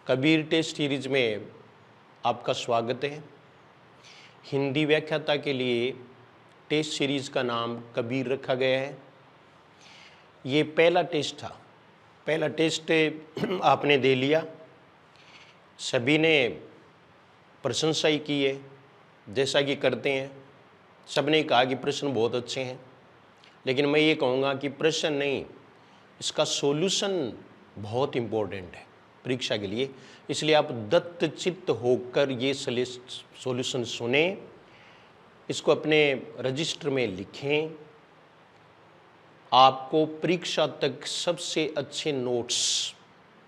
Kabir test series में आपका स्वागत है। हिंदी व्याख्याता के लिए टेस्ट सीरीज का नाम कबीर रखा गया है। ये पहला टेस्ट था। पहला टेस्ट आपने दे लिया, सभी ने प्रशंसा ही की है, जैसा कि करते हैं। सबने कहा कि प्रश्न बहुत अच्छे हैं, लेकिन मैं ये कहूँगा कि प्रश्न नहीं, इसका सॉल्यूशन बहुत इम्पोर्टेंट है परीक्षा के लिए। इसलिए आप दत्तचित्त होकर ये सॉल्यूशन सुने, इसको अपने रजिस्टर में लिखें। आपको परीक्षा तक सबसे अच्छे नोट्स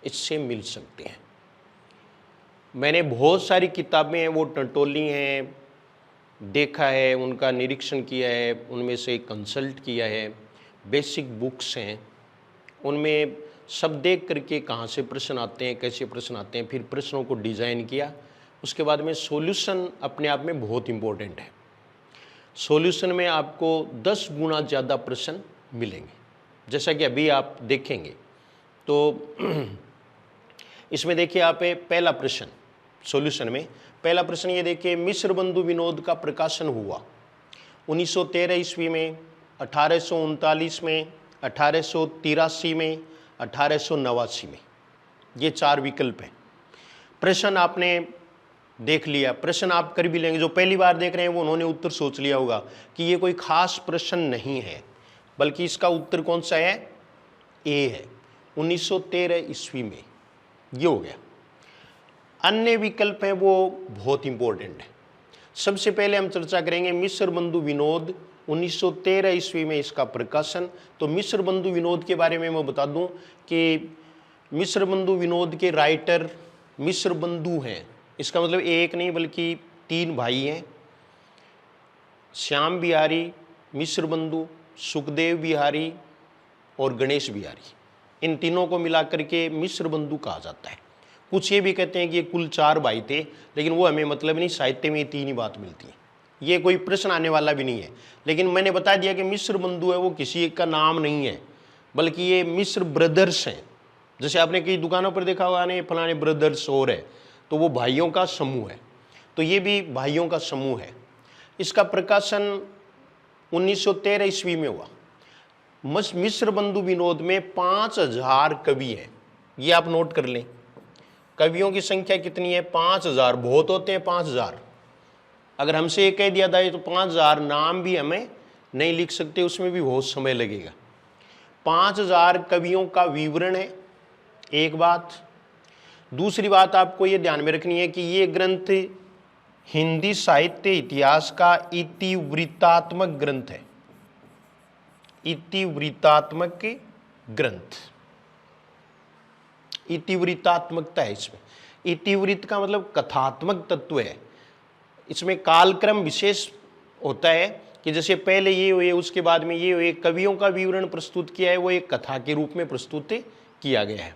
इससे मिल सकते हैं। मैंने बहुत सारी किताबें हैं वो टटोली हैं, देखा है, उनका निरीक्षण किया है, उनमें से कंसल्ट किया है। बेसिक बुक्स हैं, उनमें सब देख करके कहाँ से प्रश्न आते हैं, कैसे प्रश्न आते हैं, फिर प्रश्नों को डिज़ाइन किया। उसके बाद में सॉल्यूशन अपने आप में बहुत इम्पोर्टेंट है। सॉल्यूशन में आपको 10 गुना ज़्यादा प्रश्न मिलेंगे, जैसा कि अभी आप देखेंगे। तो इसमें देखिए आप पहला प्रश्न सॉल्यूशन में, पहला प्रश्न ये देखिए, मिस्र बंधु विनोद का प्रकाशन हुआ 1913 ईस्वी में, 1839 में, 1883 में, 1889 में। ये 4 विकल्प हैं। प्रश्न आपने देख लिया, प्रश्न आप कर भी लेंगे। जो पहली बार देख रहे हैं वो उन्होंने उत्तर सोच लिया होगा कि ये कोई खास प्रश्न नहीं है, बल्कि इसका उत्तर कौन सा है, ए है, 1913 ईस्वी में। ये हो गया। अन्य विकल्प है वो बहुत इंपॉर्टेंट है। सबसे पहले हम चर्चा करेंगे मिस्र बंधु विनोद, 1913 ईस्वी में इसका प्रकाशन। तो मिस्र बंधु विनोद के बारे में मैं बता दूं कि मिस्र बंधु विनोद के राइटर मिस्र बंधु हैं। इसका मतलब एक नहीं बल्कि 3 भाई हैं, श्याम बिहारी मिस्र बंधु, सुखदेव बिहारी और गणेश बिहारी। इन तीनों को मिलाकर के मिस्र बंधु कहा जाता है। कुछ ये भी कहते हैं कि ये कुल 4 भाई थे, लेकिन वो हमें मतलब नहीं, साहित्य में ये 3 ही बात मिलती है। ये कोई प्रश्न आने वाला भी नहीं है, लेकिन मैंने बता दिया कि मिस्र बंधु है वो किसी एक का नाम नहीं है, बल्कि ये मिस्र ब्रदर्स हैं। जैसे आपने कई दुकानों पर देखा होगा ना, फलाने ब्रदर्स और है, तो वो भाइयों का समूह है। तो ये भी भाइयों का समूह है। इसका प्रकाशन 1913 ईस्वी में हुआ। मिस्र बंधु विनोद में 5000 कवि हैं। ये आप नोट कर लें, कवियों की संख्या कितनी है, 5000। बहुत होते हैं 5000। अगर हमसे ये कह दिया जाए तो 5000 नाम भी हमें नहीं लिख सकते, उसमें भी बहुत समय लगेगा। 5000 कवियों का विवरण है, एक बात। दूसरी बात आपको ये ध्यान में रखनी है कि ये ग्रंथ हिंदी साहित्य इतिहास का इतिवृत्तात्मक ग्रंथ है। इतिवृत्तात्मक ग्रंथ, इतिवृत्तात्मकता है इसमें। इतिवृत्त का मतलब कथात्मक तत्व है। इसमें कालक्रम विशेष होता है कि जैसे पहले ये हुए, उसके बाद में ये हुए। कवियों का विवरण प्रस्तुत किया है, वो एक कथा के रूप में प्रस्तुत किया गया है।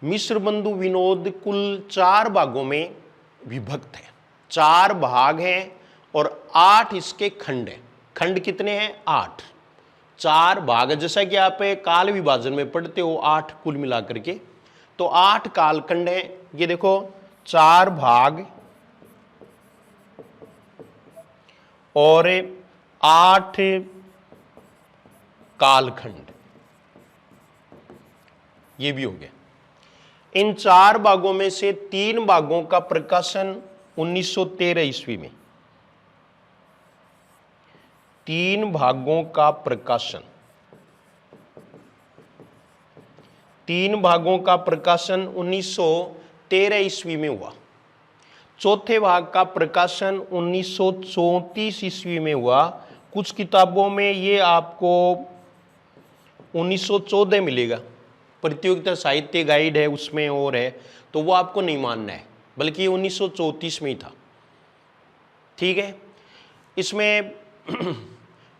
मिस्र बंधु विनोद कुल 4 भागों में विभक्त है। 4 भाग हैं और 8 इसके खंड हैं। खंड कितने हैं, 8। 4 भाग, जैसा कि आप काल विभाजन में पढ़ते हो 8 कुल मिलाकर के, तो 8 कालखंड हैं। ये देखो, 4 भाग और 8 कालखंड, ये भी हो गया। इन 4 भागों में से 3 भागों का प्रकाशन 1913 ईस्वी में। 3 भागों का प्रकाशन, 3 भागों का प्रकाशन 1913 ईस्वी में हुआ। चौथे भाग का प्रकाशन 1934 ईस्वी में हुआ। कुछ किताबों में ये आपको 1914 मिलेगा। प्रतियोगिता साहित्य गाइड है उसमें और है, तो वो आपको नहीं मानना है, बल्कि ये 1934 में ही था। ठीक है। इसमें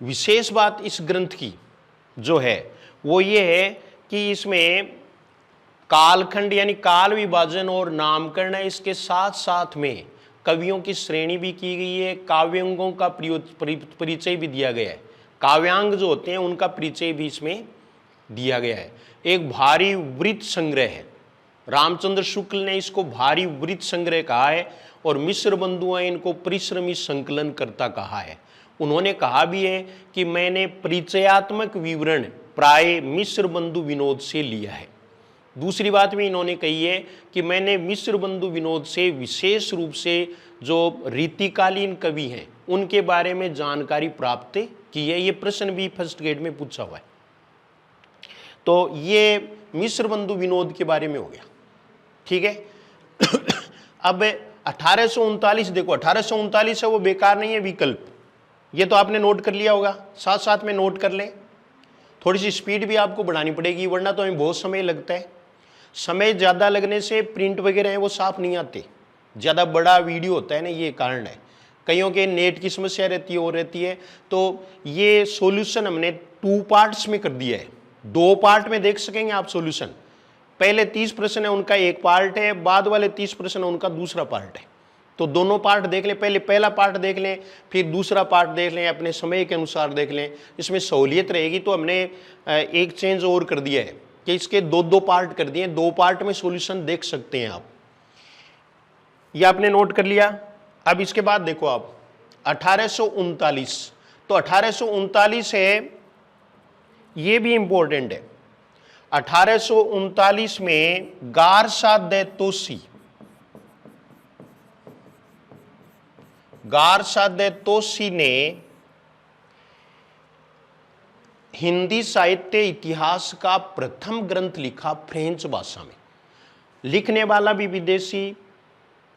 विशेष बात इस ग्रंथ की जो है वो ये है कि इसमें कालखंड यानी काल विभाजन और नामकरण है। इसके साथ साथ में कवियों की श्रेणी भी की गई है, काव्यांगों का परिचय भी दिया गया है। काव्यांग जो होते हैं उनका परिचय भी इसमें दिया गया है। एक भारी वृत्त संग्रह है। रामचंद्र शुक्ल ने इसको भारी वृत्त संग्रह कहा है और मिश्र बंधुओं ने इनको परिश्रमी संकलन करता कहा है। उन्होंने कहा भी है कि मैंने परिचयात्मक विवरण प्राय मिश्र बंधु विनोद से लिया है। दूसरी बात भी इन्होंने कही है कि मैंने मिश्र बंधु विनोद से विशेष रूप से जो रीतिकालीन कवि हैं उनके बारे में जानकारी प्राप्त की है। ये प्रश्न भी फर्स्ट ग्रेड में पूछा हुआ है। तो ये मिश्र बंधु विनोद के बारे में हो गया, ठीक है। अब 1839 देखो, 1839 है वो बेकार नहीं है, विकल्प, ये तो आपने नोट कर लिया होगा, साथ साथ में नोट कर लें। थोड़ी सी स्पीड भी आपको बढ़ानी पड़ेगी वरना तो हमें बहुत समय लगता है। समय ज़्यादा लगने से प्रिंट वगैरह हैं वो साफ नहीं आते, ज़्यादा बड़ा वीडियो होता है ना, ये कारण है। कईयों के नेट की समस्या रहती है। तो ये सॉल्यूशन हमने 2 पार्ट्स में कर दिया है, 2 पार्ट में देख सकेंगे आप सॉल्यूशन। पहले 30 प्रश्न है उनका एक पार्ट है, बाद वाले 30 प्रश्न है उनका दूसरा पार्ट है। तो दोनों पार्ट देख लें, पहले पहला पार्ट देख लें, फिर दूसरा पार्ट देख लें, अपने समय के अनुसार देख लें, इसमें सहूलियत रहेगी। तो हमने एक चेंज और कर दिया है कि इसके 2 पार्ट कर दिए, 2 पार्ट में सॉल्यूशन देख सकते हैं आप। ये आपने नोट कर लिया। अब इसके बाद देखो आप 1839, तो 1839 है, ये भी इंपॉर्टेंट है। 1839 में गारसा दे तोसी ने हिंदी साहित्य इतिहास का प्रथम ग्रंथ लिखा फ्रेंच भाषा में। लिखने वाला भी विदेशी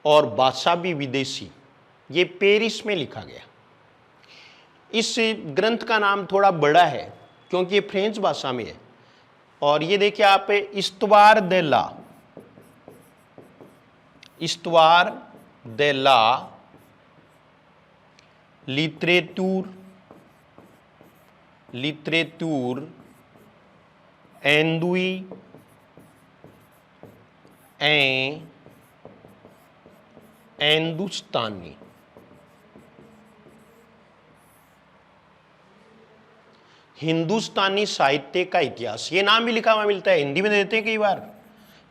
और भाषा भी विदेशी। ये पेरिस में लिखा गया। इस ग्रंथ का नाम थोड़ा बड़ा है क्योंकि ये फ्रेंच भाषा में है। और ये देखिए आप, इस्तवार दे ला लिटरेटूर एंदुई हिंदुस्तानी। हिंदुस्तानी साहित्य का इतिहास, ये नाम भी लिखा हुआ मिलता है, हिंदी में दे देते हैं कई बार,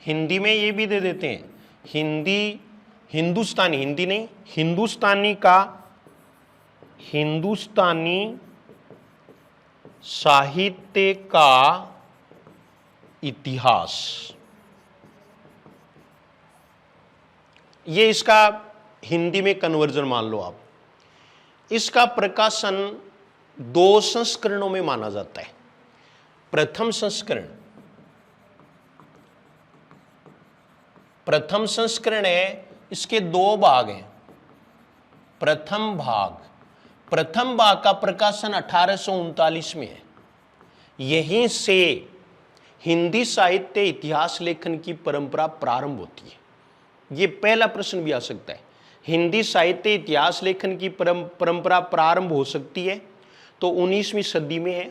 हिंदी में ये भी दे देते हैं। हिंदुस्तानी, हिंदी नहीं, हिंदुस्तानी साहित्य का इतिहास, ये इसका हिंदी में कन्वर्जन मान लो आप। इसका प्रकाशन 2 संस्करणों में माना जाता है। प्रथम संस्करण है, इसके 2 भाग हैं। प्रथम भाग का प्रकाशन 1839 में है। यहीं से हिंदी साहित्य इतिहास लेखन की परंपरा प्रारंभ होती है। ये पहला प्रश्न भी आ सकता है, हिंदी साहित्य इतिहास लेखन की परंपरा प्रारंभ हो सकती है तो 19वीं सदी में है,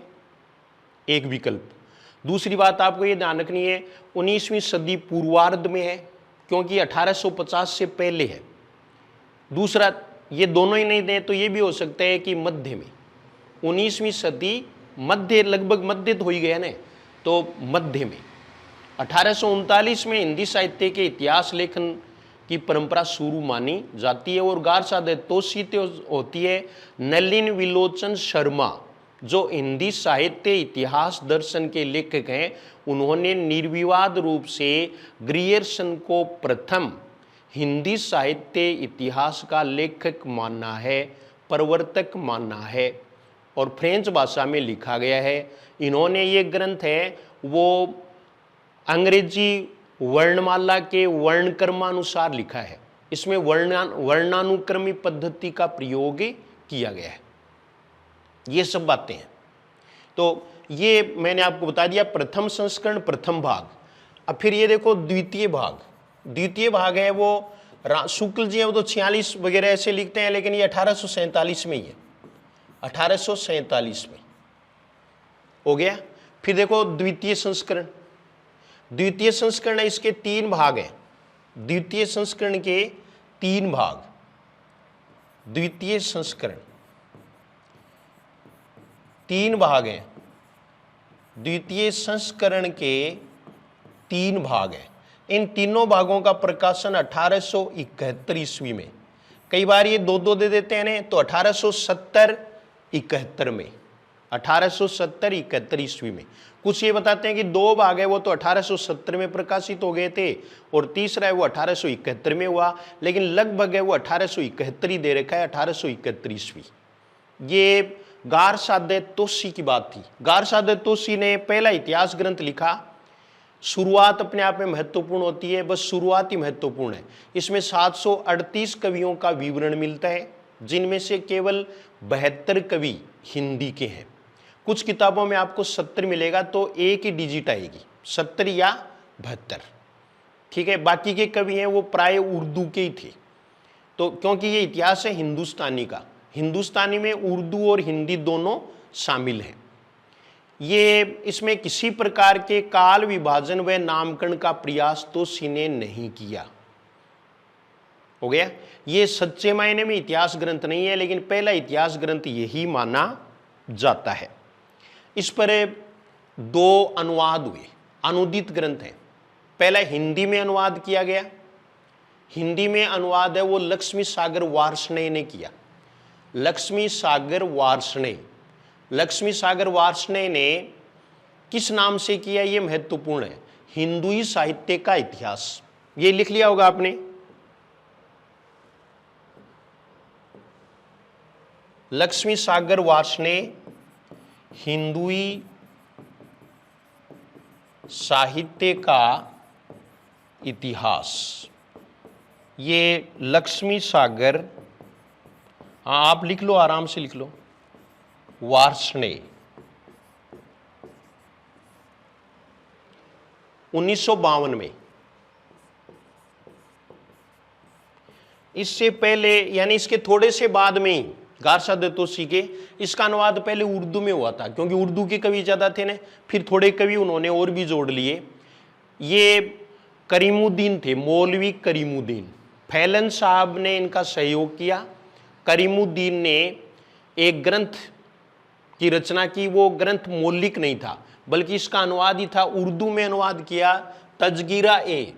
एक विकल्प। दूसरी बात आपको ये ध्यान रखनी है, 19वीं सदी पूर्वार्ध में है क्योंकि 1850 से पहले है। दूसरा, ये दोनों ही नहीं दें तो ये भी हो सकता है कि मध्य में, 19वीं सदी मध्य, लगभग मध्य तो हो ही गया ना, तो मध्य में 1839 में हिंदी साहित्य के इतिहास लेखन की परंपरा शुरू मानी जाती है। और गारसा दे तोसी होती है नलिन विलोचन शर्मा, जो हिंदी साहित्य इतिहास दर्शन के लेखक हैं। उन्होंने निर्विवाद रूप से ग्रियर्सन को प्रथम हिंदी साहित्य इतिहास का लेखक मानना है, प्रवर्तक मानना है, और फ्रेंच भाषा में लिखा गया है। इन्होंने ये ग्रंथ है वो अंग्रेजी वर्णमाला के वर्णक्रमानुसार लिखा है। इसमें वर्णानुक्रमी पद्धति का प्रयोग किया गया है। ये सब बातें हैं। तो ये मैंने आपको बता दिया प्रथम संस्करण, प्रथम भाग। अब फिर ये देखो द्वितीय भाग है वो शुक्ल जी है, वो तो 46 वगैरह ऐसे लिखते हैं, लेकिन ये 1847 में ही है, 1847 में हो गया। फिर देखो द्वितीय संस्करण है, इसके 3 भाग हैं। द्वितीय संस्करण के 3 भाग, द्वितीय संस्करण 3 भाग हैं। द्वितीय संस्करण के 3 भाग हैं। इन तीनों भागों का प्रकाशन 1871 ईस्वी में, कई बार ये दो दो दे देते हैं ना, तो 1870-71 में, 1870-71 ईस्वी में। कुछ ये बताते हैं कि दो भाग है वो तो 1870 में प्रकाशित हो गए थे और तीसरा है वो 1871 में हुआ, लेकिन लगभग है वो 1871 ही दे रखा है, 1871 ईस्वी। ये गारसादे तोसी की बात थी। गारसादे तोसी ने पहला इतिहास ग्रंथ लिखा। शुरुआत अपने आप में महत्वपूर्ण होती है, बस शुरुआत ही महत्वपूर्ण है। इसमें 738 कवियों का विवरण मिलता है, जिनमें से केवल 72 कवि हिंदी के हैं। कुछ किताबों में आपको 70 मिलेगा, तो एक ही डिजिट आएगी, 70 या 72, ठीक है। बाकी के कवि हैं वो प्राय उर्दू के ही थे। तो क्योंकि ये इतिहास है हिंदुस्तानी का, हिंदुस्तानी में उर्दू और हिंदी दोनों शामिल हैं। ये इसमें किसी प्रकार के काल विभाजन व नामकरण का प्रयास तोसी ने नहीं किया। हो गया। ये सच्चे मायने में इतिहास ग्रंथ नहीं है, लेकिन पहला इतिहास ग्रंथ यही माना जाता है। इस पर दो अनुवाद हुए, अनुदित ग्रंथ है। पहला हिंदी में अनुवाद किया गया, हिंदी में अनुवाद है वो लक्ष्मी सागर वार्ष्णेय ने किया। लक्ष्मी सागर वार्ष्णेय, लक्ष्मी सागर वार्ष्णेय ने किस नाम से किया, ये महत्वपूर्ण है। हिंदुई साहित्य का इतिहास, ये लिख लिया होगा आपने। लक्ष्मी सागर वार्ष्णेय हिंदुई साहित्य का इतिहास, ये लक्ष्मी सागर, हाँ आप लिख लो, आराम से लिख लो, वार्ष्णेय 1952 में। इससे पहले यानी इसके थोड़े से बाद में ही गारसादे तोसी के, इसका अनुवाद पहले उर्दू में हुआ था, क्योंकि उर्दू के कवि ज्यादा थे ना, फिर थोड़े कवि उन्होंने और भी जोड़ लिए। ये करीमुद्दीन थे, मौलवी करीमुद्दीन, फैलन साहब ने इनका सहयोग किया। करीमुद्दीन ने एक ग्रंथ की रचना की, वो ग्रंथ मौलिक नहीं था बल्कि इसका अनुवाद ही था, उर्दू में अनुवाद किया, तजकीरा ए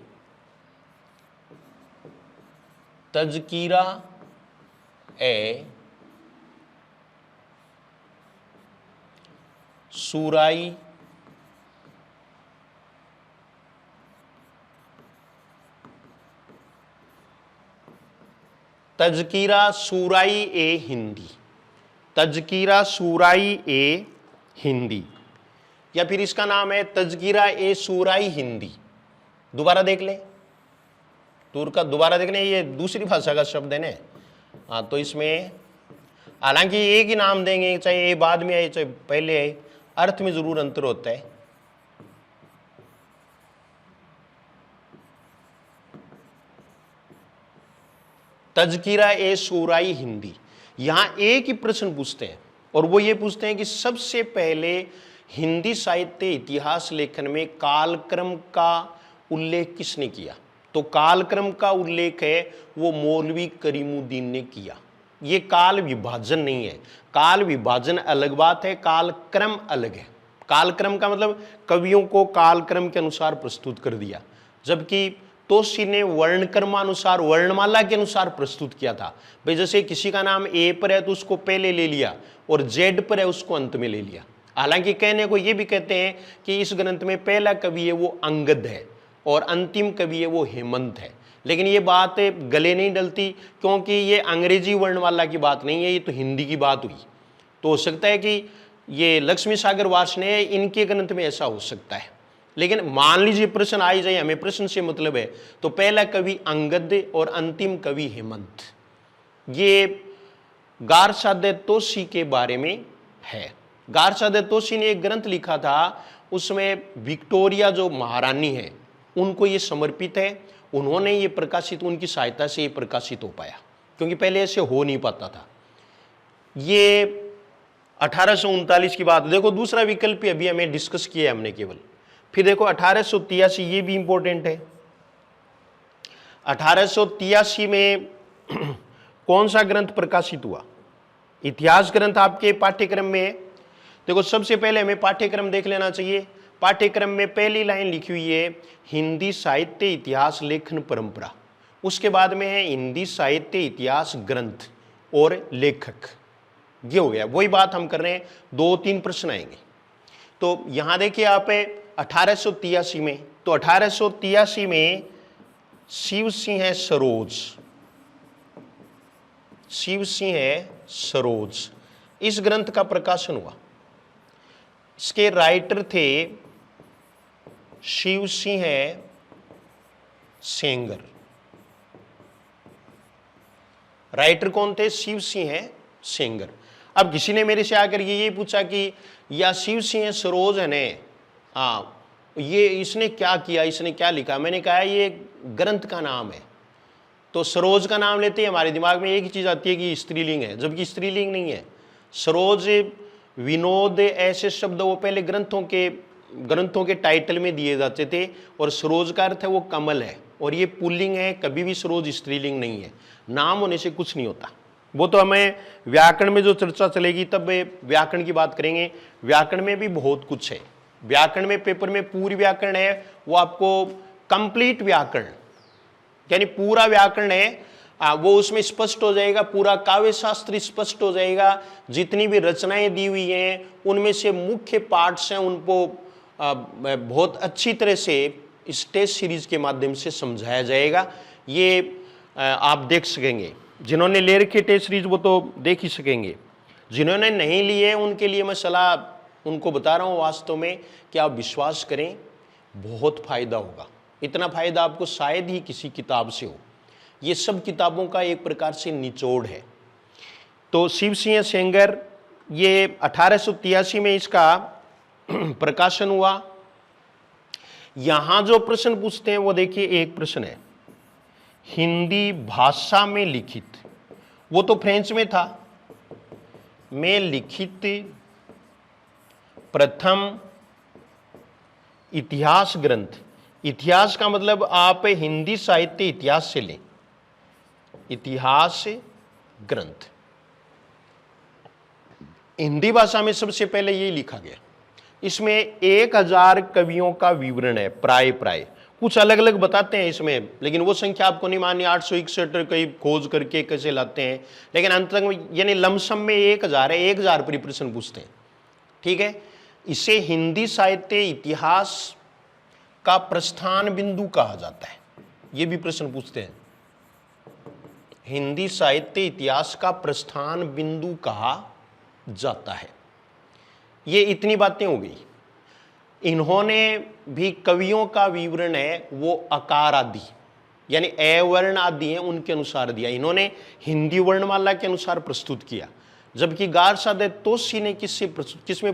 सूराई तजकीरा सूराई ए हिंदी, तजकीरा सूराई ए हिंदी, या फिर इसका नाम है तजकीरा ए सूराई हिंदी। दोबारा देख ले, तुर का दोबारा देखने, ये दूसरी भाषा का शब्द है ना। हाँ, तो इसमें हालांकि एक ही नाम देंगे, चाहे ये बाद में आए चाहे पहले आए, अर्थ में जरूर अंतर होता है। तजकीरा ए सूराई हिंदी। यहां एक ही प्रश्न पूछते हैं, और वो ये पूछते हैं कि सबसे पहले हिंदी साहित्य इतिहास लेखन में कालक्रम का उल्लेख किसने किया? तो कालक्रम का उल्लेख है वो मौलवी करीमुद्दीन ने किया। ये काल विभाजन नहीं है, काल विभाजन अलग बात है, कालक्रम अलग है। कालक्रम का मतलब कवियों को कालक्रम के अनुसार प्रस्तुत कर दिया, जबकि तोसी ने वर्णक्रमानुसार, वर्णमाला के अनुसार प्रस्तुत किया था। भाई जैसे किसी का नाम ए पर है तो उसको पहले ले लिया, और जेड पर है उसको अंत में ले लिया। हालांकि कहने को ये भी कहते हैं कि इस ग्रंथ में पहला कवि है वो अंगद है और अंतिम कवि है वो हेमंत है, लेकिन ये बात गले नहीं डलती, क्योंकि ये अंग्रेजी वर्णमाला की बात नहीं है, ये तो हिंदी की बात हुई। तो हो सकता है कि ये लक्ष्मी सागर वार्ष्णेय इनके ग्रंथ में ऐसा हो सकता है, लेकिन मान लीजिए प्रश्न आ जाए, हमें प्रश्न से मतलब है, तो पहला कवि अंगद और अंतिम कवि हेमंत। ये गारसादे तोसी के बारे में है। गारसादे तोसी ने एक ग्रंथ लिखा था, उसमें विक्टोरिया जो महारानी है उनको ये समर्पित है। उन्होंने ये प्रकाशित, उनकी सहायता से ये प्रकाशित हो पाया, क्योंकि पहले ऐसे हो नहीं पाता था। ये 1839 की बात। देखो दूसरा विकल्प अभी हमें डिस्कस किया है हमने केवल। फिर देखो 1883, ये भी इंपॉर्टेंट है। 1883 में कौन सा ग्रंथ प्रकाशित हुआ? इतिहास ग्रंथ आपके पाठ्यक्रम में है। देखो सबसे पहले हमें पाठ्यक्रम देख लेना चाहिए। पाठ्यक्रम में पहली लाइन लिखी हुई है हिंदी साहित्य इतिहास लेखन परंपरा, उसके बाद में है हिंदी साहित्य इतिहास ग्रंथ और लेखक। ये हो गया, वही बात हम कर रहे हैं। 2-3 प्रश्न आएंगे। तो यहां देखिए आप 1883 में, तो 1883 में शिव सिंह सरोज, शिव सिंह सरोज, इस ग्रंथ का प्रकाशन हुआ। इसके राइटर थे शिव सिंह सेंगर। राइटर कौन थे? शिव सिंह सेंगर। अब किसी ने मेरे से आकर ये पूछा कि या शिव सिंह सरोज है ने, ये इसने क्या किया, इसने क्या लिखा? मैंने कहा ये ग्रंथ का नाम है। तो सरोज का नाम लेते ही हमारे दिमाग में एक ही चीज आती है कि स्त्रीलिंग है, जबकि स्त्रीलिंग नहीं है। सरोज, विनोद, ऐसे शब्द वो पहले ग्रंथों के टाइटल में दिए जाते थे, और सरोज का अर्थ है वो कमल है, और ये पुल्लिंग है, कभी भी सरोज स्त्रीलिंग नहीं है। नाम होने से कुछ नहीं होता। वो तो हमें व्याकरण में जो चर्चा चलेगी तब व्याकरण की बात करेंगे। व्याकरण में भी बहुत कुछ है। व्याकरण में पेपर में पूरी व्याकरण है, वो आपको कंप्लीट व्याकरण यानी पूरा व्याकरण है, वो उसमें स्पष्ट हो जाएगा। पूरा काव्य शास्त्र स्पष्ट हो जाएगा। जितनी भी रचनाएं दी हुई हैं उनमें से मुख्य पार्ट्स हैं, उनको बहुत अच्छी तरह से इस टेस्ट सीरीज के माध्यम से समझाया जाएगा। ये आप देख सकेंगे। जिन्होंने ले रखी टेस्ट सीरीज वो तो देख ही सकेंगे। जिन्होंने नहीं लिए उनके लिए मैं सलाह उनको बता रहा हूँ वास्तव में कि आप विश्वास करें, बहुत फायदा होगा। इतना फायदा आपको शायद ही किसी किताब से हो। ये सब किताबों का एक प्रकार से निचोड़ है। तो शिव सिंह सेंगर, ये 1883 में इसका प्रकाशन हुआ। यहां जो प्रश्न पूछते हैं वो देखिए, एक प्रश्न है हिंदी भाषा में लिखित, वो तो फ्रेंच में था, में लिखित प्रथम इतिहास ग्रंथ। इतिहास का मतलब आप हिंदी साहित्य इतिहास से लें, इतिहास ग्रंथ। हिंदी भाषा में सबसे पहले ये लिखा गया। इसमें 1000 कवियों का विवरण है। प्राय कुछ अलग अलग बताते हैं इसमें, लेकिन वो संख्या आपको नहीं माननी। 861 कई खोज करके कैसे लाते हैं, लेकिन अंत तक यानी लमसम में 1000 है। 1000 पर प्रश्न पूछते हैं, ठीक है। इसे हिंदी साहित्य इतिहास का प्रस्थान बिंदु कहा जाता है। ये भी प्रश्न पूछते हैं, हिंदी साहित्य इतिहास का प्रस्थान बिंदु कहा जाता है। ये इतनी बातें हो गई। इन्होंने भी कवियों का विवरण है वो अकार आदि यानी ए वर्ण आदि हैं उनके अनुसार दिया। इन्होंने हिंदी वर्णमाला के अनुसार प्रस्तुत किया, जबकि गारसादे तोसी ने किसमें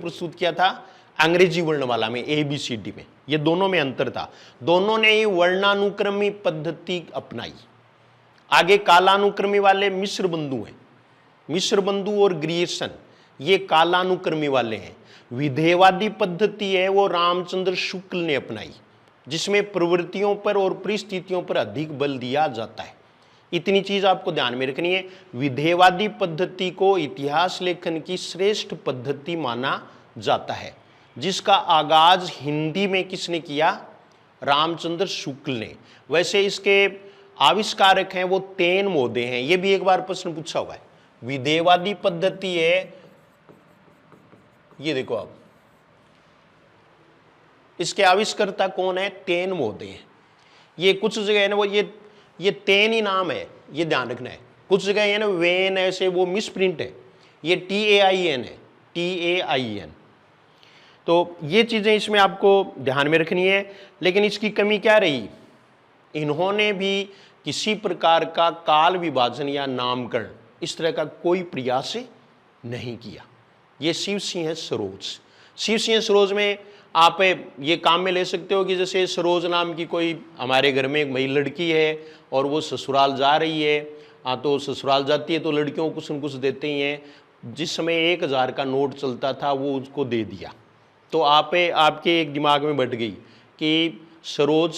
प्रस्तुत किया था? अंग्रेजी वर्णमाला में, ABCD में। ये दोनों में अंतर था। दोनों ने ही वर्णानुक्रमी पद्धति अपनाई। आगे कालानुक्रमी वाले मिश्र बंधु हैं, मिश्र बंधु और ग्रियर्सन, ये कालानुक्रमी वाले हैं। विधेयवादी पद्धति है वो रामचंद्र शुक्ल ने अपनाई, जिसमें प्रवृत्तियों पर और परिस्थितियों पर अधिक बल दिया जाता है। इतनी चीज आपको ध्यान में रखनी है। विधेयवादी पद्धति को इतिहास लेखन की श्रेष्ठ पद्धति माना जाता है, जिसका आगाज हिंदी में किसने किया? रामचंद्र शुक्ल ने। वैसे इसके आविष्कारक हैं वो तेन मोदे हैं। ये भी एक बार प्रश्न पूछा हुआ है। विधेयवादी पद्धति है, ये देखो आप, इसके आविष्कर्ता कौन है? तेन मोदे हैं। ये कुछ जगह है ना वो ये तेन ही नाम है, ये ध्यान रखना है। कुछ जगह है ना वेन, ऐसे वो मिसप्रिंट है, ये TAIN है, TAIN। तो ये चीजें इसमें आपको ध्यान में रखनी है। लेकिन इसकी कमी क्या रही? इन्होंने भी किसी प्रकार का काल विभाजन या नामकरण इस तरह का कोई प्रयास नहीं किया। ये शिव सिंह सरोज। शिव सिंह सरोज में आप ये काम में ले सकते हो कि जैसे सरोज नाम की कोई हमारे घर में एक महिला लड़की है और वो ससुराल जा रही है, तो ससुराल जाती है तो लड़कियों को कुछ न कुछ देते ही हैं। जिस समय 1000 का नोट चलता था वो उसको दे दिया, तो आपके एक दिमाग में बैठ गई कि सरोज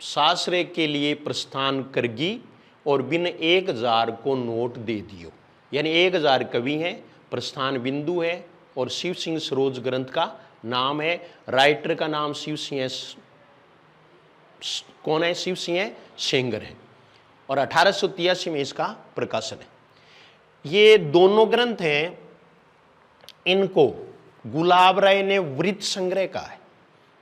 सासरे के लिए प्रस्थान करगी और बिन 1000 को नोट दे दियो। यानी 1000 कवि हैं, प्रस्थान बिंदु है और शिव सिंह सरोज ग्रंथ का नाम है। राइटर का नाम शिव सिंह कौन है? शिव सिंह सेंगर है। और 1883 में इसका प्रकाशन है। ये दोनों ग्रंथ हैं, इनको गुलाब राय ने वृत्त संग्रह कहा है।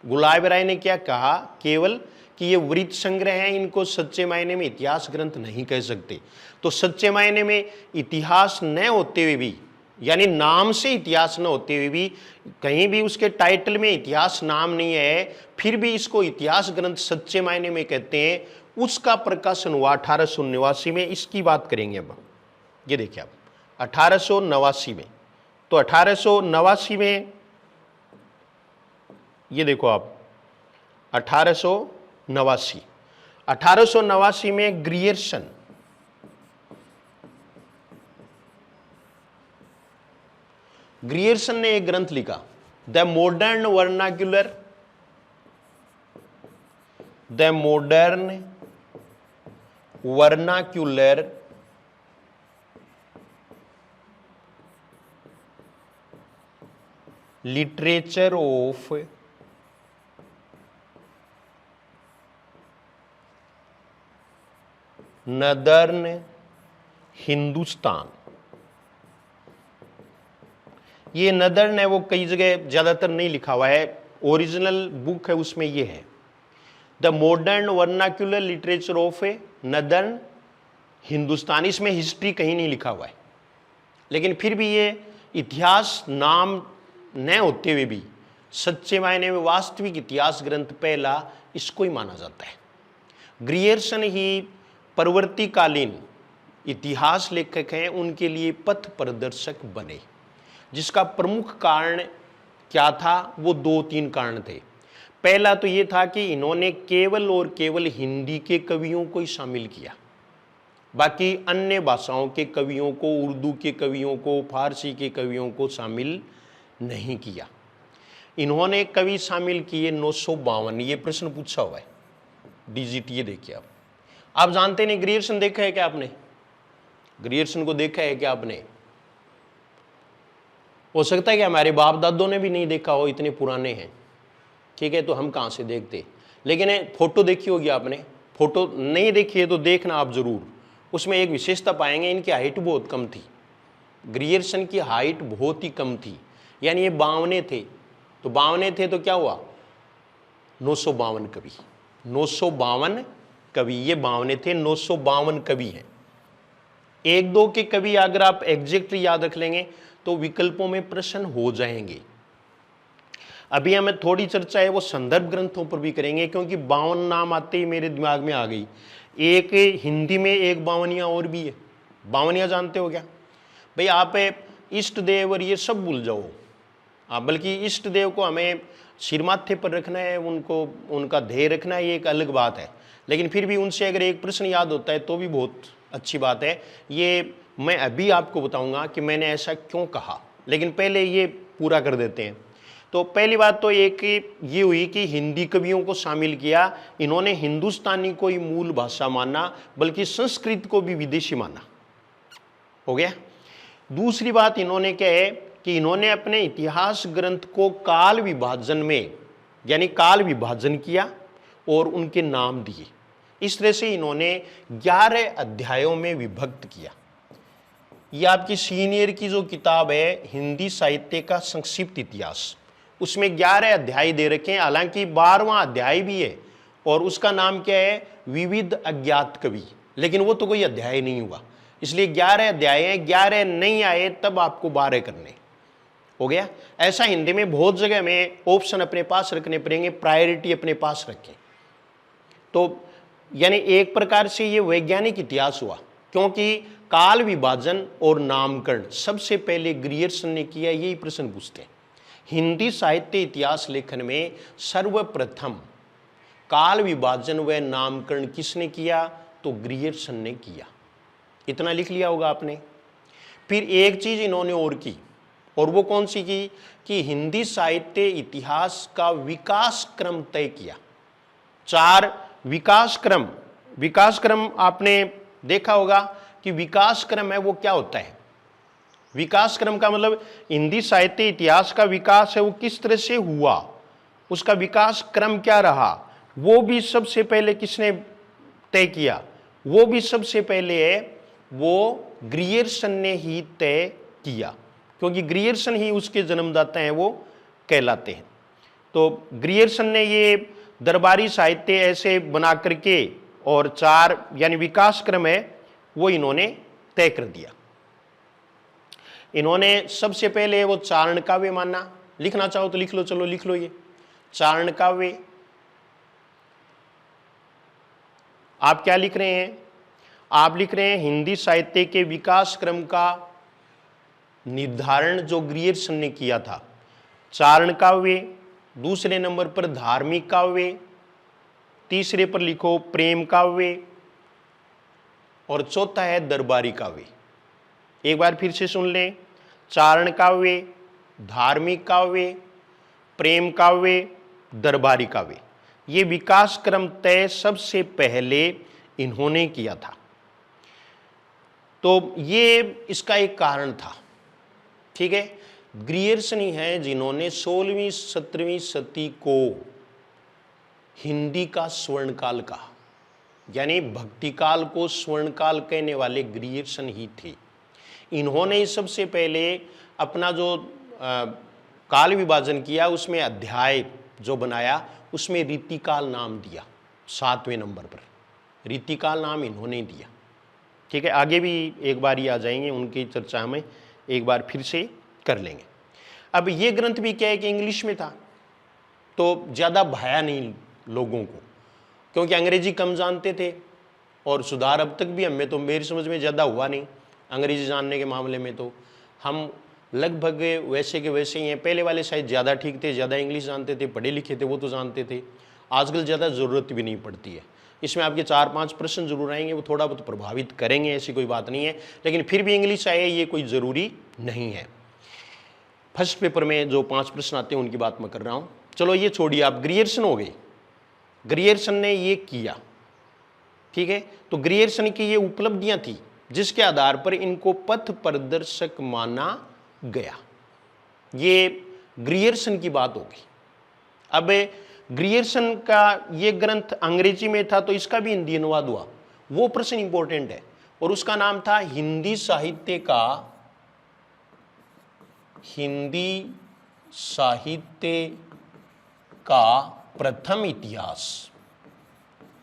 गुलाब राय ने क्या कहा? केवल कि ये वृत्त संग्रह है, इनको सच्चे मायने में इतिहास ग्रंथ नहीं कह सकते। तो सच्चे मायने में इतिहास न होते हुए भी, यानी नाम से इतिहास न होते हुए भी, कहीं भी उसके टाइटल में इतिहास नाम नहीं है, फिर भी इसको इतिहास ग्रंथ सच्चे मायने में कहते हैं। उसका प्रकाशन हुआ 1889 में। इसकी बात करेंगे अब। ये देखिए आप 1889 में, तो 1889 में ये देखो आप 1889 में ग्रियर्सन ने एक ग्रंथ लिखा, the modern vernacular literature of northern Hindustan. ये नदर्न है, वो कई जगह ज्यादातर नहीं लिखा हुआ है, ओरिजिनल बुक है उसमें ये है, the modern vernacular literature of northern Hindustan. इसमें हिस्ट्री कहीं नहीं लिखा हुआ है, लेकिन फिर भी ये इतिहास नाम न होते हुए भी सच्चे मायने में वास्तविक इतिहास ग्रंथ पहला इसको ही माना जाता है। ग्रियर्सन ही परवर्तीकालीन इतिहास लेखक हैं, उनके लिए पथ प्रदर्शक बने, जिसका प्रमुख कारण क्या था? वो 2-3 कारण थे। पहला तो ये था कि इन्होंने केवल और केवल हिंदी के कवियों को ही शामिल किया, बाकी अन्य भाषाओं के कवियों को, उर्दू के कवियों को, फारसी के कवियों को शामिल नहीं किया। इन्होंने कवि शामिल किए 952। ये प्रश्न पूछा हुआ है, डिजिट ये देखिए आप जानते नहीं ग्रियर्सन देखा है क्या आपने? ग्रियर्सन को देखा है क्या आपने? हो सकता है कि हमारे बाप दादों ने भी नहीं देखा हो, इतने पुराने हैं, ठीक है, तो हम कहाँ से देखते। लेकिन फोटो देखी होगी आपने, फोटो नहीं देखी है तो देखना आप जरूर। उसमें एक विशेषता पाएंगे, इनकी हाइट बहुत कम थी। ग्रियर्सन की हाइट बहुत ही कम थी, यानी ये 52 थे। तो 52 थे तो क्या हुआ? 952 कवि। 952 कवि, ये 52 थे, 952 कवि हैं। 1-2 के कवि अगर आप एग्जैक्टली याद रख लेंगे तो विकल्पों में प्रश्न हो जाएंगे। अभी हमें थोड़ी चर्चा है वो संदर्भ ग्रंथों पर भी करेंगे, क्योंकि 52 नाम आते ही मेरे दिमाग में आ गई। एक हिंदी में एक बावनिया और भी है। बावनिया जानते हो क्या भाई? आप इष्ट देव और ये सब भूल जाओ आप, बल्कि इष्ट देव को हमें सिर माथे पर रखना है, उनको उनका ध्येय रखना है, ये एक अलग बात है। लेकिन फिर भी उनसे अगर एक प्रश्न याद होता है तो भी बहुत अच्छी बात है। ये मैं अभी आपको बताऊंगा कि मैंने ऐसा क्यों कहा, लेकिन पहले ये पूरा कर देते हैं। तो पहली बात तो एक ये हुई कि हिंदी कवियों को शामिल किया। इन्होंने हिंदुस्तानी को ही मूल भाषा माना, बल्कि संस्कृत को भी विदेशी माना। हो गया। दूसरी बात इन्होंने क्या है कि इन्होंने अपने इतिहास ग्रंथ को काल विभाजन में, यानी काल विभाजन किया और उनके नाम दिए। इस तरह से इन्होंने 11 अध्यायों में विभक्त किया। ये आपकी सीनियर की जो किताब है हिंदी साहित्य का संक्षिप्त इतिहास, उसमें 11 अध्याय दे रखे हैं। हालांकि 12वां अध्याय भी है और उसका नाम क्या है? विविध अज्ञात कवि, लेकिन वो तो कोई अध्याय नहीं हुआ, इसलिए 11 अध्याय हैं। 11 नहीं आए तब आपको 12 करने। हो गया। ऐसा हिंदी में बहुत जगह में ऑप्शन अपने पास रखने पड़ेंगे, प्रायोरिटी अपने पास रखें। तो यानी एक प्रकार से ये वैज्ञानिक इतिहास हुआ, क्योंकि काल विभाजन और नामकरण सबसे पहले ग्रियर्सन ने किया। यही प्रश्न पूछते हैं हिंदी साहित्य इतिहास लेखन में सर्वप्रथम काल विभाजन व नामकरण किसने किया? तो ग्रियर्सन ने किया। इतना लिख लिया होगा आपने। फिर एक चीज इन्होंने और की, और वो कौन सी की? कि हिंदी साहित्य इतिहास का विकास क्रम तय किया। 4 विकास क्रम आपने देखा होगा कि विकास क्रम है वो क्या होता है? विकास क्रम का मतलब हिंदी साहित्य इतिहास का विकास है वो किस तरह से हुआ, उसका विकास क्रम क्या रहा, वो भी सबसे पहले किसने तय किया, वो भी सबसे पहले वो ग्रियर्सन ने ही तय किया, क्योंकि ग्रियर्सन ही उसके जन्मदाता हैं, वो कहलाते हैं। तो ग्रियर्सन ने ये दरबारी साहित्य ऐसे बना करके और 4 यानी विकास क्रम है वो इन्होंने तय कर दिया। इन्होंने सबसे पहले वो चारण काव्य माना, लिखना चाहो तो लिख लो, चलो लिख लो, ये चारण काव्य। आप क्या लिख रहे हैं, आप लिख रहे हैं हिंदी साहित्य के विकास क्रम का निर्धारण जो ग्रियर्सन ने किया था, चारण काव्य, दूसरे नंबर पर धार्मिक काव्य, तीसरे पर लिखो प्रेम काव्य, और चौथा है दरबारी काव्य। एक बार फिर से सुन लें, चारण काव्य, धार्मिक काव्य, प्रेम काव्य, दरबारी काव्य, ये विकास क्रम तय सबसे पहले इन्होंने किया था। तो ये इसका एक कारण था, ठीक है। ग्रियर्सन ही है जिन्होंने 16वीं 17वीं सदी को हिंदी का स्वर्णकाल कहा, यानी भक्तिकाल को स्वर्णकाल कहने वाले ग्रियर्सन ही थे। इन्होंने सबसे पहले अपना जो काल विभाजन किया उसमें अध्याय जो बनाया उसमें रीतिकाल नाम दिया, 7वें नंबर पर रीतिकाल नाम इन्होंने दिया, ठीक है। आगे भी एक बार ही आ जाएंगे, उनकी चर्चा हमें एक बार फिर से कर लेंगे। अब ये ग्रंथ भी क्या है कि इंग्लिश में था, तो ज़्यादा भाया नहीं लोगों को, क्योंकि अंग्रेजी कम जानते थे और सुधार अब तक भी हमें तो मेरी समझ में ज़्यादा हुआ नहीं अंग्रेजी जानने के मामले में। तो हम लगभग वैसे के वैसे ही हैं। पहले वाले शायद ज़्यादा ठीक थे, ज़्यादा इंग्लिश जानते थे, पढ़े लिखे थे, वो तो जानते थे। आजकल ज़्यादा ज़रूरत भी नहीं पड़ती है। इसमें आपके 4-5 प्रश्न जरूर आएंगे, वो थोड़ा बहुत प्रभावित करेंगे, ऐसी कोई बात नहीं है, लेकिन फिर भी इंग्लिश आए ये कोई ज़रूरी नहीं है। फर्स्ट पेपर में जो 5 प्रश्न आते हैं उनकी बात मैं कर रहा हूँ। चलो ये छोड़िए, आप ग्रियर्सन हो गए, ग्रियर्सन ने ये किया, ठीक है। तो ग्रियर्सन की ये उपलब्धियां थी जिसके आधार पर इनको पथ प्रदर्शक माना गया। ये ग्रियर्सन की बात होगी। अब ग्रियर्सन का ये ग्रंथ अंग्रेजी में था तो इसका भी हिंदी अनुवाद हुआ, वो प्रश्न इंपॉर्टेंट है, और उसका नाम था हिंदी साहित्य का प्रथम इतिहास।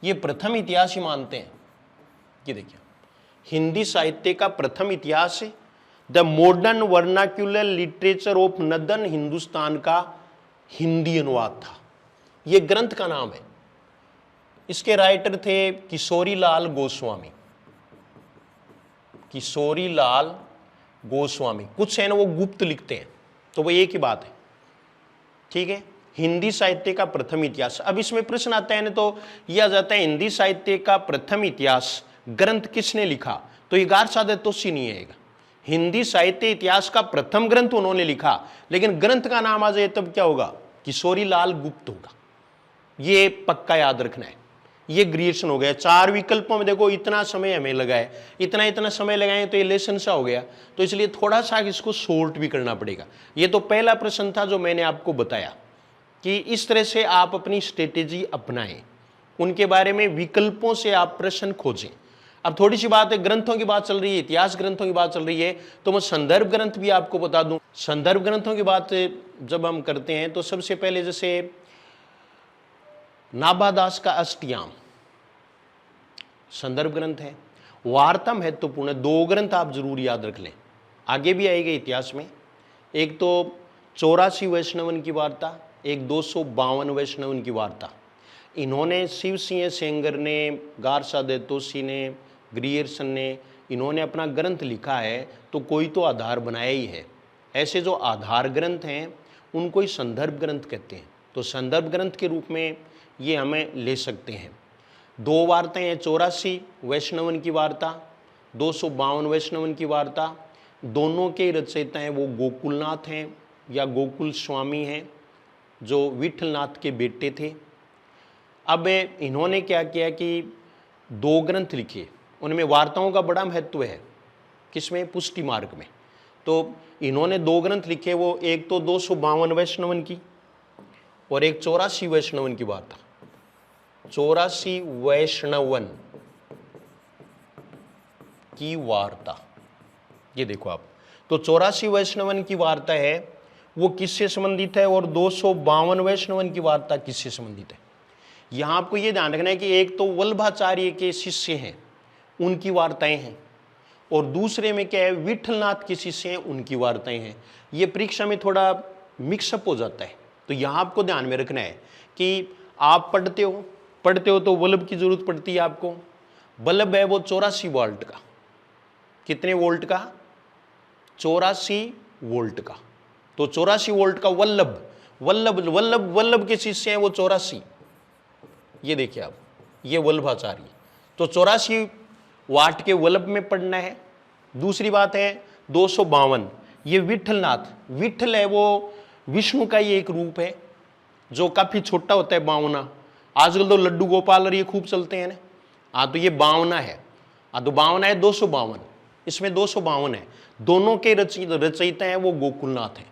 ये प्रथम इतिहास ही मानते हैं। ये देखिए, हिंदी साहित्य का प्रथम इतिहास है, the modern vernacular literature of northern Hindustan का हिंदी अनुवाद था। ये ग्रंथ का नाम है। इसके राइटर थे किशोरी लाल गोस्वामी। किशोरी लाल गोस्वामी, कुछ है ना वो गुप्त लिखते हैं, तो वो एक ही बात है, ठीक है। हिंदी साहित्य का प्रथम इतिहास। अब इसमें प्रश्न आता है ना, तो यह आ जाता है हिंदी साहित्य का प्रथम इतिहास ग्रंथ किसने लिखा, तो ये गार सादत तो सी नहीं आएगा। हिंदी साहित्य इतिहास का प्रथम ग्रंथ उन्होंने लिखा, लेकिन ग्रंथ का नाम आ जाए तब क्या होगा, किशोरी लाल गुप्त होगा। ये पक्का याद रखना है। ये ग्रियर्सन हो गया। 4 विकल्पों में देखो इतना समय हमें लगा है, इतना समय लगाए तो ये लेसन सा हो गया, तो इसलिए थोड़ा सा इसको शॉर्ट भी करना पड़ेगा। ये तो पहला प्रश्न था जो मैंने आपको बताया कि इस तरह से आप अपनी स्ट्रेटेजी अपनाएं, उनके बारे में विकल्पों से आप प्रश्न खोजें। अब थोड़ी सी बात है, ग्रंथों की बात चल रही है, इतिहास ग्रंथों की बात चल रही है, तो मैं संदर्भ ग्रंथ भी आपको बता दूं। संदर्भ ग्रंथों की बात जब हम करते हैं तो सबसे पहले जैसे नाभादास का अष्टयाम संदर्भ ग्रंथ है। वार्ता महत्वपूर्ण है। 2 ग्रंथ आप जरूर याद रख लें, आगे भी आएंगे इतिहास में। एक तो 84 वैष्णवन की वार्ता, एक 252 वैष्णवन की वार्ता। इन्होंने शिव सिंह सेंगर ने, गारसा देतोसी ने, ग्रियर्सन ने, इन्होंने अपना ग्रंथ लिखा है, तो कोई तो आधार बनाया ही है। ऐसे जो आधार ग्रंथ हैं उनको ही संदर्भ ग्रंथ कहते हैं। तो संदर्भ ग्रंथ के रूप में ये हमें ले सकते हैं। 2 वार्ताएं हैं, 84 वैष्णवन की वार्ता, 252 वैष्णवन की वार्ता। दोनों के रचयिता हैं वो गोकुलनाथ हैं या गोकुल स्वामी हैं, जो विठलनाथ के बेटे थे। अब इन्होंने क्या किया कि 2 ग्रंथ लिखे, उनमें वार्ताओं का बड़ा महत्व है। किसमें? पुष्टि मार्ग में। तो इन्होंने दो ग्रंथ लिखे, वो एक तो 252 वैष्णवन की और एक 84 वैष्णवन की वार्ता। 84 वैष्णवन की वार्ता, ये देखो आप। तो 84 वैष्णवन की वार्ता है वो किससे संबंधित है और 252 वैष्णवन की वार्ता किससे संबंधित है। यहां आपको ये ध्यान रखना है कि एक तो वल्लभाचार्य के शिष्य हैं उनकी वार्ताएं हैं और दूसरे में क्या है, विठलनाथ के शिष्य हैं उनकी वार्ताएं हैं। ये परीक्षा में थोड़ा मिक्सअप हो जाता है, तो यहां आपको ध्यान में रखना है कि आप पढ़ते हो तो बल्ब की जरूरत पड़ती है आपको। बल्ब है वो 84 वोल्ट का, कितने वोल्ट का, 84 वोल्ट का। तो 84 वोल्ट का वल्लभ के शिष्य हैं वो 84। ये देखिए आप, ये वल्लभाचार्य। तो 84 वाट के वल्लभ में पढ़ना है। दूसरी बात है 252, ये विठलनाथ। विठल है वो विष्णु का ये एक रूप है जो काफी छोटा होता है, बावना। आजकल तो लड्डू गोपाल और ये खूब चलते हैं ना। हाँ, तो ये बावना है। हाँ, तो बावना है 252, इसमें 252 है। दोनों के रचयिता हैं वो गोकुलनाथ है।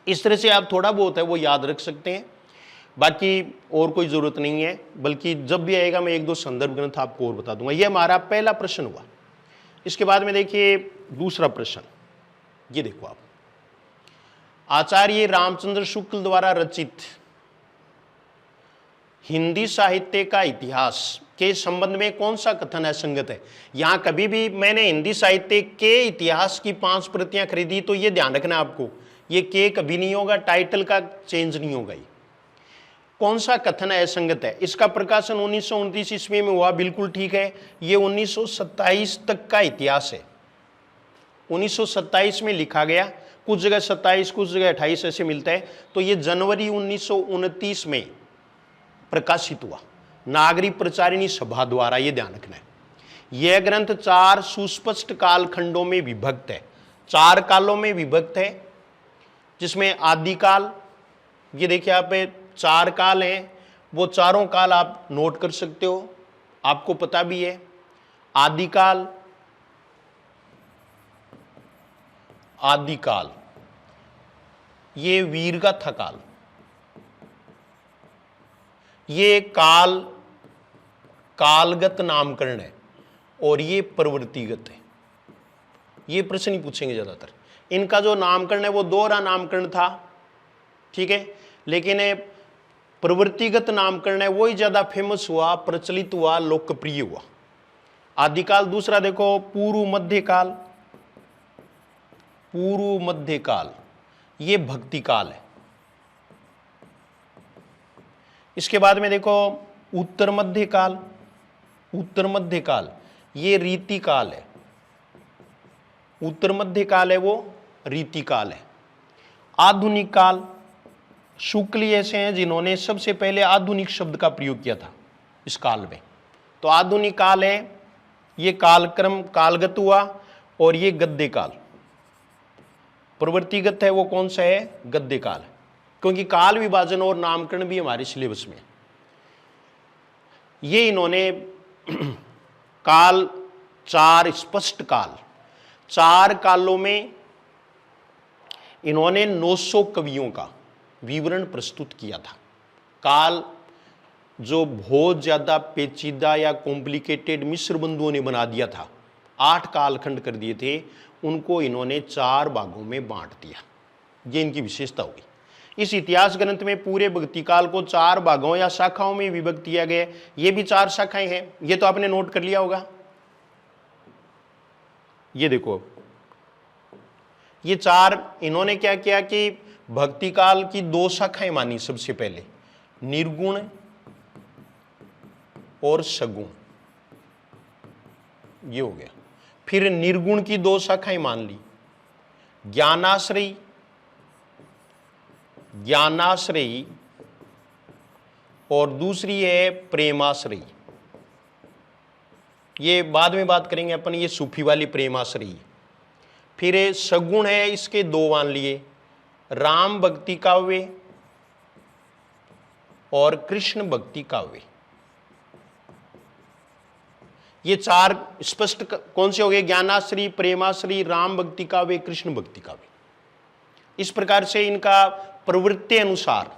इस तरह से आप थोड़ा बहुत है वो याद रख सकते हैं, बाकी और कोई जरूरत नहीं है। बल्कि जब भी आएगा मैं एक दो संदर्भ ग्रंथ आपको और बता दूंगा। ये हमारा पहला प्रश्न हुआ। इसके बाद में देखिए दूसरा प्रश्न, ये देखो आप। आचार्य रामचंद्र शुक्ल द्वारा रचित हिंदी साहित्य का इतिहास के संबंध में कौन सा कथन असंगत है। यहां कभी भी मैंने हिंदी साहित्य के इतिहास की 5 प्रतियां खरीदी तो ये ध्यान रखना आपको, ये के कभी नहीं होगा, टाइटल का चेंज नहीं होगा। ये कौन सा कथन असंगत है। इसका प्रकाशन 1929 ईस्वी में हुआ, बिल्कुल ठीक है। ये 1927 तक का इतिहास है। 1927 में लिखा गया, कुछ जगह 27 कुछ जगह 28 ऐसे मिलता है। तो ये जनवरी 1929 में प्रकाशित हुआ, नागरिक प्रचारिणी सभा द्वारा। ये ध्यान रखना है। यह ग्रंथ 4 सुस्पष्ट कालखंडों में विभक्त है, 4 कालों में विभक्त है, जिसमें आदिकाल, ये देखिए आप 4 काल हैं, वो चारों काल आप नोट कर सकते हो, आपको पता भी है। आदिकाल, आदिकाल ये वीरगाथा काल, ये काल कालगत नामकरण है और ये प्रवृत्तिगत है। ये प्रश्न ही पूछेंगे ज्यादातर। इनका जो नामकरण है वो दोहरा नामकरण था, ठीक है, लेकिन प्रवृत्तिगत नामकरण है वही ज्यादा फेमस हुआ, प्रचलित हुआ, लोकप्रिय हुआ। आदिकाल। दूसरा देखो पूर्व मध्यकाल, पूर्व मध्यकाल ये भक्ति काल है। इसके बाद में देखो उत्तर मध्यकाल, उत्तर मध्यकाल ये रीति काल है। उत्तर मध्यकाल है वो रीति काल है। आधुनिक काल, शुक्ल ऐसे हैं जिन्होंने सबसे पहले आधुनिक शब्द का प्रयोग किया था इस काल में। तो आधुनिक काल है, ये कालक्रम कालगत हुआ, और ये गद्य काल। प्रवृत्तिगत है वो कौन सा है, गद्य काल, क्योंकि काल विभाजन और नामकरण भी हमारे सिलेबस में। ये इन्होंने काल 4 स्पष्ट काल, 4 कालों में इन्होंने 900 कवियों का विवरण प्रस्तुत किया था। काल जो बहुत ज्यादा पेचीदा या कॉम्प्लिकेटेड मिस्र बंधुओं ने बना दिया था, 8 कालखंड कर दिए थे, उनको इन्होंने 4 भागों में बांट दिया। ये इनकी विशेषता होगी। इस इतिहास ग्रंथ में पूरे भक्ति काल को 4 भागों या शाखाओं में विभक्त किया गया। ये भी 4 शाखाएं हैं, ये तो आपने नोट कर लिया होगा। ये देखो ये 4 इन्होंने क्या किया कि भक्ति काल की 2 शाखाएं मानी। सबसे पहले निर्गुण और सगुण, ये हो गया। फिर निर्गुण की 2 शाखाएं मान ली, ज्ञानाश्रयी, ज्ञानाश्रयी, और दूसरी है प्रेमाश्रयी। ये बाद में बात करेंगे अपन, ये सूफी वाली प्रेमाश्रयी। फिर सगुण है, इसके 2 मान लिए, राम भक्ति काव्य और कृष्ण भक्ति काव्य। ये चार स्पष्ट कौन से हो गए? ज्ञानाश्री, प्रेमाश्री, राम भक्ति काव्य, कृष्ण भक्ति काव्य। इस प्रकार से इनका प्रवृत्ति अनुसार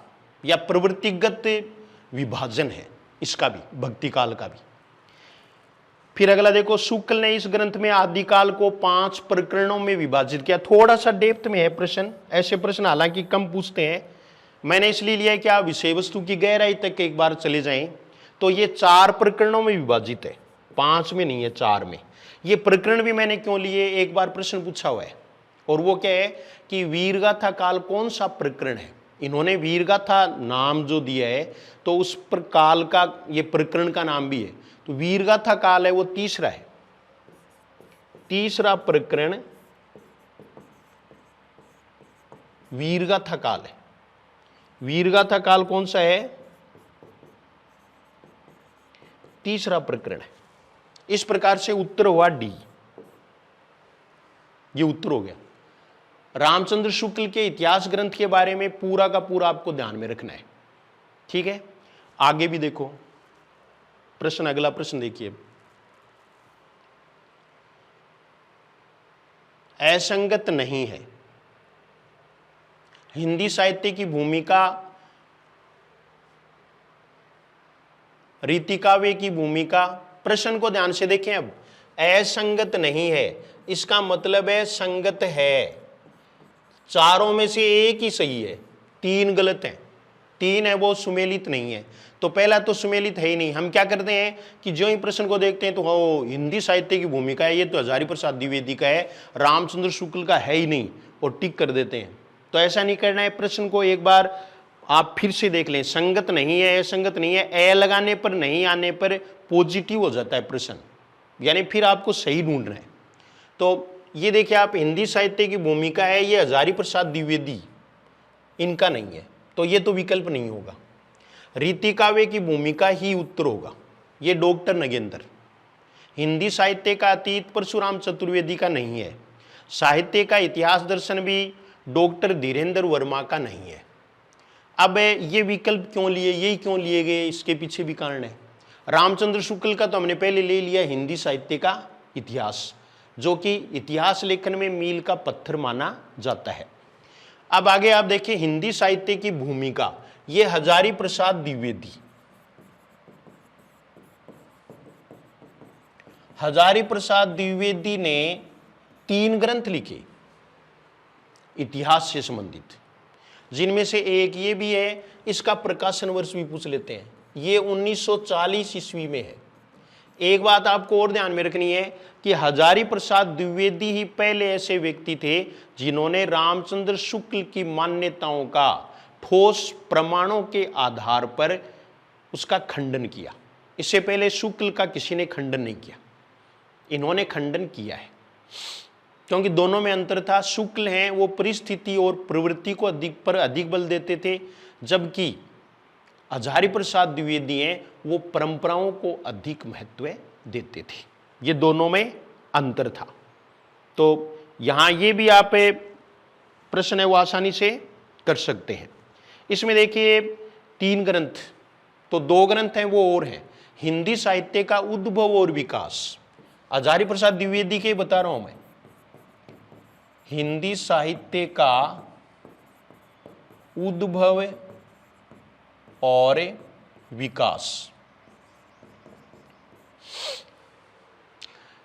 या प्रवृत्तिगत विभाजन है, इसका भी, भक्ति काल का भी। फिर अगला देखो, शुक्ल ने इस ग्रंथ में आदिकाल को 5 प्रकरणों में विभाजित किया। थोड़ा सा डेप्थ में है प्रश्न, ऐसे प्रश्न हालांकि कम पूछते हैं, मैंने इसलिए लिया कि आप विषय वस्तु की गहराई तक एक बार चले जाएं। तो ये 4 प्रकरणों में विभाजित है, 5 में नहीं है, 4 में। ये प्रकरण भी मैंने क्यों लिए, एक बार प्रश्न पूछा हुआ है, और वो क्या है कि वीरगाथा काल कौन सा प्रकरण है। इन्होंने वीरगाथा नाम जो दिया है, तो उस काल का ये प्रकरण का नाम भी है। तो वीरगाथा काल है वो तीसरा है, तीसरा प्रकरण वीरगाथा काल है। वीरगाथा काल कौन सा है? तीसरा प्रकरण है। इस प्रकार से उत्तर हुआ डी, ये उत्तर हो गया। रामचंद्र शुक्ल के इतिहास ग्रंथ के बारे में पूरा का पूरा आपको ध्यान में रखना है, ठीक है। आगे भी देखो प्रश्न, अगला प्रश्न देखिए, असंगत नहीं है हिंदी साहित्य की भूमिका रीति काव्य की भूमिका। प्रश्न को ध्यान से देखें। अब असंगत नहीं है, इसका मतलब है संगत है। चारों में से एक ही सही है, 3 गलत हैं। 3 है वो सुमेलित नहीं है। तो पहला तो सुमेलित है ही नहीं। हम क्या करते हैं कि जो ही प्रश्न को देखते हैं तो हो हिंदी साहित्य की भूमिका है, ये तो हजारी प्रसाद द्विवेदी का है, रामचंद्र शुक्ल का है ही नहीं, और टिक कर देते हैं। तो ऐसा नहीं करना है। प्रश्न को एक बार आप फिर से देख लें, संगत नहीं है, असंगत नहीं है, ए लगाने पर, नहीं आने पर पॉजिटिव हो जाता है प्रश्न, यानी फिर आपको सही ढूंढना है। तो ये देखिए आप, हिंदी साहित्य की भूमिका है, ये हजारी प्रसाद द्विवेदी, इनका नहीं है, तो ये तो विकल्प नहीं होगा। रीति काव्य की भूमिका ही उत्तर होगा, ये डॉक्टर नगेंद्र। हिंदी साहित्य का अतीत परशुराम चतुर्वेदी का नहीं है। साहित्य का इतिहास दर्शन भी डॉक्टर धीरेन्द्र वर्मा का नहीं है। अब ये विकल्प क्यों लिए, यही क्यों लिए गए, इसके पीछे भी कारण है। रामचंद्र शुक्ल का तो हमने पहले ले लिया हिंदी साहित्य का इतिहास, जो कि इतिहास लेखन में मील का पत्थर माना जाता है। अब आगे आप देखिए, हिंदी साहित्य की भूमिका, ये हजारी प्रसाद द्विवेदी, हजारी प्रसाद द्विवेदी ने 3 ग्रंथ लिखे इतिहास से संबंधित, जिनमें से एक ये भी है, इसका प्रकाशन वर्ष भी पूछ लेते हैं, ये 1940 ईस्वी में है। एक बात आपको और ध्यान में रखनी है कि हजारी प्रसाद द्विवेदी ही पहले ऐसे व्यक्ति थे जिन्होंने रामचंद्र शुक्ल की मान्यताओं का ठोस प्रमाणों के आधार पर उसका खंडन किया। इससे पहले शुक्ल का किसी ने खंडन नहीं किया, इन्होंने खंडन किया है, क्योंकि दोनों में अंतर था। शुक्ल हैं वो परिस्थिति और प्रवृत्ति को अधिक बल देते थे, जबकि हजारी प्रसाद द्विवेदी हैं वो परंपराओं को अधिक महत्व देते थे। ये दोनों में अंतर था। तो यहाँ ये भी आप प्रश्न है वो आसानी से कर सकते हैं। इसमें देखिए 3 ग्रंथ, तो 2 ग्रंथ हैं वो और हैं, हिंदी साहित्य का उद्भव और विकास, हजारी प्रसाद द्विवेदी के बता रहा हूं मैं, हिंदी साहित्य का उद्भव और विकास।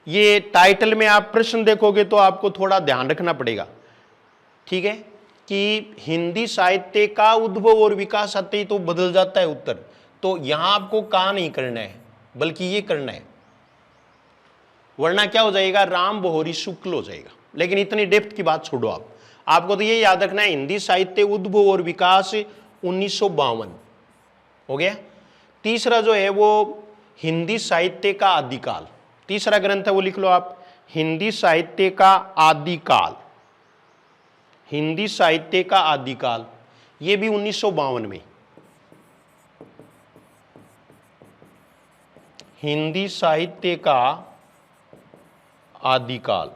ये टाइटल में आप प्रश्न देखोगे तो आपको थोड़ा ध्यान रखना पड़ेगा, ठीक है, कि हिंदी साहित्य का उद्भव और विकास आते ही तो बदल जाता है उत्तर। तो यहां आपको कहा नहीं करना है, बल्कि ये करना है, वरना क्या हो जाएगा, राम बहोरी शुक्ल हो जाएगा। लेकिन इतनी डेप्थ की बात छोड़ो, आपको तो ये याद रखना है, हिंदी साहित्य उद्भव और विकास 1952 हो गया। तीसरा जो है वो हिंदी साहित्य का आदिकाल, तीसरा ग्रंथ है वो लिख लो आप, हिंदी साहित्य का आदिकाल, हिंदी साहित्य का आदिकाल, ये भी 1952 में, हिंदी साहित्य का आदिकाल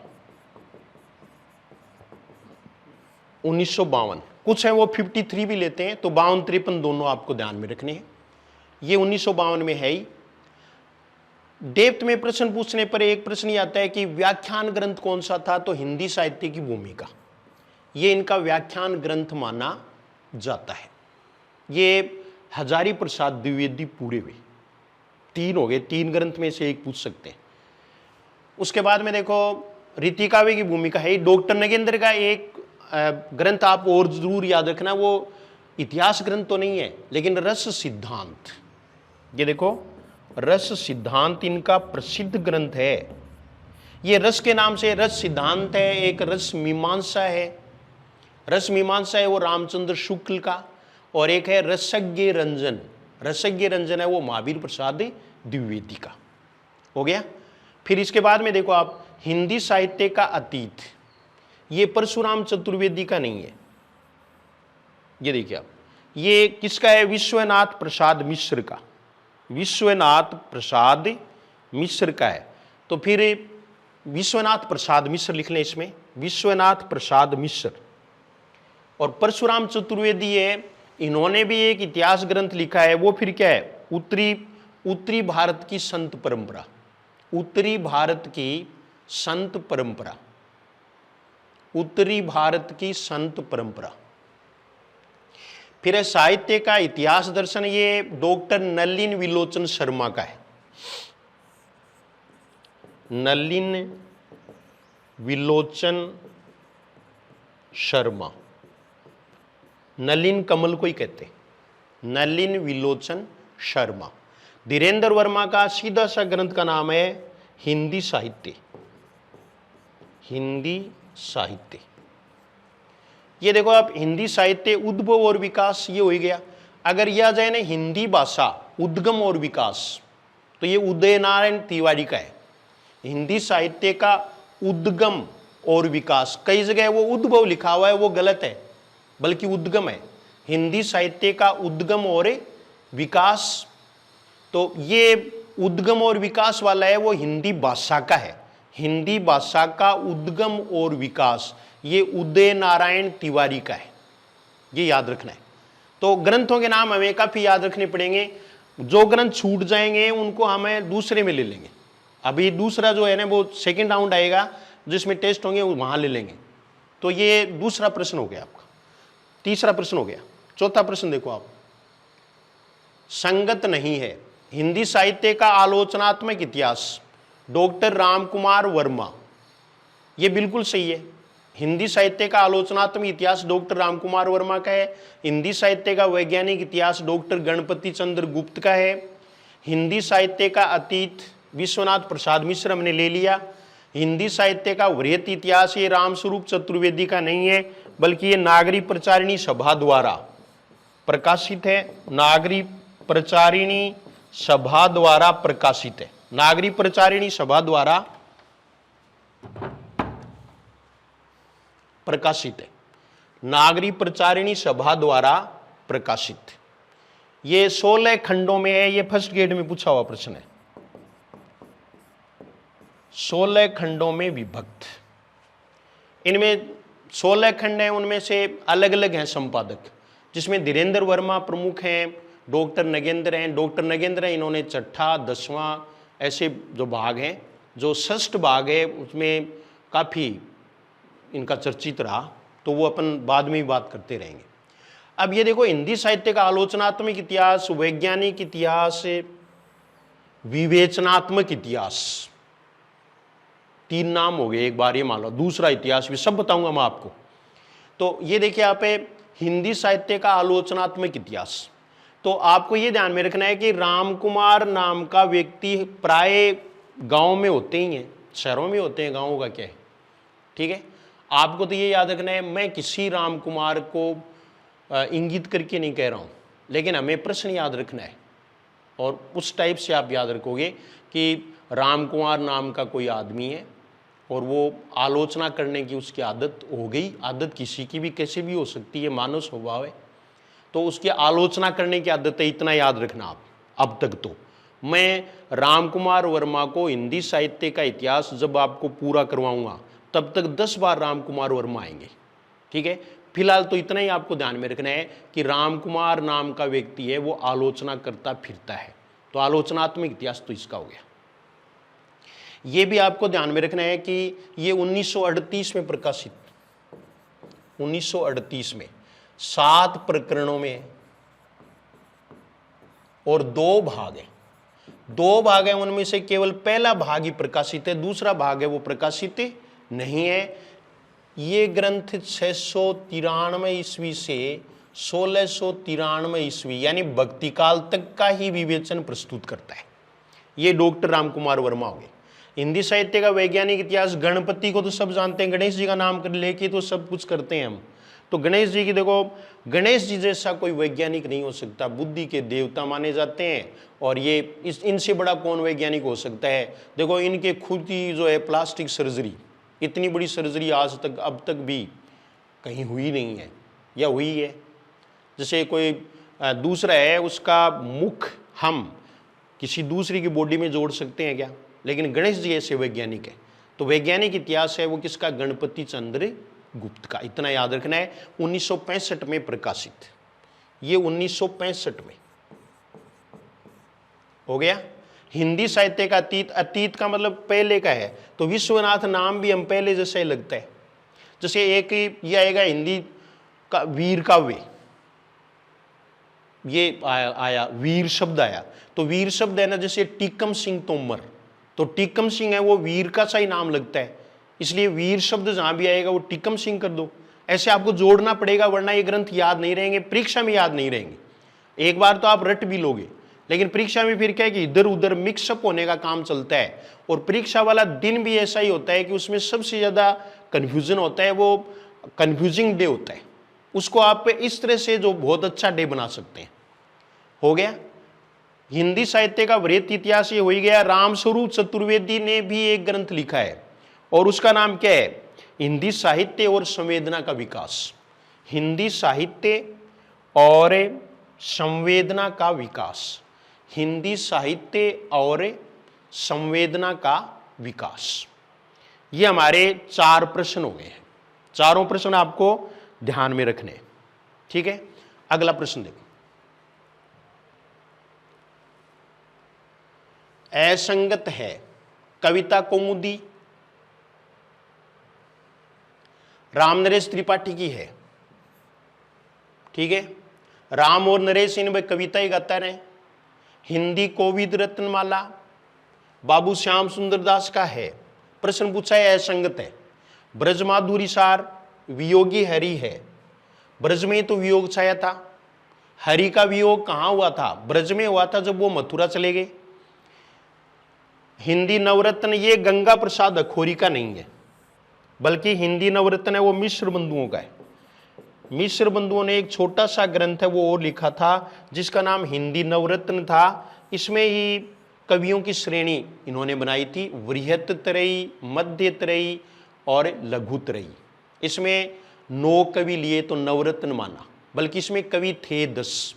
1952। कुछ है वो 53 भी लेते हैं, तो 52-53 दोनों आपको ध्यान में रखने हैं। ये 1952 में है ही। डेप्थ में प्रश्न पूछने पर एक प्रश्न ये आता है कि व्याख्यान ग्रंथ कौन सा था, तो हिंदी साहित्य की भूमिका, ये इनका व्याख्यान ग्रंथ माना जाता है। ये हजारी प्रसाद द्विवेदी पूरे हुए, 3 हो गए, 3 ग्रंथ में से एक पूछ सकते हैं। उसके बाद में देखो रीति काव्य की भूमिका है। डॉक्टर नगेंद्र का एक ग्रंथ आप और जरूर याद रखना, वो इतिहास ग्रंथ तो नहीं है लेकिन रस सिद्धांत, ये देखो रस सिद्धांत इनका प्रसिद्ध ग्रंथ है। ये रस के नाम से रस सिद्धांत है, एक रस मीमांसा है। रस मीमांसा है वो रामचंद्र शुक्ल का, और एक है रसज्ञ रंजन। रसज्ञ रंजन है वो महावीर प्रसाद द्विवेदी का। हो गया। फिर इसके बाद में देखो आप हिंदी साहित्य का अतीत, ये परशुराम चतुर्वेदी का नहीं है, ये देखिए आप, ये किसका है, विश्वनाथ प्रसाद मिश्र का। विश्वनाथ प्रसाद मिश्र का है। तो फिर विश्वनाथ प्रसाद मिश्र लिख लें इसमें, विश्वनाथ प्रसाद मिश्र। और परशुराम चतुर्वेदी है, इन्होंने भी एक इतिहास ग्रंथ लिखा है, वो फिर क्या है, उत्तरी भारत की संत परंपरा। उत्तरी भारत की संत परंपरा, उत्तरी भारत की संत परंपरा। फिर है साहित्य का इतिहास दर्शन, ये डॉक्टर नलिन विलोचन शर्मा का है। नलिन विलोचन शर्मा, नलिन कमल को ही कहते हैं, नलिन विलोचन शर्मा। धीरेन्द्र वर्मा का सीधा सा ग्रंथ का नाम है हिंदी साहित्य। हिंदी साहित्य, ये देखो आप, हिंदी साहित्य उद्भव और विकास, ये हो ही गया। अगर यह आ जाए ना हिंदी भाषा उद्गम और विकास, तो ये उदय नारायण तिवारी का है। हिंदी साहित्य का उद्गम और विकास, कई जगह वो उद्भव लिखा हुआ है, वो गलत है, बल्कि उद्गम है। हिंदी साहित्य का उद्गम और विकास, तो ये उद्गम और विकास वाला है वो हिंदी भाषा का है। हिंदी भाषा का उद्गम और विकास ये उदय नारायण तिवारी का है, ये याद रखना है। तो ग्रंथों के नाम हमें काफी याद रखने पड़ेंगे। जो ग्रंथ छूट जाएंगे उनको हमें दूसरे में ले लेंगे। अभी दूसरा जो है ना वो सेकंड राउंड आएगा जिसमें टेस्ट होंगे, वहां ले लेंगे। तो ये दूसरा प्रश्न हो गया आपका। तीसरा प्रश्न हो गया। चौथा प्रश्न देखो आप, संगत नहीं है हिंदी साहित्य का आलोचनात्मक इतिहास, डॉक्टर रामकुमार वर्मा। ये बिल्कुल सही है। हिंदी साहित्य का आलोचनात्मक इतिहास डॉक्टर रामकुमार वर्मा का है। हिंदी साहित्य का वैज्ञानिक इतिहास डॉक्टर गणपति चंद्र गुप्त का है। हिंदी साहित्य का अतीत विश्वनाथ प्रसाद मिश्र हमने ले लिया। हिंदी साहित्य का वृहत इतिहास ये रामस्वरूप चतुर्वेदी का नहीं है, बल्कि ये नागरी प्रचारिणी सभा द्वारा प्रकाशित है। नागरी प्रचारिणी सभा द्वारा प्रकाशित है। नागरी प्रचारिणी सभा द्वारा प्रकाशित है। नागरी प्रचारिणी सभा द्वारा प्रकाशित। ये 16 खंडों में है। ये फर्स्ट ग्रेड में पूछा हुआ प्रश्न है। 16 खंडों में विभक्त। इनमें 16 खंड हैं, उनमें से अलग अलग हैं संपादक, जिसमें धीरेन्द्र वर्मा प्रमुख हैं, डॉक्टर नगेंद्र हैं। डॉक्टर नगेंद्र हैं, इन्होंने 6ठा 10वां ऐसे जो भाग हैं। जो 6ठ भाग है उसमें काफ़ी इनका चर्चित रहा, तो वो अपन बाद में ही बात करते रहेंगे। अब ये देखो, हिंदी साहित्य का आलोचनात्मक इतिहास, वैज्ञानिक इतिहास, विवेचनात्मक इतिहास, 3 नाम हो गए। एक बार ये मान लो, दूसरा इतिहास भी सब बताऊंगा मैं आपको। तो ये देखिए आप, हिंदी साहित्य का आलोचनात्मक इतिहास। तो आपको ये ध्यान में रखना है कि रामकुमार नाम का व्यक्ति प्राय गांव में होते ही हैं, शहरों में होते हैं, गांवों का क्या है, ठीक है। आपको तो ये याद रखना है, मैं किसी रामकुमार को इंगित करके नहीं कह रहा हूँ, लेकिन हमें प्रश्न याद रखना है और उस टाइप से आप याद रखोगे कि रामकुमार नाम का कोई आदमी है और वो आलोचना करने की उसकी आदत हो गई। आदत किसी की भी कैसे भी हो सकती है, मानव स्वभाव है, तो उसकी आलोचना करने की आदत है, इतना याद रखना आप। अब तक तो मैं रामकुमार वर्मा को हिंदी साहित्य का इतिहास जब आपको पूरा करवाऊंगा तब तक 10 बार रामकुमार वर्मा आएंगे, ठीक है। फिलहाल तो इतना ही आपको ध्यान में रखना है कि रामकुमार नाम का व्यक्ति है वो आलोचना करता फिरता है। तो आलोचनात्मक इतिहास तो इसका हो गया। ये भी आपको ध्यान में रखना है कि ये 1938 में प्रकाशित, 1938 में 7 प्रकरणों में है और 2 भाग है। 2 भाग है, उनमें से केवल पहला भाग ही प्रकाशित है, दूसरा भाग है वो प्रकाशित नहीं है। ये ग्रंथ 693 ईस्वी से 1693 ईस्वी यानी भक्ति काल तक का ही विवेचन प्रस्तुत करता है। ये डॉक्टर रामकुमार वर्मा हो गए। हिंदी साहित्य का वैज्ञानिक इतिहास, गणपति को तो सब जानते हैं, गणेश जी का नाम कर लेके तो सब कुछ करते हैं हम। तो गणेश जी की देखो, गणेश जी जैसा कोई वैज्ञानिक नहीं हो सकता, बुद्धि के देवता माने जाते हैं। और ये इनसे बड़ा कौन वैज्ञानिक हो सकता है। देखो इनके खुद की जो है प्लास्टिक सर्जरी, इतनी बड़ी सर्जरी आज तक अब तक भी कहीं हुई नहीं है या हुई है। जैसे कोई दूसरा है, उसका मुख हम किसी दूसरी की बॉडी में जोड़ सकते हैं क्या, लेकिन गणेश जी ऐसे वैज्ञानिक है। तो वैज्ञानिक इतिहास है वो किसका, गणपति चंद्र गुप्त का। इतना याद रखना है। 1965 में प्रकाशित, ये 1965 में हो गया। हिंदी साहित्य का अतीत, अतीत का मतलब पहले का है, तो विश्वनाथ नाम भी हम पहले जैसे ही लगता है। जैसे एक ये आएगा हिंदी का वीर काव्य, ये आया वीर शब्द आया, तो वीर शब्द है ना, जैसे टीकम सिंह तोमर, तो टीकम सिंह है वो वीर का सा ही नाम लगता है, इसलिए वीर शब्द जहां भी आएगा वो टीकम सिंह कर दो। ऐसे आपको जोड़ना पड़ेगा, वरना ये ग्रंथ याद नहीं रहेंगे, परीक्षा में याद नहीं रहेंगे। एक बार तो आप रट भी लोगे, लेकिन परीक्षा में फिर क्या है कि इधर उधर मिक्सअप होने का काम चलता है। और परीक्षा वाला दिन भी ऐसा ही होता है कि उसमें सबसे ज्यादा कंफ्यूजन होता है, वो कंफ्यूजिंग डे होता है। उसको आप इस तरह से जो बहुत अच्छा डे बना सकते हैं। हो गया हिंदी साहित्य का वृहत इतिहास, ये हो ही गया। रामस्वरूप चतुर्वेदी ने भी एक ग्रंथ लिखा है और उसका नाम क्या है, हिंदी साहित्य और संवेदना का विकास। हिंदी साहित्य और संवेदना का विकास, हिंदी साहित्य और संवेदना का विकास। ये हमारे 4 प्रश्न हो गए हैं। चारों प्रश्न आपको ध्यान में रखने, ठीक है। अगला प्रश्न देखो, असंगत है कविता कौमुदी राम नरेश त्रिपाठी की है, ठीक है। राम और नरेश इन कविताएं गाता रहे। हिंदी कोविद रत्नमाला बाबू श्याम सुंदर दास का है। प्रश्न पूछा है असंगत है। ब्रजमाधुरी सार वियोगी हरि है, ब्रज में तो वियोग छाया था। हरि का वियोग कहां हुआ था, ब्रज में हुआ था जब वो मथुरा चले गए। हिंदी नवरत्न ये गंगा प्रसाद अखोरी का नहीं है, बल्कि हिंदी नवरत्न है वो मिश्र बंधुओं का है। मिश्र बंधुओं ने एक छोटा सा ग्रंथ है वो और लिखा था, जिसका नाम हिंदी नवरत्न था। इसमें ही कवियों की श्रेणी इन्होंने बनाई थी, वृहत त्रयी, मध्य त्रयी और लघु त्रयी। इसमें 9 कवि लिए तो नवरत्न माना, बल्कि इसमें कवि थे 10।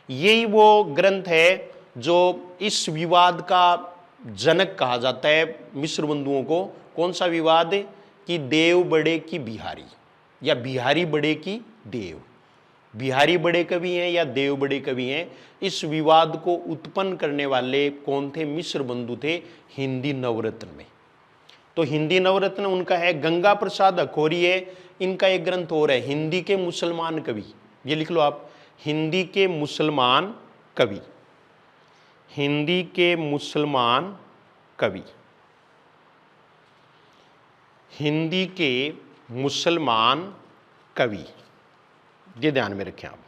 यही वो ग्रंथ है जो इस विवाद का जनक कहा जाता है मिश्र बंधुओं को। कौन सा विवाद, कि देव बड़े की बिहारी या बिहारी बड़े की देव, बिहारी बड़े कवि हैं या देव बड़े कवि हैं। इस विवाद को उत्पन्न करने वाले कौन थे, मिश्र बंधु थे हिंदी नवरत्न में। तो हिंदी नवरत्न उनका है। गंगा प्रसाद अखोरी है, इनका एक ग्रंथ और है, हिंदी के मुसलमान कवि। ये लिख लो आप, हिंदी के मुसलमान कवि, हिंदी के मुसलमान कवि, हिंदी के मुसलमान कवि, ये ध्यान में रखें आप।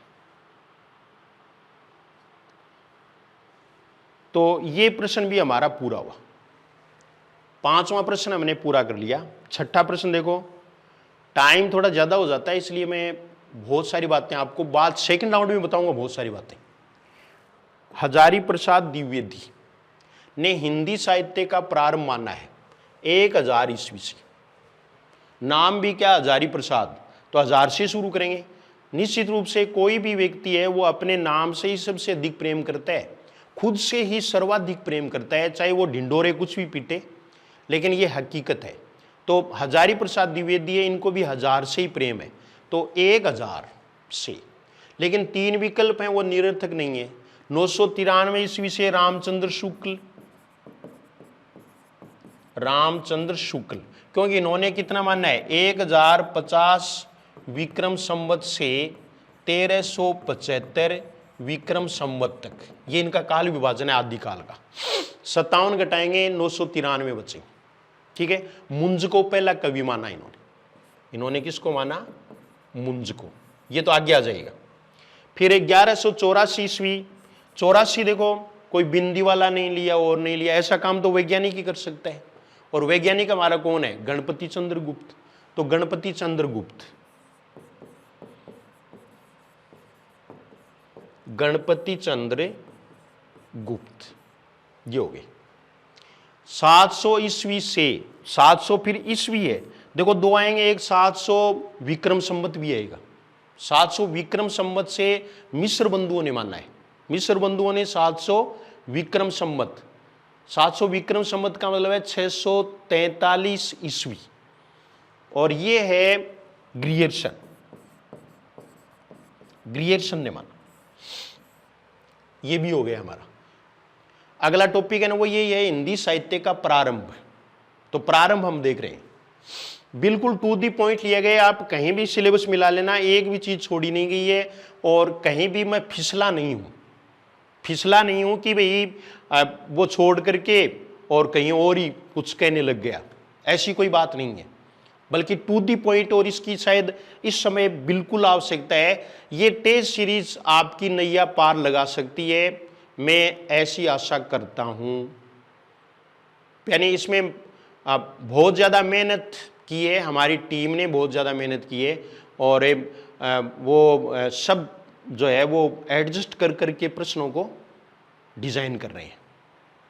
तो ये प्रश्न भी हमारा पूरा हुआ। 5वां प्रश्न हमने पूरा कर लिया। 6ठा प्रश्न देखो, टाइम थोड़ा ज्यादा हो जाता है इसलिए मैं बहुत सारी बातें आपको बाद सेकंड राउंड में बताऊंगा, बहुत सारी बातें। हजारी प्रसाद द्विवेदी ने हिंदी साहित्य का प्रारंभ माना है 1000 ईस्वी से। नाम भी क्या, हजारी प्रसाद, तो 1000 से शुरू करेंगे। निश्चित रूप से कोई भी व्यक्ति है वो अपने नाम से ही सबसे अधिक प्रेम करता है, खुद से ही सर्वाधिक प्रेम करता है, चाहे वो ढिंडोरे कुछ भी पीटे, लेकिन ये हकीकत है। तो हजारी प्रसाद द्विवेदी है, इनको भी 1000 से ही प्रेम है, तो 1000 से। लेकिन 3 विकल्प हैं वो निरर्थक नहीं है। 993 ईस्वी से रामचंद्र शुक्ल, रामचंद्र शुक्ल, क्योंकि इन्होंने कितना माना है 1050 विक्रम संवत से 1375 विक्रम संवत तक, ये इनका काल विभाजन है आदिकाल का। 57 घटाएंगे 993 बचे। ठीक है, मुंज को पहला कवि माना इन्होंने किसको माना? मुंज को। ये तो आगे आ जाएगा। फिर 1184 ईस्वी, 84 देखो कोई बिंदी वाला नहीं लिया और नहीं लिया, ऐसा काम तो वैज्ञानिक ही कर सकता है। और वैज्ञानिक हमारा कौन है? गणपति चंद्र गुप्त। तो गणपति चंद्र गुप्त, गणपति चंद्र गुप्त, ये हो गए। 700 ईस्वी से 700 फिर ईस्वी है, देखो दो आएंगे, एक 700 विक्रम संवत भी आएगा। 700 विक्रम संवत से मिस्र बंधुओं ने माना है, मिस्र बंधुओं ने 700 विक्रम संवत, 700 विक्रम संवत का मतलब है 643 ईस्वी। और ये है ग्रियर्सन, ग्रियर्सन ने माना। ये भी हो गया हमारा। अगला टॉपिक है ना वो ये है हिंदी साहित्य का प्रारंभ। तो प्रारंभ हम देख रहे हैं, बिल्कुल टू दी पॉइंट लिया गया। आप कहीं भी सिलेबस मिला लेना, एक भी चीज छोड़ी नहीं गई है। और कहीं भी मैं फिसला नहीं हूं कि भाई वो छोड़ करके और कहीं और ही कुछ कहने लग गया, ऐसी कोई बात नहीं है। बल्कि टू दी पॉइंट, और इसकी शायद इस समय बिल्कुल आवश्यकता है। ये टेस्ट सीरीज आपकी नैया पार लगा सकती है, मैं ऐसी आशा करता हूं। यानी इसमें बहुत ज़्यादा मेहनत की है, हमारी टीम ने बहुत ज़्यादा मेहनत की है। और वो सब जो है वो एडजस्ट कर करके प्रश्नों को डिज़ाइन कर रहे हैं,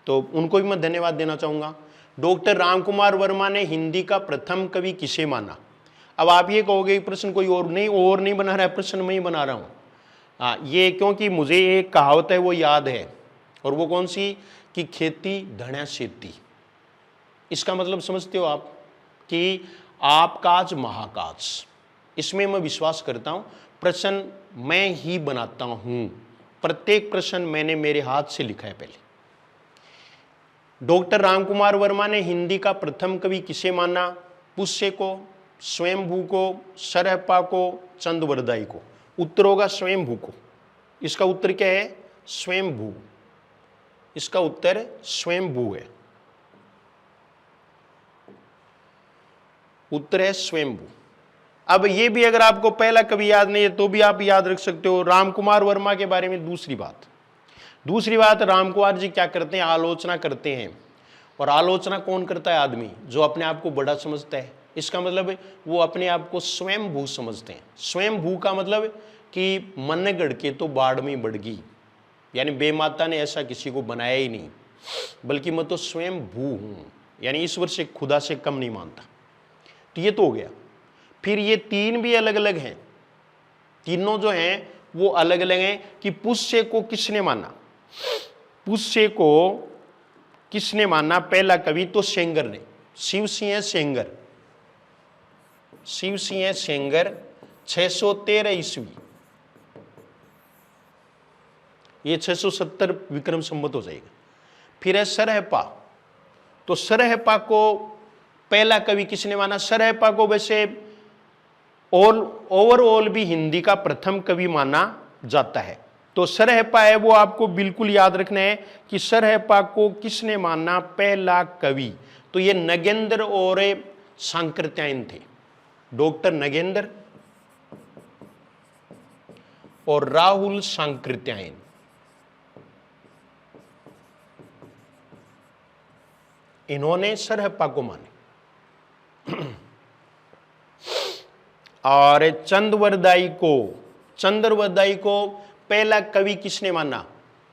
तो उनको भी मैं धन्यवाद देना चाहूँगा। डॉक्टर रामकुमार वर्मा ने हिंदी का प्रथम कवि किसे माना? अब आप ये कहोगे प्रश्न कोई और नहीं बना रहा है, प्रश्न मैं ही बना रहा हूँ। ये क्योंकि मुझे एक कहावत है वो याद है, और वो कौन सी? कि खेती धन्या सेती। इसका मतलब समझते हो आप कि आप काज महाकाज। इसमें मैं विश्वास करता हूँ, प्रश्न मैं ही बनाता हूँ, प्रत्येक प्रश्न मैंने मेरे हाथ से लिखा है पहले। डॉक्टर रामकुमार वर्मा ने हिंदी का प्रथम कवि किसे माना? पुष्य को, स्वयंभू को, सरहप्पा को, चंदवरदाई को। उत्तर होगा स्वयंभू को। इसका उत्तर क्या है? स्वयंभू। इसका उत्तर स्वयंभू है, उत्तर है स्वयंभू। अब ये भी अगर आपको पहला कवि याद नहीं है तो भी आप याद रख सकते हो। रामकुमार वर्मा के बारे में दूसरी बात, रामकुमार जी क्या करते हैं? आलोचना करते हैं। और आलोचना कौन करता है? आदमी जो अपने आप को बड़ा समझता है। इसका मतलब वो अपने आप को स्वयंभू समझते हैं। स्वयंभू का मतलब कि मन गढ़ के तो बाढ़ में बढ़गी, यानी बेमाता ने ऐसा किसी को बनाया ही नहीं, बल्कि मैं तो स्वयंभू हूं, यानी ईश्वर से खुदा से कम नहीं मानता। तो ये तो हो गया। फिर ये तीन भी अलग अलग हैं, तीनों जो हैं वो अलग अलग हैं। कि पुष्य को किसने माना? पुष्य को किसने माना? पहला कवि तो सेंगर ने, शिव सिंह सेंगर, शिव सिंह सेंगर 613 ईस्वी। ये 670 विक्रम संवत हो जाएगा। फिर है सरहप्पा। तो सरहप्पा को पहला कवि किसने माना? सरहप्पा को वैसे ओवरऑल भी हिंदी का प्रथम कवि माना जाता है। तो सरहप्पा है वो आपको बिल्कुल याद रखना है कि सरहप्पा को किसने माना पहला कवि? तो ये नगेंद्र और सांकृत्यायन थे, डॉक्टर नगेंद्र और राहुल सांकृत्यायन। इन्होंने सरहप्पा को माने। और चंद्रवरदाई को पहला कवि किसने माना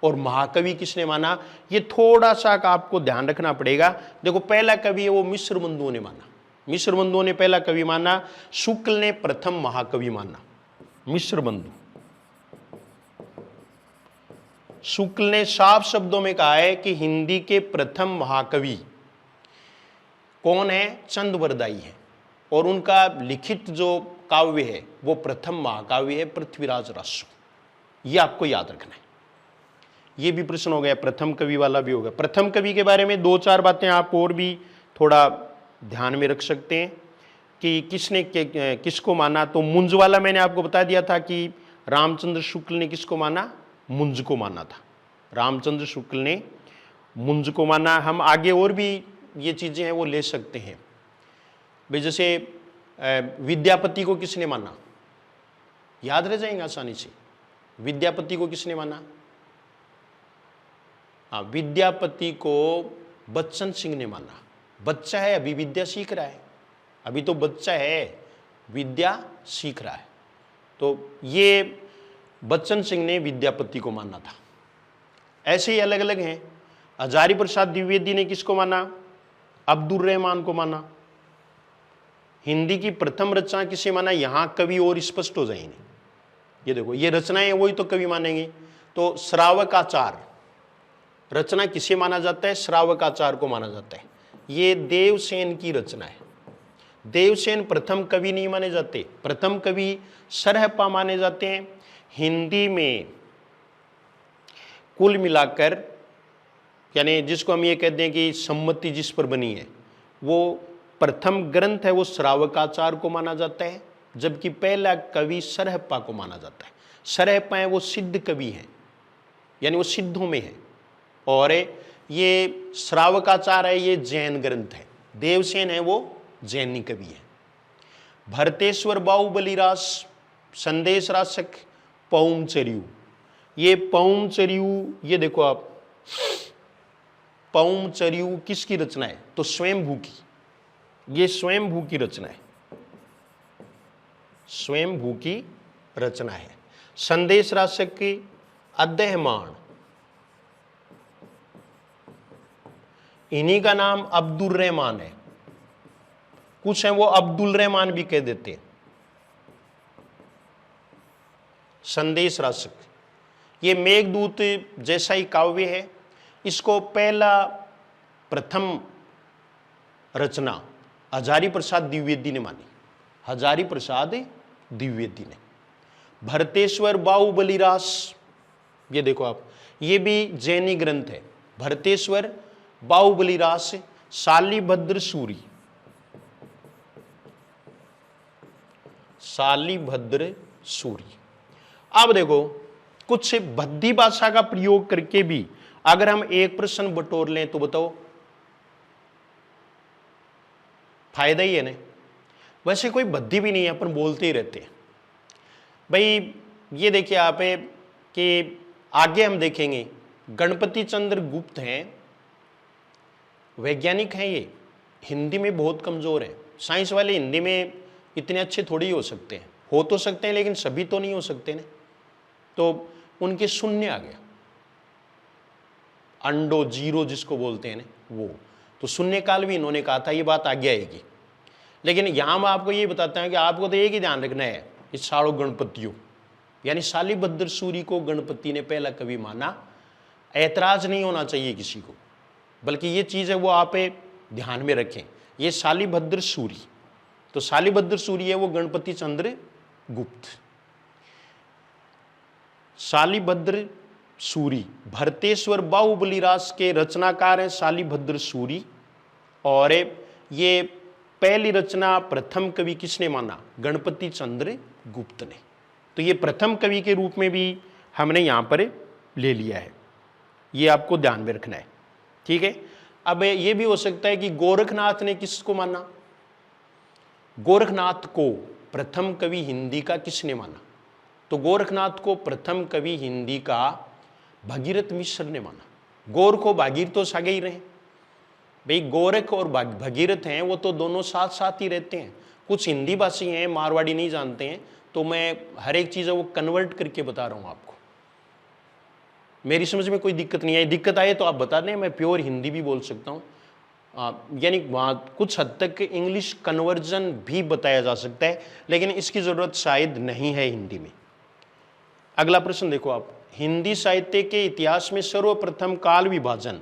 और महाकवि किसने माना? ये थोड़ा सा आपको ध्यान रखना पड़ेगा। देखो पहला कवि है वो मिस्र बंधुओं ने माना, मिस्र बंधुओं ने पहला कवि माना। शुक्ल ने प्रथम महाकवि माना। मिस्र बंधु, शुक्ल ने साफ शब्दों में कहा है कि हिंदी के प्रथम महाकवि कौन है? चंद्रवरदाई है। और उनका लिखित जो काव्य है वो प्रथम महाकाव्य है पृथ्वीराज रासो। ये आपको याद रखना है। ये भी प्रश्न हो गया, प्रथम कवि वाला भी हो गया। प्रथम कवि के बारे में दो चार बातें आप और भी थोड़ा ध्यान में रख सकते हैं कि किसने किसको माना। तो मुंज वाला मैंने आपको बता दिया था कि रामचंद्र शुक्ल ने किसको माना, मुंज को माना था। रामचंद्र शुक्ल ने मुंज को माना। हम आगे और भी ये चीज़ें हैं वो ले सकते हैं भाई, जैसे विद्यापति को किसने माना, याद रह जाएंगे आसानी से। विद्यापति को किसने माना? हाँ, विद्यापति को बच्चन सिंह ने माना। बच्चा है, अभी विद्या सीख रहा है, अभी तो बच्चा है, विद्या सीख रहा है। तो ये बच्चन सिंह ने विद्यापति को माना था। ऐसे ही अलग अलग हैं। हजारी प्रसाद द्विवेदी ने किसको माना? अब्दुल रहमान को माना। हिंदी की प्रथम रचना किसे माना? यहां कवि और स्पष्ट हो जाएंगे। ये देखो, ये रचनाएं वही तो कवि मानेंगे। तो श्रावकाचार रचना किसे माना जाता है? श्रावकाचार को माना जाता है। ये देवसेन की रचना है। देवसेन प्रथम कवि नहीं माने जाते, प्रथम कवि सरहप्पा माने जाते हैं। हिंदी में कुल मिलाकर, यानी जिसको हम ये कहते हैं कि सम्मति जिस पर बनी है, वो प्रथम ग्रंथ है वो श्रावकाचार को माना जाता है, जबकि पहला कवि सरहप्पा को माना जाता है। सरहप्पा है वो सिद्ध कवि हैं, यानी वो सिद्धों में है। और ये श्रावकाचार है, ये जैन ग्रंथ है। देवसेन है वो जैनी कवि है। भरतेश्वर बाहुबलिरास, संदेश रासक, पौमचर्यू। ये पौमचर्यू, ये देखो आप, पौमचर्यू किसकी रचना है? तो स्वयंभू की। ये स्वयंभू की रचना है, स्वयंभू की रचना है। संदेश रासक की अद्दहमान, इन्हीं का नाम अब्दुल रहमान है। कुछ है वो अब्दुल रहमान भी कह देते हैं। संदेश रासक ये मेघदूत जैसा ही काव्य है। इसको पहला प्रथम रचना हजारी प्रसाद द्विवेदी ने मानी। हजारी प्रसाद द्विवेदी ने। भरतेश्वर बाहुबलिरास, ये देखो आप, ये भी जैनी ग्रंथ है। भरतेश्वर बाहुबलिरास, शालिभद्र सूरी, शालिभद्र सूरी। अब देखो, कुछ भद्दी भाषा का प्रयोग करके भी अगर हम एक प्रश्न बटोर लें तो बताओ, फायदा ही है ना। वैसे कोई भद्दी भी नहीं है, अपन बोलते ही रहते हैं भाई। ये देखिए आप कि आगे हम देखेंगे, गणपति चंद्र गुप्त हैं, वैज्ञानिक हैं। ये हिंदी में बहुत कमजोर हैं। साइंस वाले हिंदी में इतने अच्छे थोड़ी हो सकते हैं, हो तो सकते हैं लेकिन सभी तो नहीं हो सकते ना। तो उनके शून्य आ गया, अंडो जीरो जिसको बोलते हैं ना, वो तो शून्य काल भी इन्होंने कहा था। ये बात आगे आएगी। लेकिन यहां मैं आपको ये बताता हूं कि आपको तो एक ही ध्यान रखना है, इस साड़ो गणपतियों, यानी शालिभद्र सूरी को गणपति ने पहला कवि माना। ऐतराज नहीं होना चाहिए किसी को, बल्कि ये चीज है वो आप ध्यान में रखें। ये शालिभद्र सूरी, तो शालिभद्र सूरी है वो गणपति चंद्र गुप्त। शालिभद्र सूरी भरतेश्वर बाहुबलिरास के रचनाकार हैं शालिभद्र सूरी। और ये पहली रचना प्रथम कवि किसने माना? गणपति चंद्र गुप्त ने। तो ये प्रथम कवि के रूप में भी हमने यहां पर ले लिया है, ये आपको ध्यान में रखना है, ठीक है। अब ये भी हो सकता है कि गोरखनाथ ने किसको माना? गोरखनाथ को प्रथम कवि हिंदी का किसने माना? तो गोरखनाथ को प्रथम कवि हिंदी का भगीरथ मिश्र ने माना। गोर को भागीरथ तो सागे ही रहे भाई, गोरख और भगीरथ हैं वो तो दोनों साथ साथ ही रहते हैं। कुछ हिंदी भाषी हैं, मारवाड़ी नहीं जानते हैं, तो मैं हर एक चीज़ वो कन्वर्ट करके बता रहा हूँ आपको। मेरी समझ में कोई दिक्कत नहीं आई, दिक्कत आए तो आप बता दें, मैं प्योर हिंदी भी बोल सकता हूँ। यानी वहाँ कुछ हद तक इंग्लिश कन्वर्जन भी बताया जा सकता है, लेकिन इसकी ज़रूरत शायद नहीं है हिंदी में। अगला प्रश्न देखो आप, हिंदी साहित्य के इतिहास में सर्वप्रथम काल विभाजन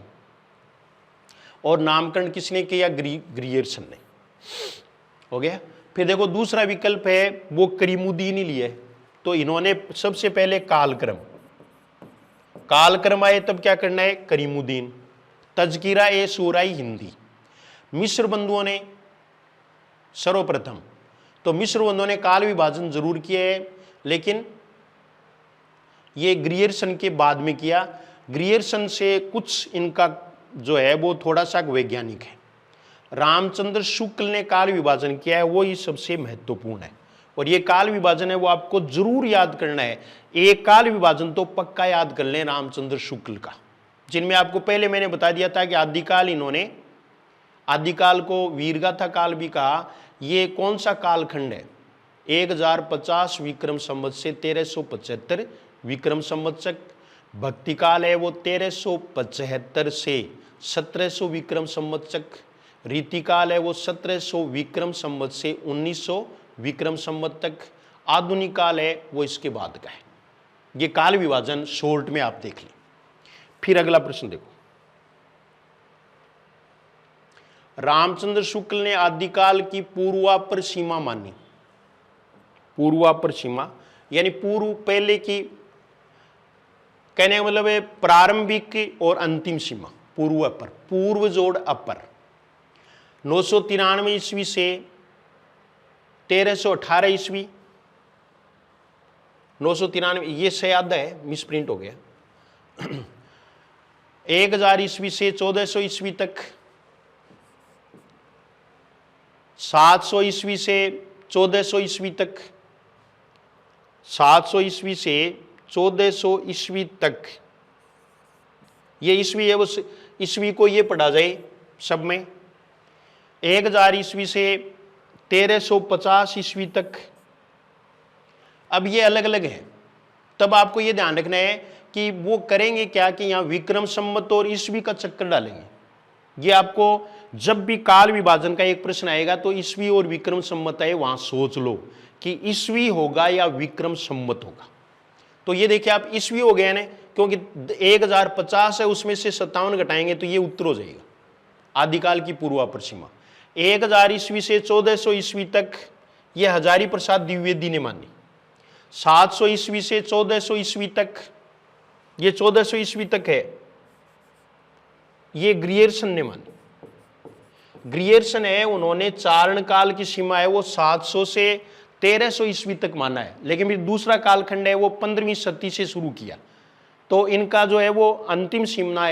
और नामकरण किसने किया? ग्रियर्सन ने। हो गया। फिर देखो दूसरा विकल्प है वो करीमुद्दीन ही लिया है। तो इन्होंने सबसे पहले कालक्रम आए तब क्या करना है? करीमुद्दीन। तजकिरा ए सूराई हिंदी। मिस्र बंधुओं ने सर्वप्रथम, तो मिस्र बंधुओं ने काल विभाजन जरूर किया है, लेकिन ये ग्रियर्सन के बाद में किया। ग्रियर्सन से कुछ इनका जो है वो थोड़ा सा वैज्ञानिक है। रामचंद्र शुक्ल ने काल विभाजन किया है, वो ही सबसे महत्वपूर्ण है। और ये काल विभाजन है वो आपको जरूर याद करना है। एक काल विभाजन तो पक्का याद कर लें रामचंद्र शुक्ल का, जिनमें आपको पहले मैंने बता दिया था कि आदिकाल, इन्होंने आदिकाल को वीरगाथा काल भी कहा। ये कौन सा कालखंड है? 1050 विक्रम संवत से 1375 विक्रम संवत्सर। भक्ति काल है वो 1375 से 1700 विक्रम संवत्सर। रीति काल है वो 1700 विक्रम संवत से 1900 विक्रम संवत तक। आधुनिक काल है वो इसके बाद का है। ये काल विभाजन शॉर्ट में आप देख लें। फिर अगला प्रश्न देखो, रामचंद्र शुक्ल ने आदिकाल की पूर्वापर सीमा मानी। पूर्वापर सीमा यानी पूर्व, पहले की, कहने का मतलब है प्रारंभिक और अंतिम सीमा। पूर्वापर, पूर्व जोड़ अपर। 993 ईस्वी से 1318 ईस्वी। 993, ये सयादा है, मिसप्रिंट हो गया। 1000 ईस्वी से 1400 ईस्वी तक। 700 ईस्वी से 1400 ईस्वी तक। 700 ईस्वी से 1400 ईस्वी तक। ये ईस्वी है, वो ईस्वी को ये पढ़ा जाए सब में। 1000 ईस्वी से 1350 ईस्वी तक। अब ये अलग अलग है, तब आपको ये ध्यान रखना है कि वो करेंगे क्या कि यहाँ विक्रम संवत और ईस्वी का चक्कर डालेंगे। ये आपको जब भी काल विभाजन का एक प्रश्न आएगा तो ईस्वी और विक्रम संवत है, वहां सोच लो कि ईस्वी होगा या विक्रम संवत होगा। तो ये देखिए आप, ईस्वी हो गया ना, क्योंकि 1050 है, उसमें से 57 घटाएंगे तो ये उत्तर हो जाएगा आदिकाल की पूर्वापर सीमा। 1000 ईस्वी से 1400 ईस्वी तक ये हजारी प्रसाद द्विवेदी ने मानी। 700 ईस्वी से 1400 ईस्वी तक, ये 1400 ईस्वी तक है, ये ग्रियर्सन ने मानी। ग्रियर्सन है, उन्होंने चारण काल की सीमा है वो 700 से 1300 ईस्वी तक माना है, लेकिन फिर दूसरा कालखंड है वो 15वीं शती से शुरू किया। तो इनका जो है वो अंतिम सीमा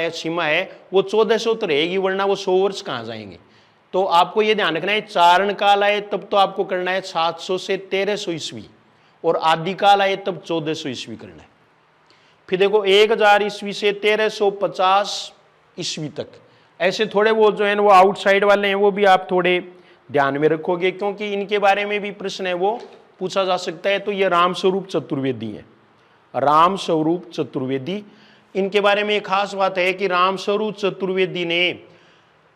है वो 1400 तो रहेगी, वरना वो 100 वर्ष कहाँ जाएंगे। तो आपको ये ध्यान रखना है, चारण काल आए तब तो आपको करना है 700 से 1300 ईस्वी, और आदिकाल आए तब 1400 ईस्वी करना है। फिर देखो 1000 ईस्वी से 1350 ईस्वी तक। ऐसे थोड़े वो जो है वो आउटसाइड वाले हैं, वो भी आप थोड़े ध्यान में रखोगे, क्योंकि इनके बारे में भी प्रश्न है वो पूछा जा सकता है। तो ये रामस्वरूप चतुर्वेदी है, रामस्वरूप चतुर्वेदी। इनके बारे में एक खास बात है कि रामस्वरूप चतुर्वेदी ने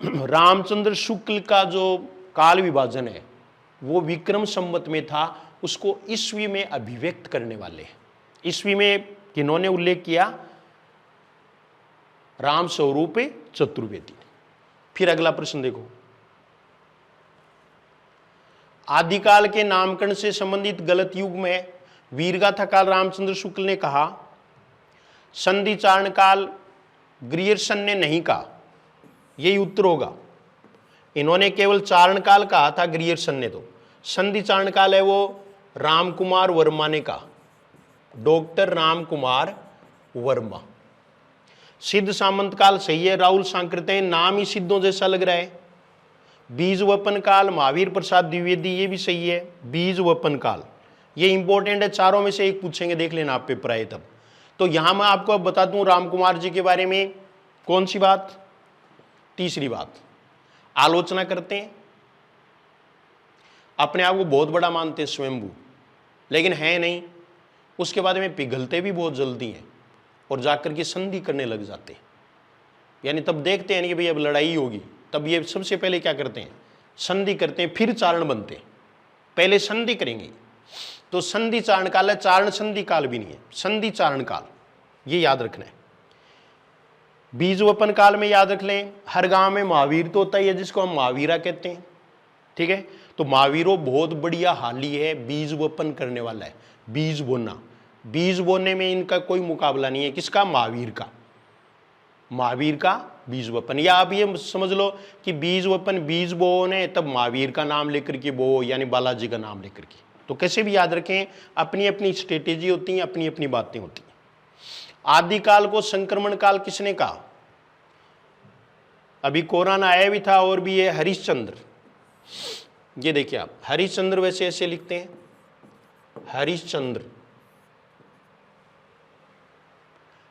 रामचंद्र शुक्ल का जो काल विभाजन है वो विक्रम संवत में था, उसको ईस्वी में अभिव्यक्त करने वाले हैं। ईस्वी में किन्होंने उल्लेख किया? रामस्वरूप चतुर्वेदी। फिर अगला प्रश्न देखो, आदिकाल के नामकरण से संबंधित गलत युग में वीरगाथा काल रामचंद्र शुक्ल ने कहा, संधि चारण काल ग्रियर्सन ने नहीं कहा। यही उत्तर होगा। इन्होंने केवल चारण काल कहा था ग्रियर्सन ने, तो संधि चारण काल है वो रामकुमार वर्मा ने कहा, डॉक्टर रामकुमार वर्मा। सिद्ध सामंत काल सही है, राहुल सांकृत्य, नाम ही सिद्धों जैसा लग रहा है। बीज वपन काल महावीर प्रसाद द्विवेदी, ये भी सही है। बीज वपन काल ये इंपॉर्टेंट है, चारों में से एक पूछेंगे, देख लेना आप पेपर आए तब। तो यहां मैं आपको अब बता दूं रामकुमार जी के बारे में कौन सी बात? तीसरी बात, आलोचना करते हैं, अपने आप को बहुत बड़ा मानते हैं स्वयंभू, लेकिन है नहीं। उसके बाद में पिघलते भी बहुत जल्दी हैं और जाकर के संधि करने लग जाते हैं। यानी तब देखते हैं कि भाई अब लड़ाई होगी, तब ये सबसे पहले क्या करते हैं? संधि करते हैं, फिर चारण बनते हैं। पहले संधि करेंगे तो संधि चारण काल है, चारण संधि काल भी नहीं है, संधि चारण काल, ये याद रखना है। बीज वपन काल में याद रख लें, हर गांव में महावीर तो होता ही है, जिसको हम महावीरा कहते हैं, ठीक है। तो महावीरो बहुत बढ़िया हाली है, बीज वपन करने वाला है, बीज बोना। बीज बोने में इनका कोई मुकाबला नहीं है, किसका? महावीर का। महावीर का बीज वपन, या आप ये समझ लो कि बीज वपन बीज बो ने तब महावीर का नाम लेकर के बो, यानी बालाजी का नाम लेकर के। तो कैसे भी याद रखें, अपनी अपनी स्ट्रेटेजी होती हैं, अपनी अपनी बातें होती हैं। आदिकाल को संक्रमण काल किसने कहा? अभी कोरोना आया भी था, और भी ये हरिश्चंद्र, ये देखिए आप, हरिश्चंद्र वैसे ऐसे लिखते हैं, हरिश्चंद्र।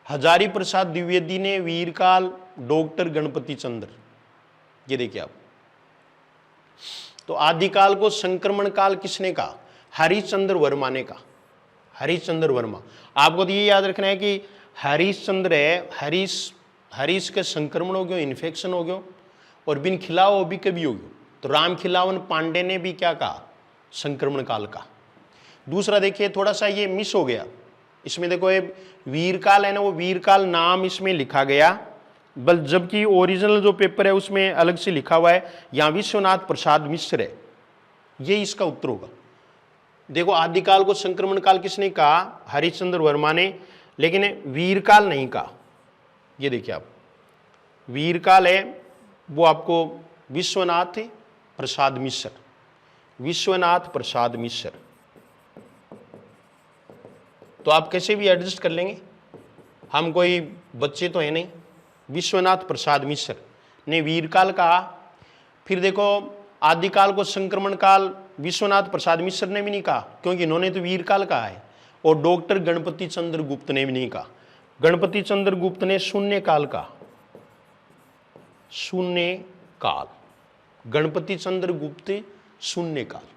हजारी प्रसाद द्विवेदी ने वीरकाल, डॉक्टर गणपति चंद्र, ये देखिए आप। तो आदिकाल को संक्रमण काल किसने कहा? हरिश्चंद्र वर्मा ने कहा, हरिश्चंद्र वर्मा। आपको तो ये याद रखना है कि हरिश्चंद्र है, हरीश के संक्रमण हो गयो, इन्फेक्शन हो गयो, और बिन खिलाओ वो भी कभी हो गयो। तो राम खिलावन पांडे ने भी क्या कहा? संक्रमण काल का। दूसरा देखिए, थोड़ा सा ये मिस हो गया इसमें, देखो ये वीरकाल है ना, वो वीरकाल नाम इसमें लिखा गया, बल जबकि ओरिजिनल जो पेपर है उसमें अलग से लिखा हुआ है, यहाँ विश्वनाथ प्रसाद मिश्र है, ये इसका उत्तर होगा। देखो आदिकाल को संक्रमण काल किसने कहा? हरिश्चंद्र वर्मा ने, लेकिन वीरकाल नहीं कहा। ये देखिए आप, वीरकाल है वो आपको विश्वनाथ प्रसाद मिश्र, विश्वनाथ प्रसाद मिश्र। तो आप कैसे भी एडजस्ट कर लेंगे, हम कोई बच्चे तो हैं नहीं। विश्वनाथ प्रसाद मिश्र ने वीरकाल कहा। फिर देखो आदिकाल को संक्रमण काल विश्वनाथ प्रसाद मिश्र ने भी नहीं कहा, क्योंकि इन्होंने तो वीरकाल कहा है। और डॉक्टर गणपति चंद्र गुप्त ने भी नहीं कहा। गणपति चंद्र गुप्त ने शून्य काल कहा, शून्य काल। गणपति चंद्र गुप्त शून्य काल,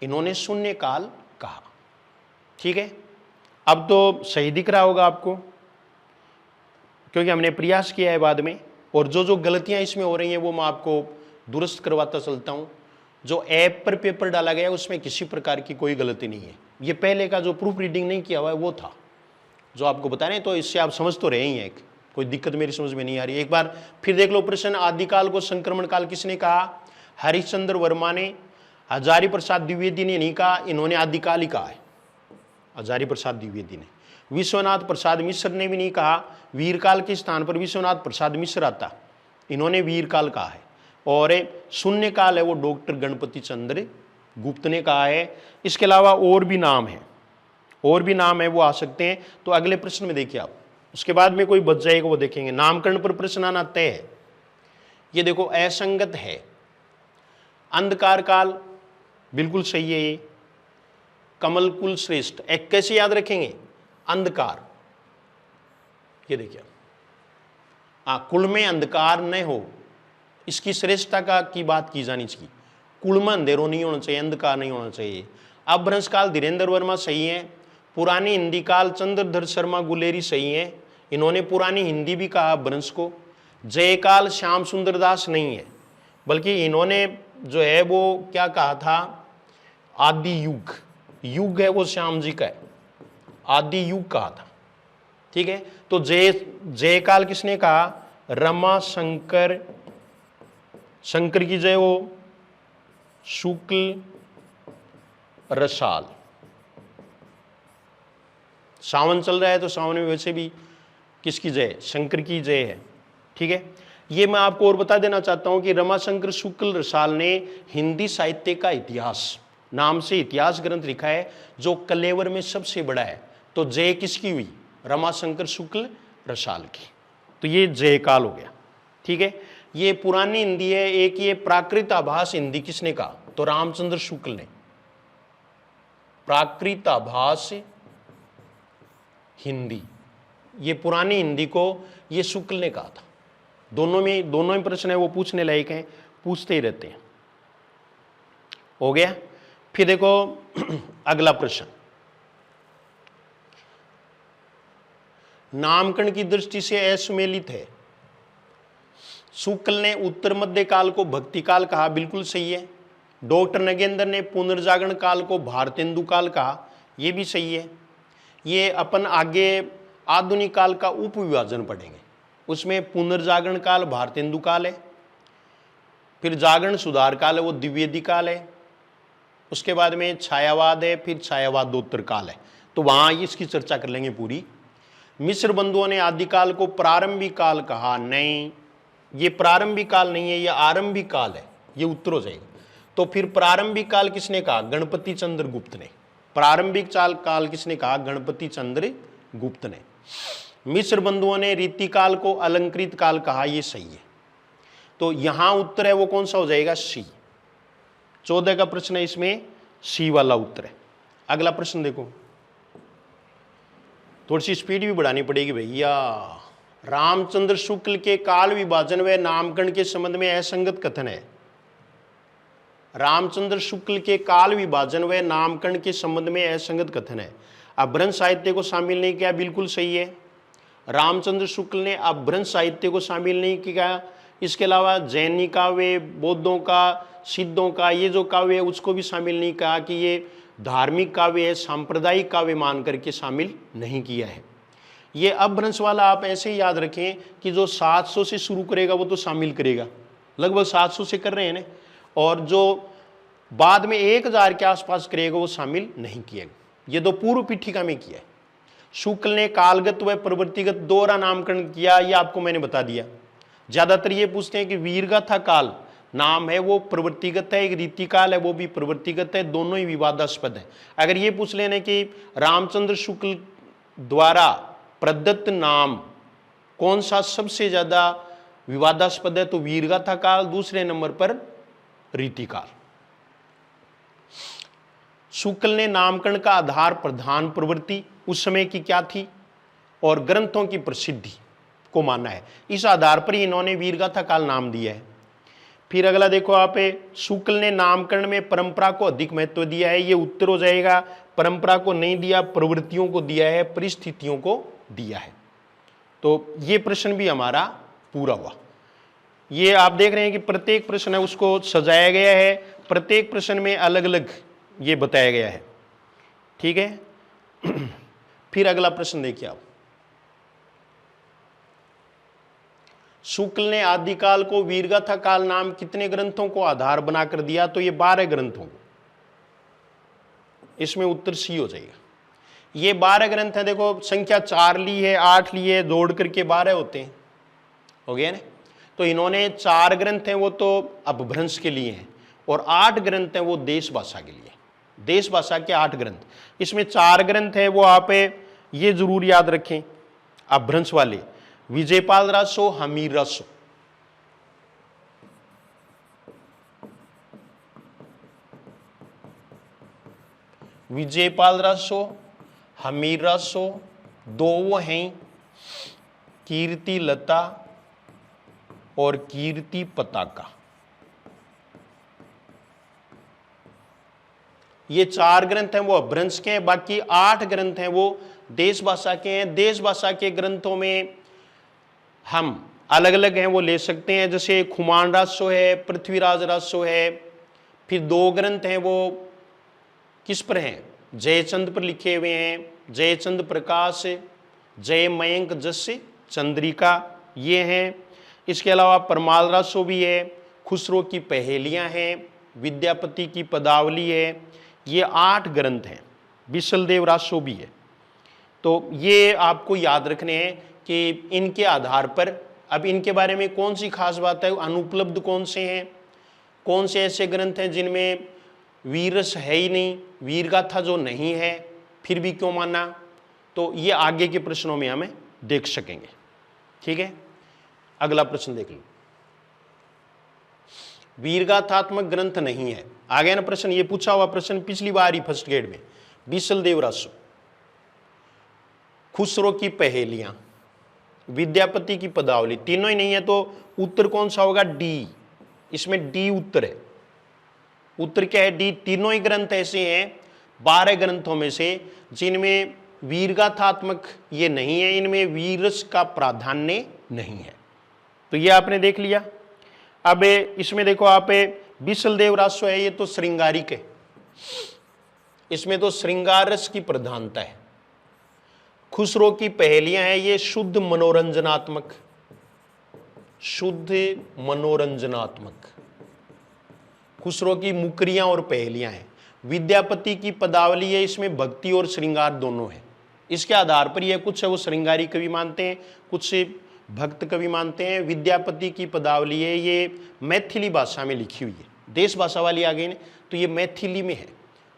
इन्होंने शून्य काल कहा। ठीक है, अब तो सही दिख रहा होगा आपको, क्योंकि हमने प्रयास किया है बाद में, और जो जो गलतियां इसमें हो रही हैं वो मैं आपको दुरुस्त करवाता चलता हूं। जो ऐप पर पेपर डाला गया उसमें किसी प्रकार की कोई गलती नहीं है। ये पहले का जो प्रूफ रीडिंग नहीं किया हुआ है वो था जो आपको बता रहे हैं, तो इससे आप समझ तो रहे ही हैं, कोई दिक्कत मेरी समझ में नहीं आ रही है। एक बार फिर देख लो प्रश्न, आदिकाल को संक्रमण काल किसने कहा? हरिश्चंद्र वर्मा ने। हजारी प्रसाद द्विवेदी ने नहीं कहा, इन्होंने आदिकाल ही कहा है, हजारी प्रसाद द्विवेदी ने। विश्वनाथ प्रसाद मिश्र ने भी नहीं कहा, वीरकाल के स्थान पर विश्वनाथ प्रसाद मिश्र आता, इन्होंने वीरकाल कहा है। और शून्य काल है वो डॉक्टर गणपति चंद्र गुप्त ने कहा है। इसके अलावा और भी नाम है, और भी नाम है, वो आ सकते हैं। तो अगले प्रश्न में देखिए आप, उसके बाद में कोई बच जाएगा वो देखेंगे। नामकरण पर प्रश्न आना तय है। ये देखो असंगत है, अंधकार काल बिल्कुल सही है ये। कमल कुल श्रेष्ठ, एक कैसे याद रखेंगे? अंधकार, ये देखिए कुल में अंधकार न हो, इसकी श्रेष्ठता की बात की जानी चाहिए। कुल में अंधेरों नहीं होना चाहिए, अंधकार नहीं होना चाहिए। अपभ्रंश काल धीरेन्द्र वर्मा सही है। पुरानी हिंदी काल चंद्रधर शर्मा गुलेरी सही है, इन्होंने पुरानी हिंदी भी कहा अपभ्रंश को। जयकाल श्याम सुंदर दास नहीं है, बल्कि इन्होंने जो है वो क्या कहा था? आदि युग, युग है वो श्याम जी का है, आदि युग कहा था। ठीक है, तो जयकाल किसने कहा? रमा शंकर, शंकर की जय हो, शुक्ल रसाल। सावन चल रहा है तो सावन में वैसे भी किसकी जय? शंकर की जय है। ठीक है, ये मैं आपको और बता देना चाहता हूं कि रमाशंकर शुक्ल रसाल ने हिंदी साहित्य का इतिहास नाम से इतिहास ग्रंथ लिखा है, जो कलेवर में सबसे बड़ा है। तो जय किसकी हुई? रमाशंकर शुक्ल रसाल की। तो ये जय काल हो गया। ठीक है, ये पुरानी हिंदी है। एक ये प्राकृत आभास हिंदी किसने कहा? तो रामचंद्र शुक्ल ने। प्राकृत आभास हिंदी, ये पुरानी हिंदी को ये शुक्ल ने कहा था। दोनों में प्रश्न है वो पूछने लायक हैं, पूछते ही रहते हैं। हो गया। फिर देखो अगला प्रश्न, नामकरण की दृष्टि से असुमेलित है। शुक्ल ने उत्तर मध्य काल को भक्ति काल कहा, बिल्कुल सही है। डॉक्टर नगेंद्र ने पुनर्जागरण काल को भारतेंदु काल कहा, यह भी सही है। ये अपन आगे आधुनिक काल का उपविभाजन पढ़ेंगे, उसमें पुनर्जागरण काल भारतेंदु काल है, फिर जागरण सुधार काल है वो द्विवेदी काल है, उसके बाद में छायावाद है, फिर छायावादोत्तर काल है। तो वहां इसकी चर्चा कर लेंगे पूरी। मिस्र बंधुओं ने आदिकाल को प्रारंभिक काल कहा। नहीं, ये प्रारंभिक काल नहीं है, ये आरंभिक काल है, ये उत्तर हो जाएगा। तो फिर प्रारंभिक काल किसने कहा? गणपति चंद्र गुप्त ने। प्रारंभिक काल किसने कहा? गणपति चंद्र गुप्त ने। मिस्र बंधुओं ने रीतिकाल को अलंकृत काल कहा, ये सही है। तो यहां उत्तर है वो कौन सा हो जाएगा? सी। 14 का प्रश्न है, इसमें सी वाला उत्तर है। अगला प्रश्न देखो, थोड़ी सी स्पीड भी बढ़ानी पड़ेगी भैया। रामचंद्र शुक्ल के काल विभाजन व नामकरण के संबंध में असंगत कथन है। रामचंद्र शुक्ल के काल विभाजन व नामकरण के संबंध में असंगत कथन है। अपभ्रंश साहित्य को शामिल नहीं किया, बिल्कुल सही है। रामचंद्र शुक्ल ने अपभ्रंश साहित्य को शामिल नहीं किया। इसके अलावा जैनी काव्य, बौद्धों का, सिद्धों का ये जो काव्य है उसको भी शामिल नहीं कहा कि ये धार्मिक काव्य है, सांप्रदायिक काव्य मान करके शामिल नहीं किया है। ये अपभ्रंश वाला आप ऐसे ही याद रखें कि जो 700 से शुरू करेगा वो तो शामिल करेगा, लगभग 700 से कर रहे हैं ना, और जो बाद में 1000 के आसपास करेगा वो शामिल नहीं किएगा। ये तो पूर्व पीठिका में किया है। शुक्ल ने कालगत व प्रवृत्तिगत दोहरा नामकरण किया, ये आपको मैंने बता दिया। ज्यादातर ये पूछते हैं कि वीरगाथा काल नाम है वो प्रवृत्तिगत है, एक रीतिकाल है वो भी प्रवृत्तिगत है, दोनों ही विवादास्पद है। अगर ये पूछ लेने कि रामचंद्र शुक्ल द्वारा प्रदत्त नाम कौन सा सबसे ज्यादा विवादास्पद है, तो वीरगाथा काल, दूसरे नंबर पर रीतिकाल। शुक्ल ने नामकरण का आधार प्रधान प्रवृत्ति उस समय की क्या थी और ग्रंथों की प्रसिद्धि को माना है, इस आधार पर ही इन्होंने वीरगाथा काल नाम दिया है। फिर अगला देखो आप, शुक्ल ने नामकरण में परंपरा को अधिक महत्व दिया है, ये उत्तर हो जाएगा। परंपरा को नहीं दिया, प्रवृत्तियों को दिया है, परिस्थितियों को दिया है। तो ये प्रश्न भी हमारा पूरा हुआ। ये आप देख रहे हैं कि प्रत्येक प्रश्न है उसको सजाया गया है, प्रत्येक प्रश्न में अलग अलग ये बताया गया है। ठीक है। फिर अगला प्रश्न देखिए आप, शुक्ल ने आदिकाल को वीरगाथा काल नाम कितने ग्रंथों को आधार बनाकर दिया, तो ये 12 ग्रंथों को। इसमें उत्तर सी हो जाएगा। ये 12 ग्रंथ है, देखो संख्या 4 ली है, 8 ली है, जोड़ करके 12 होते हैं, हो गया ना। तो इन्होंने 4 ग्रंथ हैं वो तो अपभ्रंश के लिए हैं, और 8 ग्रंथ हैं वो देश भाषा के लिए, देश भाषा के 8 ग्रंथ। इसमें 4 ग्रंथ है वो आप ये जरूर याद रखें अपभ्रंश वाले, विजयपाल रासो, हमीर रासो। विजयपाल रासो, हमीर रासो, 2 वो हैं कीर्ति लता और कीर्ति पताका। ये 4 ग्रंथ हैं वो अपभ्रंश के हैं, बाकी 8 ग्रंथ हैं वो देश भाषा के हैं। देश भाषा के ग्रंथों में हम अलग अलग हैं वो ले सकते हैं, जैसे खुमान रासो है, पृथ्वीराज रासो है। फिर 2 ग्रंथ हैं वो किस पर हैं? जयचंद पर लिखे हुए हैं, जयचंद प्रकाश, जय मयंक जस चंद्रिका, ये हैं। इसके अलावा परमाल रासो भी है, खुसरो की पहेलियां हैं, विद्यापति की पदावली है। ये 8 ग्रंथ हैं। बिसलदेव रासो भी है। तो ये आपको याद रखने हैं कि इनके आधार पर, अब इनके बारे में कौन सी खास बात है, अनुपलब्ध कौन से हैं, कौन से ऐसे ग्रंथ हैं जिनमें वीरस है ही नहीं, वीरगाथा जो नहीं है फिर भी क्यों माना, तो ये आगे के प्रश्नों में हमें देख सकेंगे। ठीक है। अगला प्रश्न देख लो, वीरगाथात्मक ग्रंथ नहीं है। आ गया ना प्रश्न, ये पूछा हुआ प्रश्न पिछली बार ही फर्स्ट ग्रेड में। बिसलदेव रासो, खुसरो की पहेलियां, विद्यापति की पदावली, तीनों ही नहीं है, तो उत्तर कौन सा होगा? डी। इसमें डी उत्तर है। उत्तर क्या है? डी। तीनों ही ग्रंथ ऐसे हैं 12 ग्रंथों में से जिनमें वीरगाथात्मक ये नहीं है, इनमें वीरस का प्राधान्य नहीं है। तो ये आपने देख लिया। अब इसमें देखो आप, बिसलदेव रासो है, ये तो श्रृंगारिक है, इसमें तो श्रृंगार रस की प्रधानता है। खुसरो की पहेलियां हैं, ये शुद्ध मनोरंजनात्मक, शुद्ध मनोरंजनात्मक खुसरो की मुकरियां और पहेलियां हैं। विद्यापति की पदावली है, इसमें भक्ति और श्रृंगार दोनों है, इसके आधार पर ये कुछ है वो श्रृंगारी कवि मानते हैं, कुछ भक्त कवि मानते हैं। विद्यापति की पदावली है, ये मैथिली भाषा में लिखी हुई है, देश भाषा वाली आ गई ना, तो ये मैथिली में है।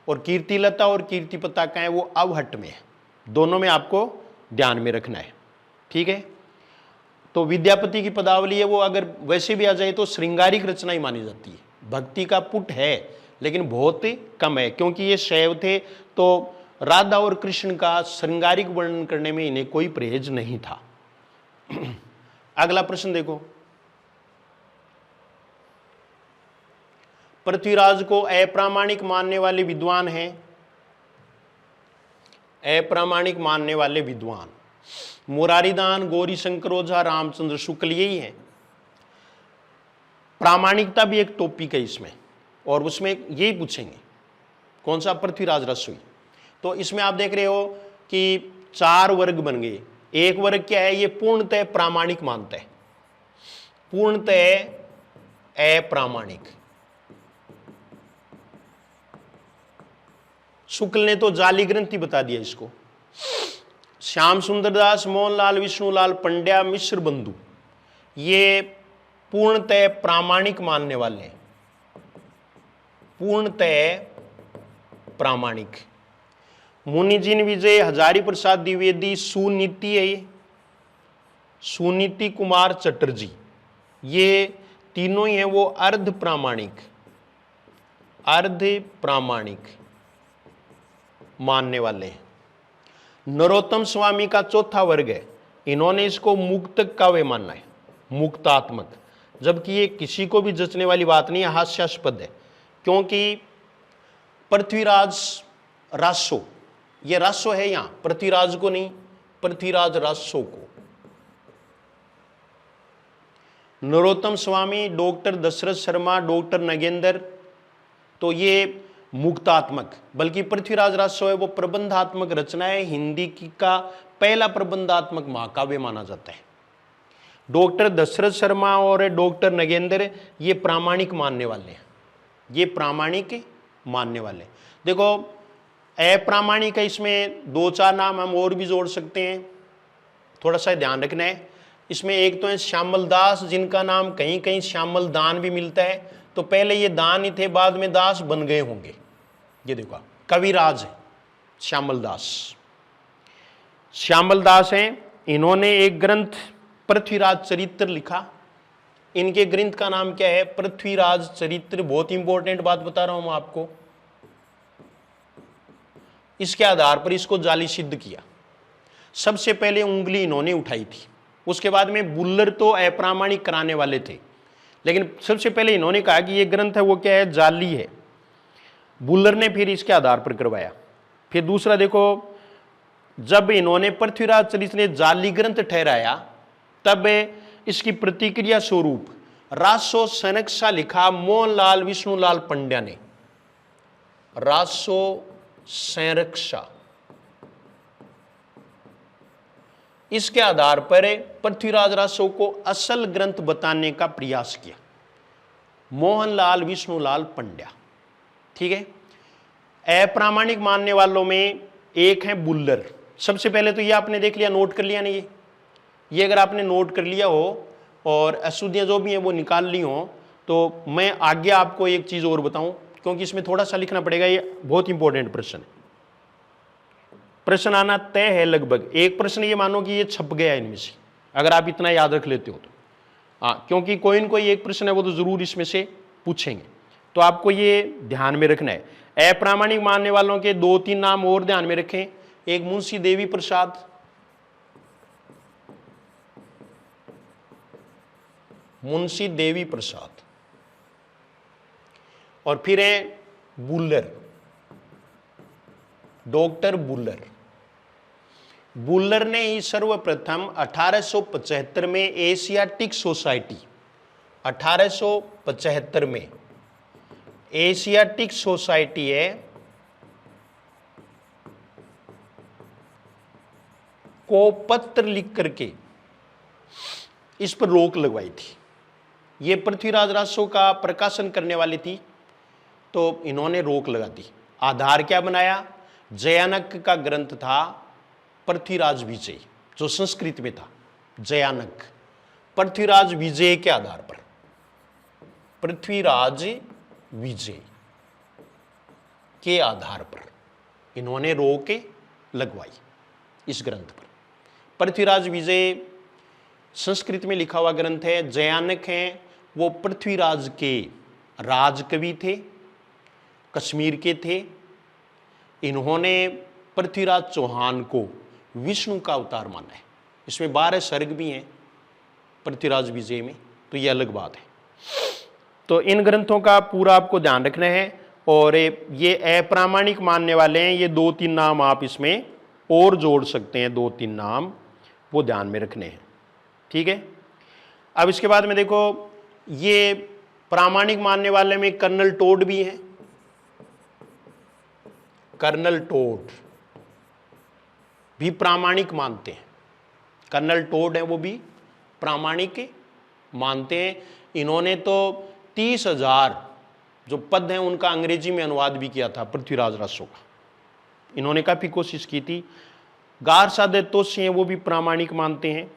और कीर्तिलता और कीर्ति पताका है वो अवहट में है। दोनों में आपको ध्यान में रखना है, ठीक है। तो विद्यापति की पदावली है वो अगर वैसे भी आ जाए तो श्रृंगारिक रचना ही मानी जाती है, भक्ति का पुट है लेकिन बहुत कम है, क्योंकि ये शैव थे तो राधा और कृष्ण का श्रृंगारिक वर्णन करने में इन्हें कोई परहेज नहीं था। अगला प्रश्न देखो, पृथ्वीराज को अप्रामाणिक मानने वाले विद्वान हैं। अप्रामाणिक मानने वाले विद्वान मुरारीदान, गौरी शंकर ओझा, रामचंद्र शुक्ल, यही है। प्रामाणिकता भी एक टॉपिक है इसमें, और उसमें यही पूछेंगे कौन सा, पृथ्वीराज रसोई। तो इसमें आप देख रहे हो कि 4 वर्ग बन गए। एक वर्ग क्या है, ये पूर्णतः प्रामाणिक मानता है, पूर्णतः अप्रामाणिक। शुक्ल ने तो जाली ग्रंथि बता दिया इसको। श्याम सुंदर दास, मोहनलाल, विष्णुलाल पंड्या, मिश्र बंधु, ये पूर्णतः प्रामाणिक मानने वाले हैं, पूर्णतः प्रामाणिक। मुनिजिन विजय, हजारी प्रसाद द्विवेदी, सुनीति है ये, सुनीति कुमार चटर्जी, ये तीनों ही हैं वो अर्ध प्रामाणिक, अर्ध प्रामाणिक मानने वाले हैं। नरोत्तम स्वामी का चौथा वर्ग है, इन्होंने इसको मुक्त काव्य मानना है, मुक्तात्मक, जबकि ये किसी को भी जचने वाली बात नहीं है, हास्यास्पद है। क्योंकि पृथ्वीराज रासो, ये रासो है यहां, पृथ्वीराज को नहीं, पृथ्वीराज रासो को। नरोत्तम स्वामी, डॉक्टर दशरथ शर्मा, डॉक्टर नगेंद्र, तो ये मुक्तात्मक, बल्कि पृथ्वीराज रासो है वो प्रबंधात्मक रचना है, हिंदी की का पहला प्रबंधात्मक महाकाव्य माना जाता है। डॉक्टर दशरथ शर्मा और डॉक्टर नगेंद्र ये प्रामाणिक मानने वाले हैं, ये प्रामाणिक मानने वाले। देखो अप्रामाणिक है, इसमें 2-4 नाम हम और भी जोड़ सकते हैं, थोड़ा सा ध्यान रखना है। इसमें एक तो है श्यामल दास, जिनका नाम कहीं कहीं श्यामल दान भी मिलता है, तो पहले ये दान ही थे, बाद में दास बन गए होंगे। ये देखो कविराज है श्यामल दास, श्यामल दास हैं, इन्होंने एक ग्रंथ पृथ्वीराज चरित्र लिखा। इनके ग्रंथ का नाम क्या है, पृथ्वीराज चरित्र। बहुत इंपॉर्टेंट बात बता रहा हूं मैं आपको। इसके आधार पर इसको जाली सिद्ध किया। सबसे पहले उंगली इन्होंने उठाई थी, उसके बाद में बुल्लर तो अप्रामाणिक कराने वाले थे, लेकिन सबसे पहले इन्होंने कहा कि ये ग्रंथ है वो क्या है, जाली है। बुल्लर ने फिर इसके आधार पर करवाया। फिर दूसरा देखो, जब इन्होंने पृथ्वीराज चरित्र ने जाली ग्रंथ ठहराया, तब इसकी प्रतिक्रिया स्वरूप रासो संरक्षा लिखा मोहनलाल विष्णुलाल पंड्या ने, रासो संरक्षा। इसके आधार पर पृथ्वीराज रासो को असल ग्रंथ बताने का प्रयास किया मोहनलाल विष्णुलाल पंड्या, ठीक है। अप्रामाणिक मानने वालों में एक है बुल्लर। सबसे पहले तो ये आपने देख लिया, नोट कर लिया नहीं, ये अगर आपने नोट कर लिया हो और अशुद्धियां जो भी हैं वो निकाल ली हो, तो मैं आगे आपको एक चीज और बताऊं, क्योंकि इसमें थोड़ा सा लिखना पड़ेगा, ये बहुत इंपॉर्टेंट प्रश्न है। प्रश्न आना तय है लगभग। एक प्रश्न ये मानो कि ये छप गया इनमें से, अगर आप इतना याद रख लेते हो तो। हाँ, क्योंकि कोई न कोई एक प्रश्न है वो तो जरूर इसमें से पूछेंगे, तो आपको ये ध्यान में रखना है। अप्रामाणिक मानने वालों के 2-3 नाम और ध्यान में रखें। एक मुंशी देवी प्रसाद, मुंशी देवी प्रसाद, और फिर है बुल्लर, डॉक्टर बुल्लर। बुल्लर ने ही सर्वप्रथम 1875 में एशियाटिक सोसाइटी, 1875 में एशियाटिक सोसाइटी है को पत्र लिख करके इस पर रोक लगवाई थी। ये पृथ्वीराज रासो का प्रकाशन करने वाली थी, तो इन्होंने रोक लगा दी। आधार क्या बनाया, जयानक का ग्रंथ था पृथ्वीराज विजय जो संस्कृत में था, जयानक, पृथ्वीराज विजय के आधार पर, पृथ्वीराज विजय के आधार पर इन्होंने रोक लगवाई इस ग्रंथ पर। पृथ्वीराज विजय संस्कृत में लिखा हुआ ग्रंथ है। जयानक हैं वो पृथ्वीराज के राजकवि थे, कश्मीर के थे। इन्होंने पृथ्वीराज चौहान को विष्णु का अवतार माना है। इसमें 12 सर्ग भी हैं पृथ्वीराज विजय में, तो ये अलग बात है। तो इन ग्रंथों का पूरा आपको ध्यान रखना है। और ये अप्रामाणिक मानने वाले हैं, ये 2-3 नाम आप इसमें और जोड़ सकते हैं, 2-3 नाम वो ध्यान में रखने हैं, ठीक है। अब इसके बाद में देखो, ये प्रामाणिक मानने वाले में कर्नल टोड भी हैं। कर्नल टोड भी प्रामाणिक मानते हैं। कर्नल टोड है वो भी प्रामाणिक मानते हैं। इन्होंने तो 30,000 जो पद हैं उनका अंग्रेजी में अनुवाद भी किया था पृथ्वीराज रासो का। इन्होंने काफी कोशिश की थी। गारसा दत्तोसी हैं वो भी प्रामाणिक मानते हैं।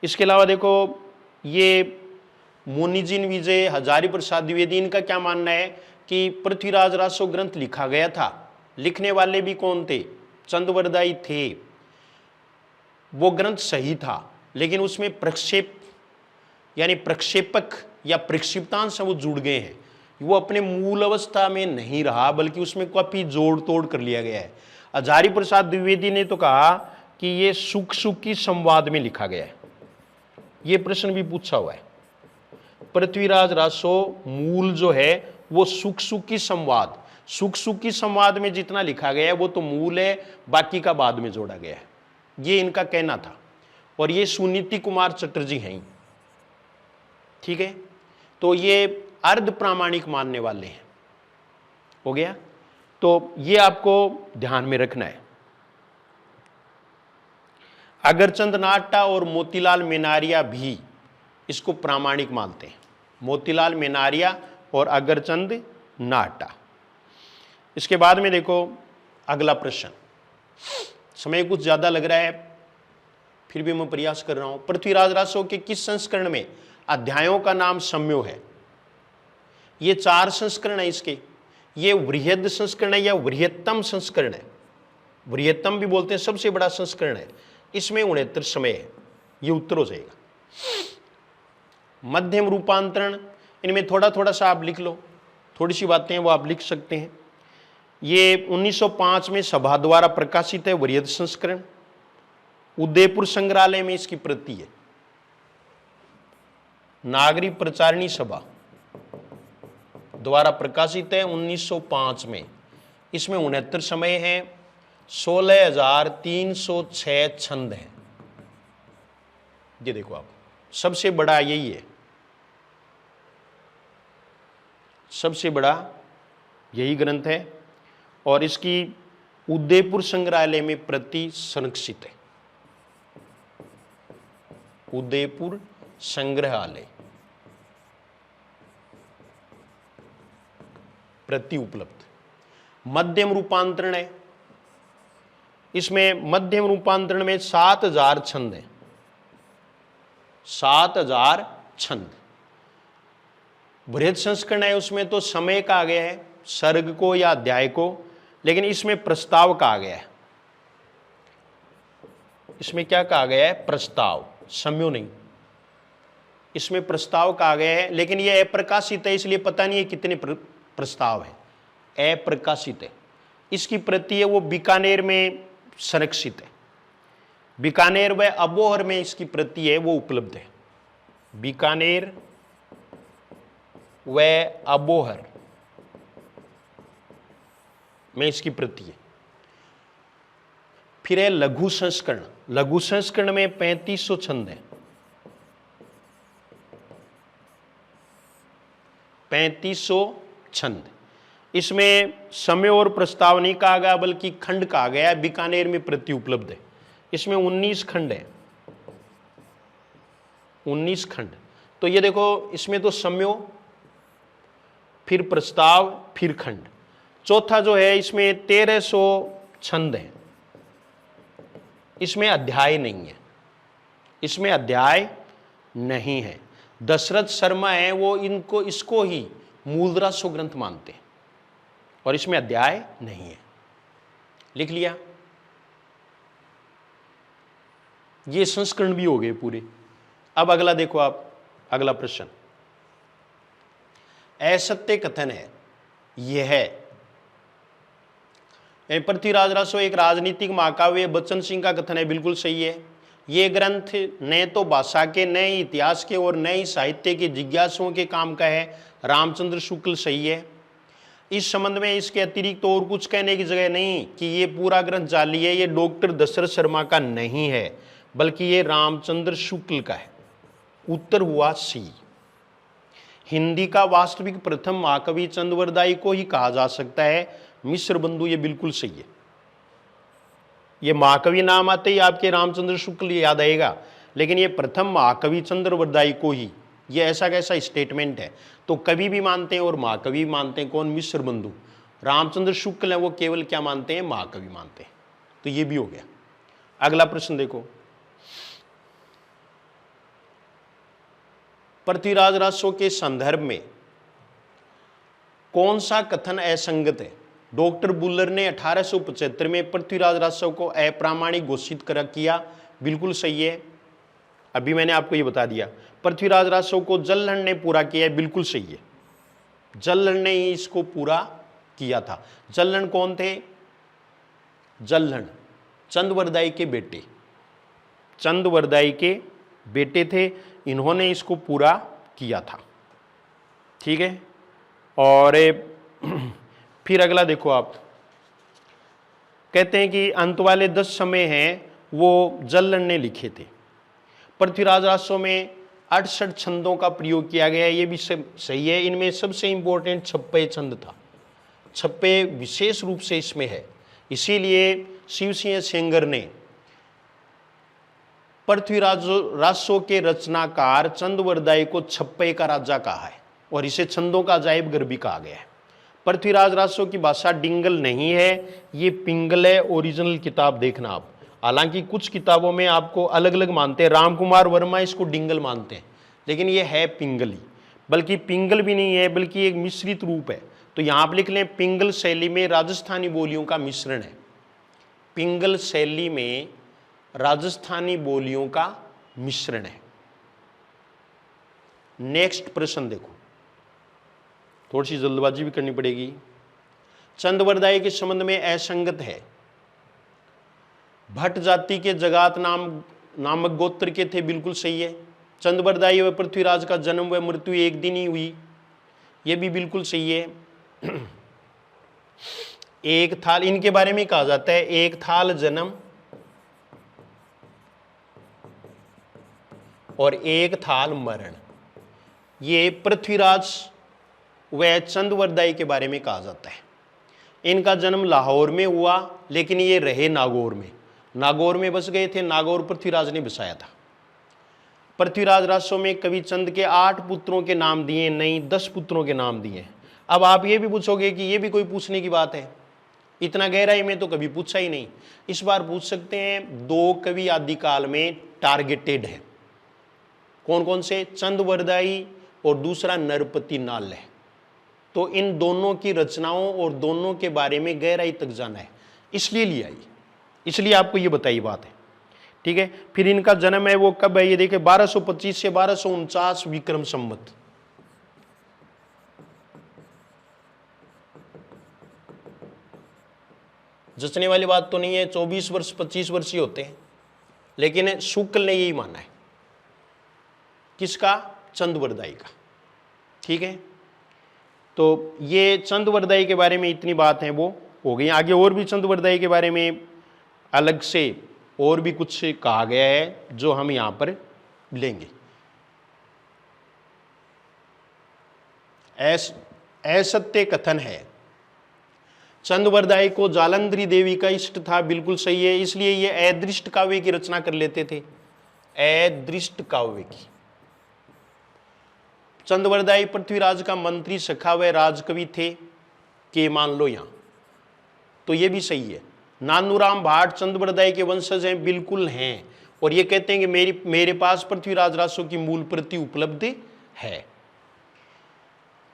इसके अलावा देखो, ये मुनिजिन विजय, हजारी प्रसाद द्विवेदी, इनका क्या मानना है कि पृथ्वीराज रासो ग्रंथ लिखा गया था। लिखने वाले भी कौन थे? चंद्रवरदाई थे। वो ग्रंथ सही था, लेकिन उसमें प्रक्षेप यानी प्रक्षेपक या प्रक्षिप्तांश वो जुड़ गए हैं। वो अपने मूल अवस्था में नहीं रहा, बल्कि उसमें काफी जोड़ तोड़ कर लिया गया है। हजारी प्रसाद द्विवेदी ने तो कहा कि ये सुख सुख की संवाद में लिखा गया है। ये प्रश्न भी पूछा हुआ है। पृथ्वीराज रासो मूल जो है वो सुख सुख की संवाद, सुख सुख की संवाद में जितना लिखा गया है वो तो मूल है, बाकी का बाद में जोड़ा गया है। ये इनका कहना था। और ये सुनीति कुमार चटर्जी हैं, ठीक है। तो ये अर्ध प्रामाणिक मानने वाले हैं। हो गया। तो ये आपको ध्यान में रखना है। अगरचंद नाटा और मोतीलाल मेनारिया भी इसको प्रामाणिक मानते हैं। मोतीलाल मेनारिया और अगरचंद नाटा। इसके बाद में देखो अगला प्रश्न, समय कुछ ज्यादा लग रहा है, फिर भी मैं प्रयास कर रहा हूं। पृथ्वीराज रासो के किस संस्करण में अध्यायों का नाम सम्यो है? ये 4 संस्करण है इसके। ये वृहद संस्करण है या वृहत्तम संस्करण है। वृहत्तम भी बोलते हैं, सबसे बड़ा संस्करण है। इसमें 69 समय है। ये उत्तर हो जाएगा। मध्यम रूपांतरण, इनमें थोड़ा थोड़ा सा आप लिख लो, थोड़ी सी बातें हैं वो आप लिख सकते हैं। ये 1905 में सभा द्वारा प्रकाशित है, वृहद संस्करण। उदयपुर संग्रहालय में इसकी प्रति है। नागरिक प्रचारिणी सभा द्वारा प्रकाशित है 1905 में। इसमें 69 समय है, 16,306 छंद हैं। ये देखो आप, सबसे बड़ा यही है, सबसे बड़ा यही ग्रंथ है। और इसकी उदयपुर संग्रहालय में प्रति संरक्षित है। उदयपुर संग्रहालय प्रति उपलब्ध। मध्यम रूपांतरण है, इसमें मध्यम रूपांतरण में 7,000 छंद हैं। 7,000 छंद। बृहद संस्करण है, उसमें तो समय का आ गया है, सर्ग को या अध्याय को, लेकिन इसमें प्रस्ताव का आ गया है। इसमें क्या कहा गया है? प्रस्ताव, सम्यो नहीं। इसमें प्रस्ताव का आ गया है, लेकिन यह अप्रकाशित है, इसलिए पता नहीं है कितने प्रस्ताव है। अप्रकाशित है। इसकी प्रति है वो बीकानेर में संरक्षित है। बीकानेर व अबोहर में इसकी प्रति है वो उपलब्ध है। बीकानेर व अबोहर में इसकी प्रति है। फिर है लघु संस्करण। लघु संस्करण में 3500 छंद है। 3500 छंद। इसमें समय और प्रस्ताव नहीं कहा गया, बल्कि खंड कहा गया है। बीकानेर में प्रति उपलब्ध है। इसमें 19 खंड है। 19 खंड। तो ये देखो, इसमें तो सम्यो, फिर प्रस्ताव, फिर खंड। चौथा जो है इसमें 1300 छंद है। इसमें अध्याय नहीं है, इसमें अध्याय नहीं है। दशरथ शर्मा है वो इनको इसको ही मूलरासो ग्रंथ मानते हैं और इसमें अध्याय नहीं है। लिख लिया? ये संस्करण भी हो गए पूरे। अब अगला देखो आप, अगला प्रश्न असत्य कथन है यह है। पृथ्वीराज रासो एक राजनीतिक महाकाव्य, बच्चन सिंह का कथन है, बिल्कुल सही है। ये ग्रंथ न तो भाषा के, न ही इतिहास के और न ही साहित्य के जिज्ञासुओं के काम का है। रामचंद्र शुक्ल सही है। इस संबंध में इसके अतिरिक्त तो और कुछ कहने की जगह नहीं कि ये पूरा ग्रंथ जाली है। ये डॉक्टर दशरथ शर्मा का नहीं है, बल्कि ये रामचंद्र शुक्ल का है। उत्तर हुआ सी। हिंदी का वास्तविक प्रथम महाकवि चंद्रवरदाई को ही कहा जा सकता है। मिश्र बंधु, ये बिल्कुल सही है। ये महाकवि नाम आते ही आपके रामचंद्र शुक्ल याद आएगा, लेकिन ये प्रथम महाकवि चंद्रवरदाई को ही, ये ऐसा कैसा स्टेटमेंट है। तो कवि भी मानते हैं और महाकवि भी मानते हैं। कौन? मिश्र बंधु। रामचंद्र शुक्ल है वो केवल क्या मानते हैं? महाकवि मानते हैं। तो ये भी हो गया। अगला प्रश्न देखो, पृथ्वीराज रासो के संदर्भ में कौन सा कथन असंगत है? डॉक्टर बुल्लर ने 1875 में पृथ्वीराज रासो को अप्रामाणिक घोषित किया, बिल्कुल सही है। अभी मैंने आपको ये बता दिया। पृथ्वीराज रासो को जल्हड़ ने पूरा किया है, बिल्कुल सही है। जल्हड़ ने ही इसको पूरा किया था। जल्हड़ कौन थे? जल्हड़ चंद्रवरदाई के बेटे, चंद्रवरदाई के बेटे थे। इन्होंने इसको पूरा किया था। ठीक है। और फिर अगला देखो आप, कहते हैं कि अंत वाले 10 समय हैं वो जल्हड़ ने लिखे थे। पृथ्वीराज रासो में 68 छंदों का प्रयोग किया गया है, ये भी सही है। इनमें सबसे इंपॉर्टेंट छप्पे छंद था। छप्पे विशेष रूप से इसमें है, इसीलिए शिव सिंह सेंगर ने पृथ्वीराज रासो के रचनाकार चंद्रवरदाई को छप्पे का राजा कहा है और इसे छंदों का अजायब घर भी कहा गया है। पृथ्वीराज रासो की भाषा डिंगल नहीं है, ये पिंगल है। ओरिजिनल किताब देखना आप। हालांकि कुछ किताबों में आपको अलग अलग मानते हैं। राम कुमार वर्मा इसको डिंगल मानते हैं, लेकिन ये है पिंगल ही। बल्कि पिंगल भी नहीं है, बल्कि एक मिश्रित रूप है। तो यहाँ आप लिख लें, पिंगल शैली में राजस्थानी बोलियों का मिश्रण है। पिंगल शैली में राजस्थानी बोलियों का मिश्रण है। नेक्स्ट प्रश्न देखो, थोड़ी सी जल्दबाजी भी करनी पड़ेगी। चंद्रवरदाई के संबंध में असंगत है। भट्ट जाति के जगात नामक गोत्र के थे, बिल्कुल सही है। चंद्रवरदाई व पृथ्वीराज का जन्म व मृत्यु एक दिन ही हुई, यह भी बिल्कुल सही है। एक थाल, इनके बारे में कहा जाता है एक थाल जन्म और एक थाल मरण। ये पृथ्वीराज व चंद्रवरदाई के बारे में कहा जाता है। इनका जन्म लाहौर में हुआ, लेकिन ये रहे नागौर में। नागौर में बस गए थे। नागौर पृथ्वीराज ने बसाया था। पृथ्वीराज रासो में कवि चंद के 8 पुत्रों के नाम दिए, नहीं 10 पुत्रों के नाम दिए। अब आप ये भी पूछोगे कि ये भी कोई पूछने की बात है? इतना गहराई में तो कभी पूछा ही नहीं। इस बार पूछ सकते हैं। 2 कवि आदिकाल में टारगेटेड है। कौन कौन से? चंद्रवरदाई और दूसरा नरपति नाल है। तो इन दोनों की रचनाओं और दोनों के बारे में गहराई तक जाना है, इसलिए लिया, इसलिए आपको ये बताई बात है। ठीक है। फिर इनका जन्म है वो कब है? ये देखें 1225 से 1249 विक्रम संवत। जचने वाली बात तो नहीं है, 24 वर्ष 25 वर्ष ही होते हैं, लेकिन शुक्ल ने यही माना है। किसका? चंद्रवरदाई का। ठीक है। तो ये चंद्रवरदाई के बारे में इतनी बात है वो हो गई। आगे और भी चंद्रवरदाई के बारे में अलग से और भी कुछ कहा गया है जो हम यहां पर लेंगे। असत्य कथन है चंद्रवरदाई को जालंधरी देवी का इष्ट था, बिल्कुल सही है। इसलिए ये अदृष्ट काव्य की रचना कर लेते थे, अदृष्ट काव्य की। चंद्रवरदाई पृथ्वीराज का मंत्री, सखा व राजकवि थे, के मान लो यहां, तो ये भी सही है। नानूराम भाट चंद्रवरदाई के वंशज हैं, बिल्कुल हैं। और ये कहते हैं कि मेरे पास पृथ्वीराज रासो की मूल प्रति उपलब्ध है।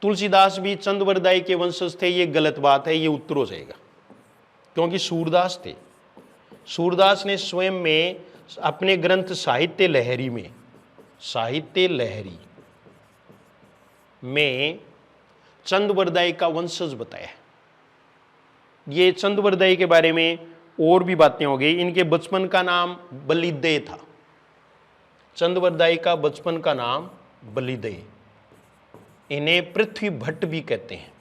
तुलसीदास भी चंद्रवरदाई के वंशज थे, ये गलत बात है, ये उत्तर हो जाएगा, क्योंकि सूरदास थे। सूरदास ने स्वयं में अपने ग्रंथ साहित्य लहरी में चंद्रवरदाई का वंशज बताया। ये चंद्रवरदाई के बारे में और भी बातें हो गई। इनके बचपन का नाम बलिदेय था। चंद्रवरदाई का बचपन का नाम बलिदेय। इन्हें पृथ्वी भट्ट भी कहते हैं,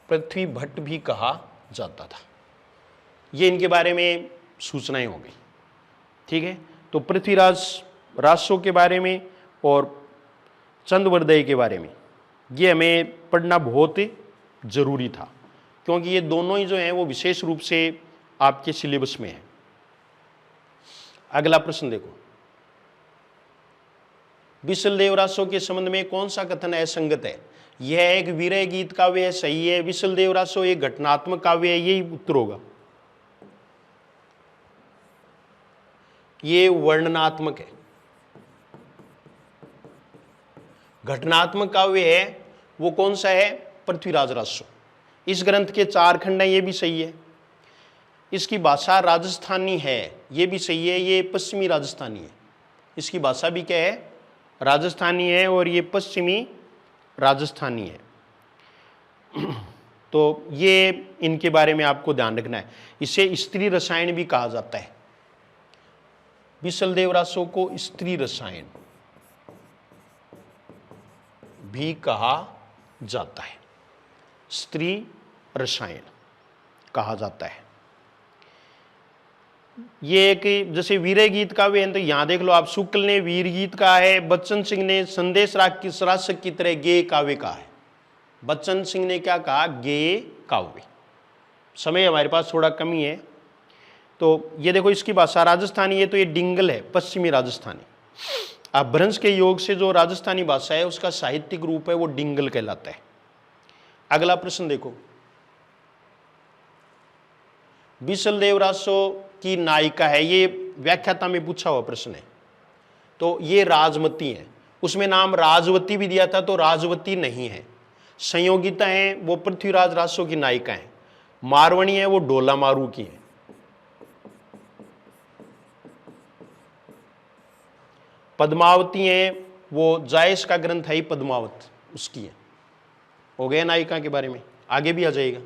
पृथ्वी भट्ट भी कहा जाता था। ये इनके बारे में सूचनाएं हो गई। ठीक है, तो पृथ्वीराज रासो के बारे में और चंद्रवरदाई के बारे में ये हमें पढ़ना बहुत जरूरी था, क्योंकि ये दोनों ही जो हैं वो विशेष रूप से आपके सिलेबस में है। अगला प्रश्न देखो, विशलदेव रासो के संबंध में कौन सा कथन असंगत है? यह एक विरह गीत काव्य है, सही है। विशलदेव रासो एक घटनात्मक काव्य है, यही उत्तर होगा। ये वर्णनात्मक है, घटनात्मक काव्य है। वो कौन सा है? पृथ्वीराज रासो। इस ग्रंथ के 4 खंड हैं, ये भी सही है। इसकी भाषा राजस्थानी है, ये भी सही है। ये पश्चिमी राजस्थानी है, इसकी भाषा भी क्या है? राजस्थानी है, और ये पश्चिमी राजस्थानी है। तो ये इनके बारे में आपको ध्यान रखना है। इसे स्त्री रसायन भी कहा जाता है। विशलदेव रासो को स्त्री रसायन भी कहा जाता है, स्त्री रसायन कहा जाता है। ये कि जैसे वीर गीत काव्य है, तो यहां देख लो आप, शुक्ल ने वीर गीत कहा है, बच्चन सिंह ने संदेश राशक की तरह गेय काव्य कहा है। बच्चन सिंह ने क्या कहा? गेय काव्य। समय हमारे पास थोड़ा कमी है, तो ये देखो इसकी भाषा राजस्थानी है, तो ये डिंगल है, पश्चिमी राजस्थानी। अपभ्रंश के योग से जो राजस्थानी भाषा है उसका साहित्यिक रूप है वो डिंगल कहलाता है। अगला प्रश्न देखो, विशलदेव रासो की नायिका है, ये व्याख्याता में पूछा हुआ प्रश्न है। तो ये राजमती है, उसमें नाम राजवती भी दिया था, तो राजवती नहीं है। संयोगिता है, वो पृथ्वीराज रासो की नायिका है। मारवणी है, वो डोला मारू की है। पद्मावती है, वो जायस का ग्रंथ है पद्मावत, उसकी है। हो गया नायिका के बारे में, आगे भी आ जाएगा।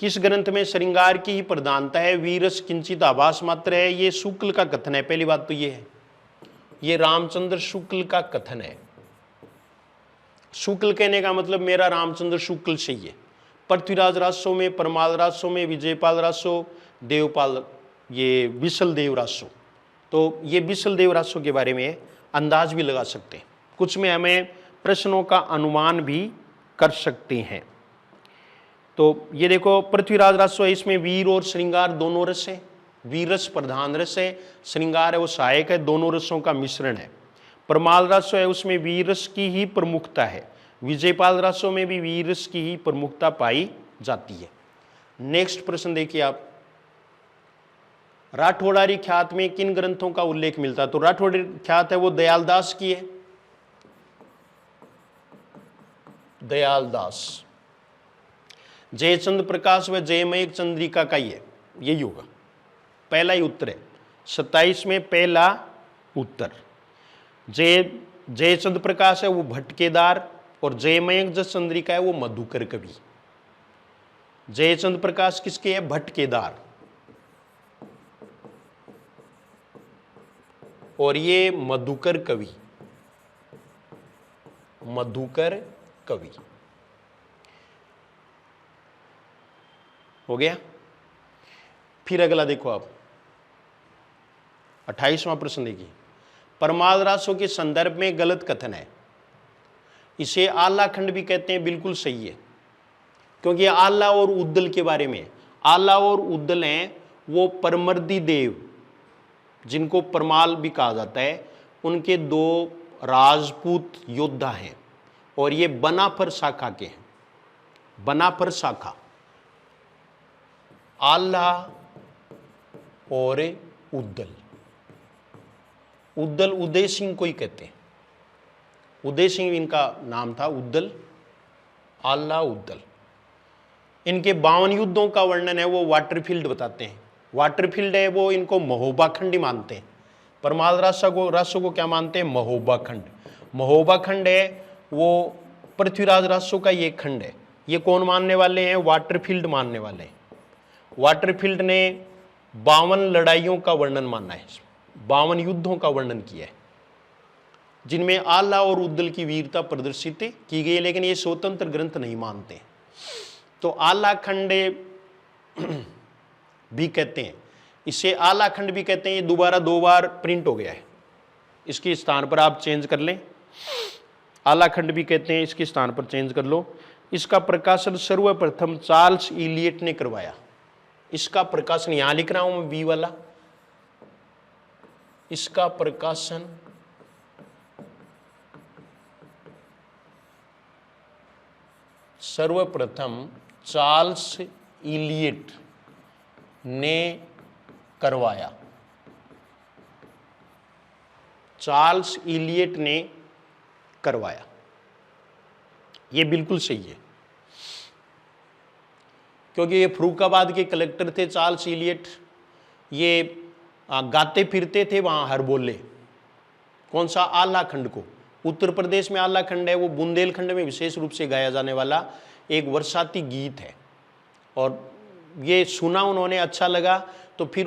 किस ग्रंथ में श्रृंगार की ही प्रधानता है? वीरस किंचित आभास मात्र है, ये शुक्ल का कथन है। पहली बात तो ये है, ये रामचंद्र शुक्ल का कथन है। शुक्ल कहने का मतलब मेरा रामचंद्र शुक्ल से ही है। पृथ्वीराज रासो में, परमाल रासो में, विजयपाल रासो, देवपाल, ये विशलदेव रासो। तो ये विशलदेव रासो के बारे में अंदाज भी लगा सकते हैं, कुछ में हमें प्रश्नों का अनुमान भी कर सकते हैं। तो ये देखो पृथ्वीराज रासो है, इसमें वीर और श्रृंगार दोनों रस है। वीरस प्रधान रस है, श्रृंगार है वो सहायक है, दोनों रसों का मिश्रण है। परमाल रासो है, उसमें वीरस की ही प्रमुखता है। विजयपाल रासो में भी वीरस की ही प्रमुखता पाई जाती है। नेक्स्ट प्रश्न देखिए आप, राठौड़ारी ख्यात में किन ग्रंथों का उल्लेख मिलता है? तो राठौड़ी ख्यात है वो दयालदास की है, दयालदास। जयचंद्र प्रकाश व जयमय चंद्रिका का ही है, यही होगा, पहला ही उत्तर है। 27 में पहला उत्तर। जयचंद्र प्रकाश है वो भट्ट केदार, और जयमय जो चंद्रिका है वो मधुकर कवि। जयचंद्र प्रकाश किसके है? भट्ट केदार। और ये मधुकर कवि, मधुकर कवि। हो गया। फिर अगला देखो आप, 28वां प्रश्न देखिए, परमाल रासो के संदर्भ में गलत कथन है। इसे आल्ला खंड भी कहते हैं, बिल्कुल सही है, क्योंकि आल्ला और उद्दल के बारे में। आल्ला और उद्दल हैं वो परमर्दी देव, जिनको परमाल भी कहा जाता है, उनके 2 राजपूत योद्धा हैं, और ये बनाफर शाखा के हैं। बनाफर शाखा, आल्हा और उद्दल। उद्दल उदय सिंह को ही कहते हैं, उदय सिंह इनका नाम था, उद्दल, आल्हा, उद्दल। इनके 52 युद्धों का वर्णन है वो वाटरफील्ड बताते हैं। वाटरफील्ड है वो इनको महोबा खंड ही मानते हैं। परमाल रासो को क्या मानते हैं? महोबा खंड। महोबा खंड है वो पृथ्वीराज रासो का ये खंड है। ये कौन मानने वाले हैं? वाटरफील्ड मानने वाले हैं। वाटरफील्ड ने 52 लड़ाइयों का वर्णन माना है, 52 युद्धों का वर्णन किया है, जिनमें आल्हा और उद्दल की वीरता प्रदर्शित की गई है, लेकिन ये स्वतंत्र ग्रंथ नहीं मानते। तो आल्हा खंड भी कहते हैं, इसे आल्हा खंड भी कहते हैं। ये दोबारा 2 बार प्रिंट हो गया है, इसके स्थान पर आप चेंज कर लें। आल्हा खंड भी कहते हैं, इसके स्थान पर चेंज कर लो। इसका प्रकाशन सर्वप्रथम चार्ल्स इलियट ने करवाया। इसका प्रकाशन यहां लिख रहा हूं मैं बी वाला, इसका प्रकाशन सर्वप्रथम चार्ल्स इलियट ने करवाया। चार्ल्स इलियट ने करवाया, यह बिल्कुल सही है, क्योंकि ये फरुखाबाद के कलेक्टर थे चार्ल्स इलियट। ये गाते फिरते थे वहां हर बोले। कौन सा? आल्हा खंड को। उत्तर प्रदेश में आल्हा खंड है वो बुंदेलखंड में विशेष रूप से गाया जाने वाला एक वर्षाती गीत है। और ये सुना उन्होंने, अच्छा लगा, तो फिर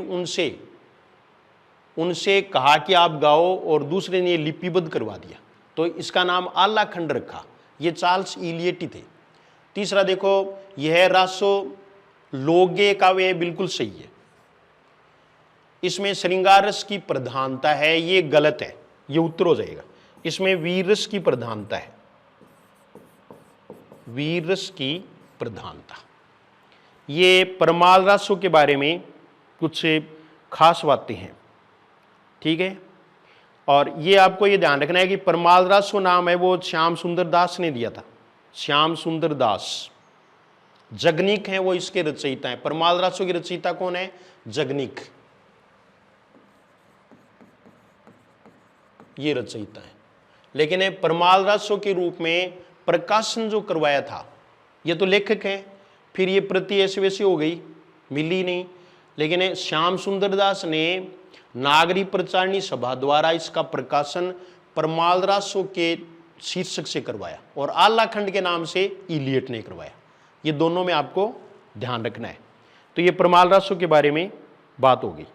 उनसे कहा कि आप गाओ, और दूसरे ने लिपिबद्ध करवा दिया, तो इसका नाम आल्हा खंड रखा। ये चार्ल्स इलियट ही थे। तीसरा देखो, यह रासो लोगे काव्य है, बिल्कुल सही है। इसमें श्रृंगार रस की प्रधानता है, ये गलत है, ये उत्तर हो जाएगा। इसमें वीर रस की प्रधानता है, वीर रस की प्रधानता। ये परमाल रासो के बारे में कुछ खास बातें हैं, ठीक है। और ये आपको ये ध्यान रखना है कि परमाल रासो नाम है वो श्याम सुंदर दास ने दिया था। श्याम सुंदर दास जगनिक हैं वो इसके रचयिता हैं। परमाल रासो की रचयिता कौन है? जगनिक, ये रचयिता है। लेकिन परमाल रासो के रूप में प्रकाशन जो करवाया था, ये तो लेखक है, फिर ये प्रति ऐसे वैसे हो गई, मिली नहीं। लेकिन श्याम सुंदर दास ने नागरी प्रचारणी सभा द्वारा इसका प्रकाशन परमाल रासो के शीर्षक से करवाया, और आल्हा खंड के नाम से इलियट ने करवाया। ये दोनों में आपको ध्यान रखना है। तो ये परमाल रासो के बारे में बात होगी।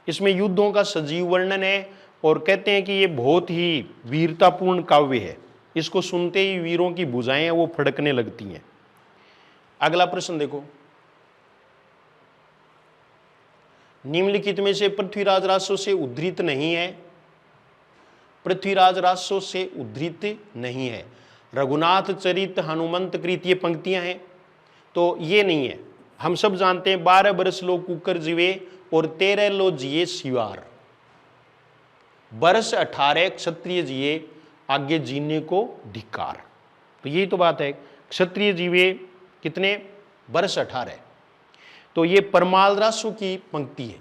इसमें युद्धों का सजीव वर्णन है, और कहते हैं कि ये बहुत ही वीरतापूर्ण काव्य है। इसको सुनते ही वीरों की भुजाएं वो फड़कने लगती हैं। अगला प्रश्न देखो, निम्नलिखित में से पृथ्वीराज रासो से उद्धृत नहीं है। पृथ्वीराज रासो से उद्धृत नहीं है। रघुनाथ चरित, हनुमंत कृत, ये पंक्तियां हैं, तो ये नहीं है। हम सब जानते हैं 12 बरस लो कुकर जीवे और 13 लो जिए शिवार। बरस 18 क्षत्रिय जिए, आगे जीने को धिक्कार। तो यही तो बात है, क्षत्रिय जीवे कितने? बरस 18। तो ये परमाल रासो की पंक्ति है,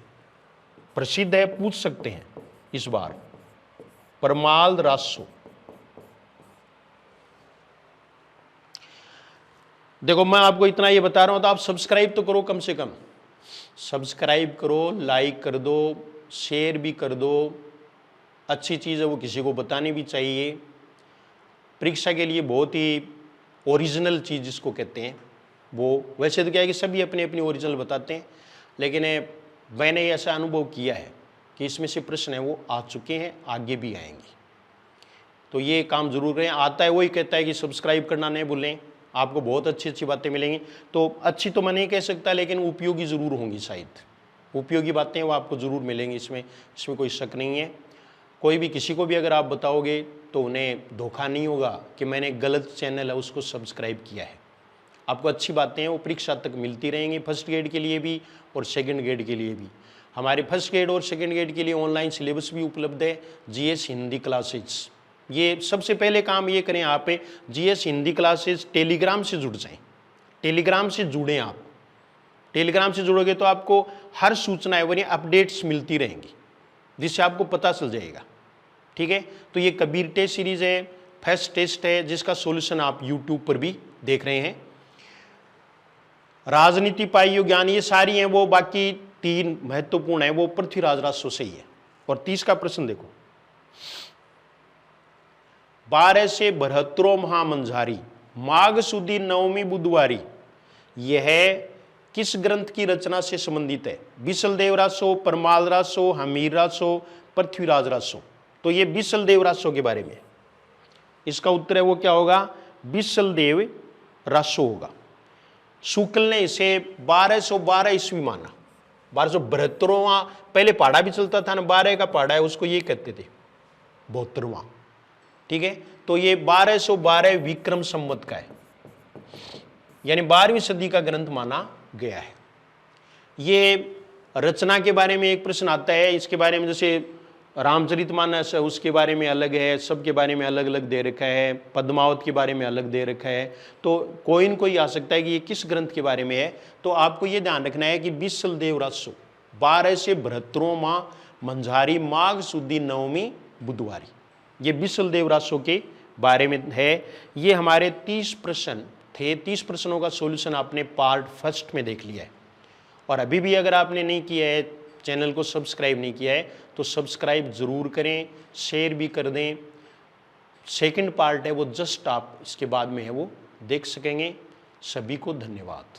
प्रसिद्ध है, पूछ सकते हैं इस बार। परमाल रासो, देखो मैं आपको इतना ये बता रहा हूं, तो आप सब्सक्राइब तो करो, कम से कम सब्सक्राइब करो, लाइक कर दो, शेयर भी कर दो। अच्छी चीज़ है वो, किसी को बतानी भी चाहिए। परीक्षा के लिए बहुत ही ओरिजिनल चीज़ जिसको कहते हैं वो, वैसे तो क्या है कि सभी अपनी अपनी ओरिजिनल बताते हैं, लेकिन मैंने ऐसा अनुभव किया है कि इसमें से प्रश्न है वो आ चुके हैं, आगे भी आएंगे। तो ये काम जरूर करें। आता है वही कहता है कि सब्सक्राइब करना नहीं भूलें, आपको बहुत अच्छी अच्छी बातें मिलेंगी। तो अच्छी तो मैं नहीं कह सकता, लेकिन उपयोगी ज़रूर होंगी, शायद उपयोगी बातें वो आपको ज़रूर मिलेंगी, इसमें कोई शक नहीं है। कोई भी किसी को भी अगर आप बताओगे तो उन्हें धोखा नहीं होगा कि मैंने गलत चैनल है उसको सब्सक्राइब किया है। आपको अच्छी बातें हैं वो परीक्षा तक मिलती रहेंगी, फर्स्ट ग्रेड के लिए भी और सेकंड ग्रेड के लिए भी। हमारे फर्स्ट ग्रेड और सेकंड ग्रेड के लिए ऑनलाइन सिलेबस भी उपलब्ध है, जीएस हिंदी क्लासेज। ये सबसे पहले काम ये करें, आप जीएस हिंदी क्लासेज टेलीग्राम से जुड़ जाएं, टेलीग्राम से जुड़ें आप, टेलीग्राम से जुड़ोगे तो आपको हर सूचनाएं यानी अपडेट्स मिलती रहेंगी, जिससे आपको पता चल जाएगा। ठीक है, तो ये कबीर टेस्ट सीरीज है, फर्स्ट टेस्ट है, जिसका सॉल्यूशन आप यूट्यूब पर भी देख रहे हैं। राजनीति, पाइयो ज्ञान, ये सारी हैं वो, बाकी 3 महत्वपूर्ण है वो पृथ्वीराज राजस्व से ही है। और 30 का प्रश्न देखो, 12 से 72 महामंझारी माघ सुदी नवमी बुधवारी, यह किस ग्रंथ की रचना से संबंधित है? बिसलदेव राजस्व, परमाल राजस्व, हमीर राजस्व, पृथ्वीराज राजस्व। तो ये बिसलदेव राजस्व के बारे में, इसका उत्तर है वो क्या होगा? बिसलदेव राजस्व होगा। शुक्ल ने इसे 1212 ईस्वी माना। 1272वां पहले पहाड़ा भी चलता था ना, 12 का पहाड़ा है उसको ये कहते थे 72वां। ठीक है, तो ये 1212 विक्रम संवत का है, यानी 12वीं सदी का ग्रंथ माना गया है। ये रचना के बारे में एक प्रश्न आता है, इसके बारे में जैसे रामचरितमानस है उसके बारे में अलग है, सबके बारे में अलग अलग दे रखा है, पद्मावत के बारे में अलग दे रखा है। तो कोई आ सकता है कि ये किस ग्रंथ के बारे में है। तो आपको ये ध्यान रखना है कि बिसलदेव राजस्व 12 से 72 माह मंझारी माघ सुदी नवमी बुधवारी, ये बिसलदेव राजस्व के बारे में है। ये हमारे 30 प्रश्न थे। 30 प्रश्नों का सॉल्यूशन आपने पार्ट फर्स्ट में देख लिया है। और अभी भी अगर आपने नहीं किया है, चैनल को सब्सक्राइब नहीं किया है, तो सब्सक्राइब ज़रूर करें, शेयर भी कर दें। सेकंड पार्ट है वो जस्ट आप इसके बाद में है वो देख सकेंगे। सभी को धन्यवाद।